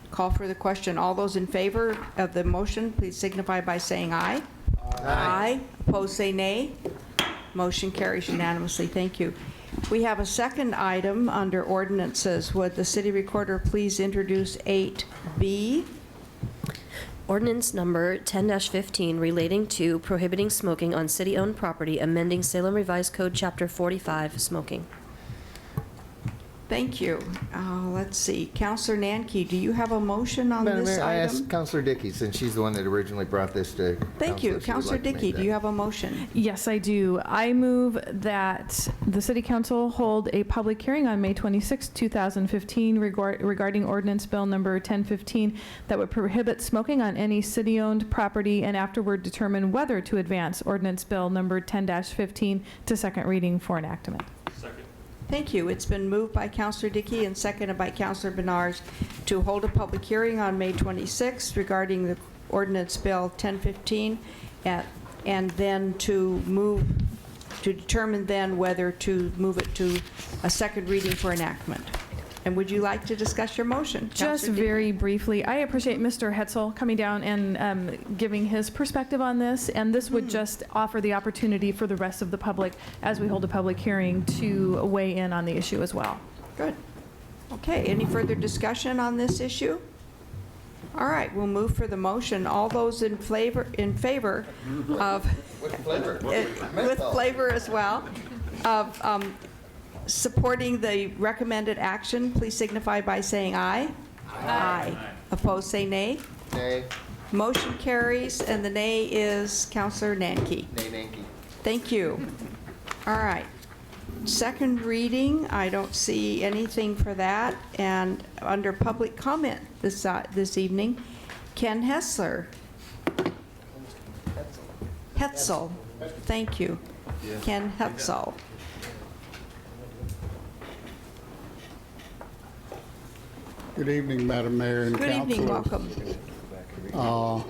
Call for the question. All those in favor of the motion, please signify by saying aye. Aye. Opposed, say nay. Motion carries unanimously. Thank you. We have a second item under ordinances. Would the city recorder please introduce 8B? Ordinance number 10-15 relating to prohibiting smoking on city-owned property, amending Salem Revised Code, Chapter 45, smoking. Thank you. Let's see. Councilor Nanke, do you have a motion on Madam this Mayor, I asked item? Councilor Dickey, since she's the one that originally brought this to Thank you. council, if she would Councilor like to make Dickey, that. do you have a motion? Yes, I do. I move that the City Council hold a public hearing on May 26, 2015 regarding Ordinance Bill Number 1015 that would prohibit smoking on any city-owned property, and afterward determine whether to advance Ordinance Bill Number 10-15 to second reading for enactment. Second. Thank you. It's been moved by Councilor Dickey and seconded by Councilor Bednarz to hold a public hearing on May 26th regarding the Ordinance Bill 1015, and then to determine then whether to move it to a second reading for enactment. And would you like to discuss your motion? Just Councilor Dickey? very briefly, I appreciate Mr. Hetzel coming down and giving his perspective on this, and this would just offer the opportunity for the rest of the public, as we hold a public hearing, to weigh in on the issue as well. Good. Okay, any further discussion on this issue? All right, we'll move for the motion. All those in favor of... With flavor. With flavor as well, of supporting the recommended action, please signify by saying aye. Aye. Opposed, say nay. Nay. Motion carries, and the nay is Councilor Nanke. Nay, Nanke. Thank you. All right. Second reading, I don't see anything for that. And under public comment this evening, Ken Hessler. Hetzel. Thank you. Ken Hetzel. Good evening, Madam Mayor and Good Councilor. evening, welcome. I'm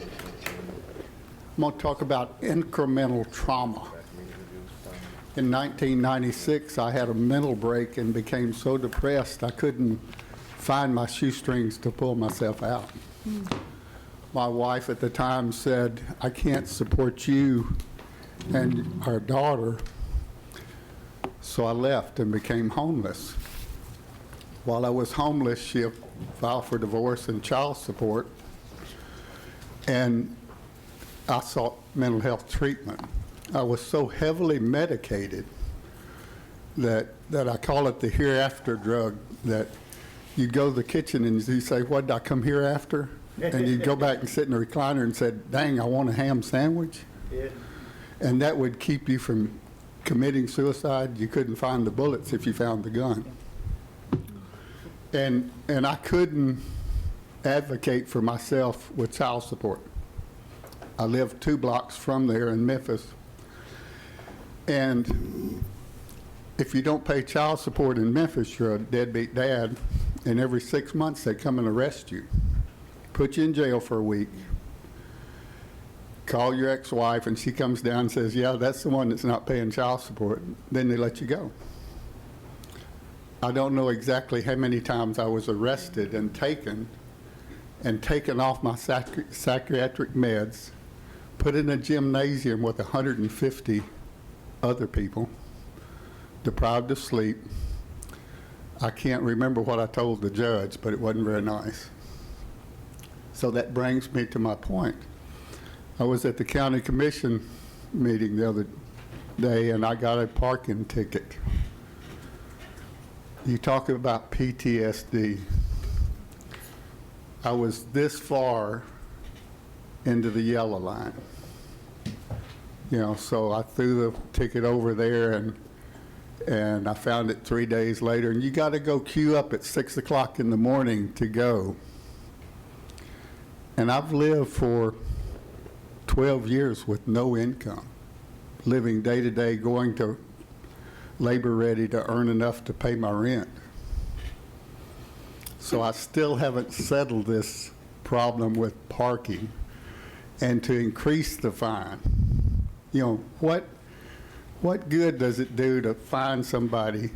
going to talk about incremental trauma. In 1996, I had a mental break and became so depressed I couldn't find my shoestrings to pull myself out. My wife at the time said, I can't support you and our daughter, so I left and became homeless. While I was homeless, she filed for divorce and child support, and I sought mental health treatment. I was so heavily medicated that I call it the hereafter drug, that you go to the kitchen and you say, what did I come here after? And you go back and sit in the recliner and said, dang, I want a ham sandwich. Yeah. And that would keep you from committing suicide. You couldn't find the bullets if you found the gun. And I couldn't advocate for myself with child support. I lived 2 blocks from there in Memphis. And if you don't pay child support in Memphis, you're a deadbeat dad, and every 6 months they come and arrest you, put you in jail for a week, call your ex-wife, and she comes down and says, yeah, that's the one that's not paying child support. Then they let you go. I don't know exactly how many times I was arrested and taken off my psychiatric meds, put in a gymnasium with 150 other people, deprived of sleep. I can't remember what I told the judge, but it wasn't very nice. So that brings me to my point. I was at the county commission meeting the other day, and I got a parking ticket. You talk about PTSD. I was this far into the yellow line. You know, so I threw the ticket over there, and I found it 3 days later. And you got to go queue up at 6 o'clock in the morning to go. And I've lived for 12 years with no income, living day to day, going to labor ready to earn enough to pay my rent. So I still haven't settled this problem with parking. And to increase the fine, you know, what good does it do to fine somebody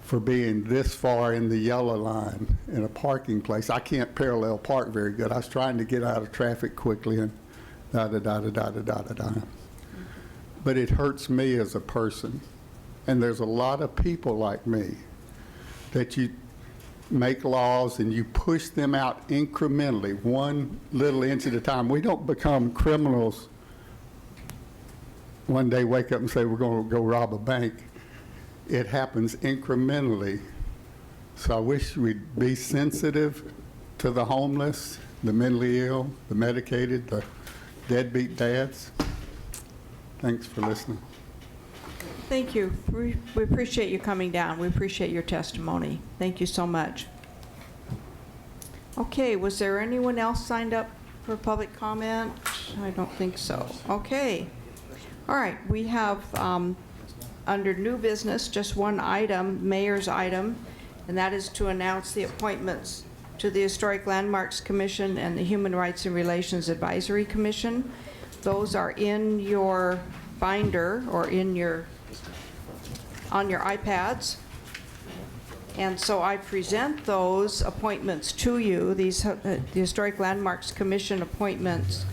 for being this far in the yellow line in a parking place? I can't parallel park very good. I was trying to get out of traffic quickly and da-da-da-da-da-da-da-da-da. But it hurts me as a person. And there's a lot of people like me that you make laws and you push them out incrementally, one little inch at a time. We don't become criminals one day, wake up and say we're going to go rob a bank. It happens incrementally. So I wish we'd be sensitive to the homeless, the mentally ill, the medicated, the deadbeat dads. Thanks for listening. Thank you. We appreciate you coming down. We appreciate your testimony. Thank you so much. Okay, was there anyone else signed up for public comment? I don't think so. Okay. All right, we have under new business just one item, mayor's item, and that is to announce the appointments to the Historic Landmarks Commission and the Human Rights and Relations Advisory Commission. Those are in your binder or in your on your iPads. And so I present those appointments to you, these the Historic Landmarks Commission appointments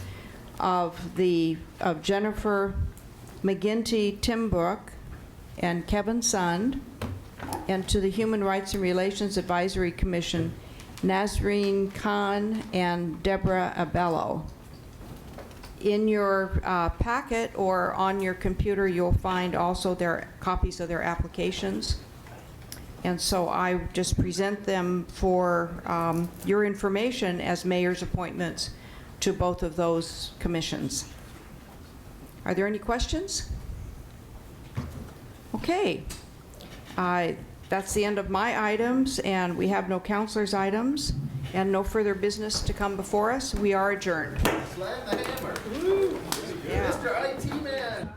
of Jennifer McGinty Timbrook and Kevin Sund, and to the Human Rights and Relations Advisory Commission, Nazreen Khan and Deborah Abello. In your packet or on your computer, you'll find also their copies of their applications. And so I just present them for your information as mayor's appointments to both of those commissions. Are there any questions? Okay. That's the end of my items, and we have no councilors' items and no further business to come before us. We are adjourned. Slam the hammer. Woo. Yeah. Mr. IT man.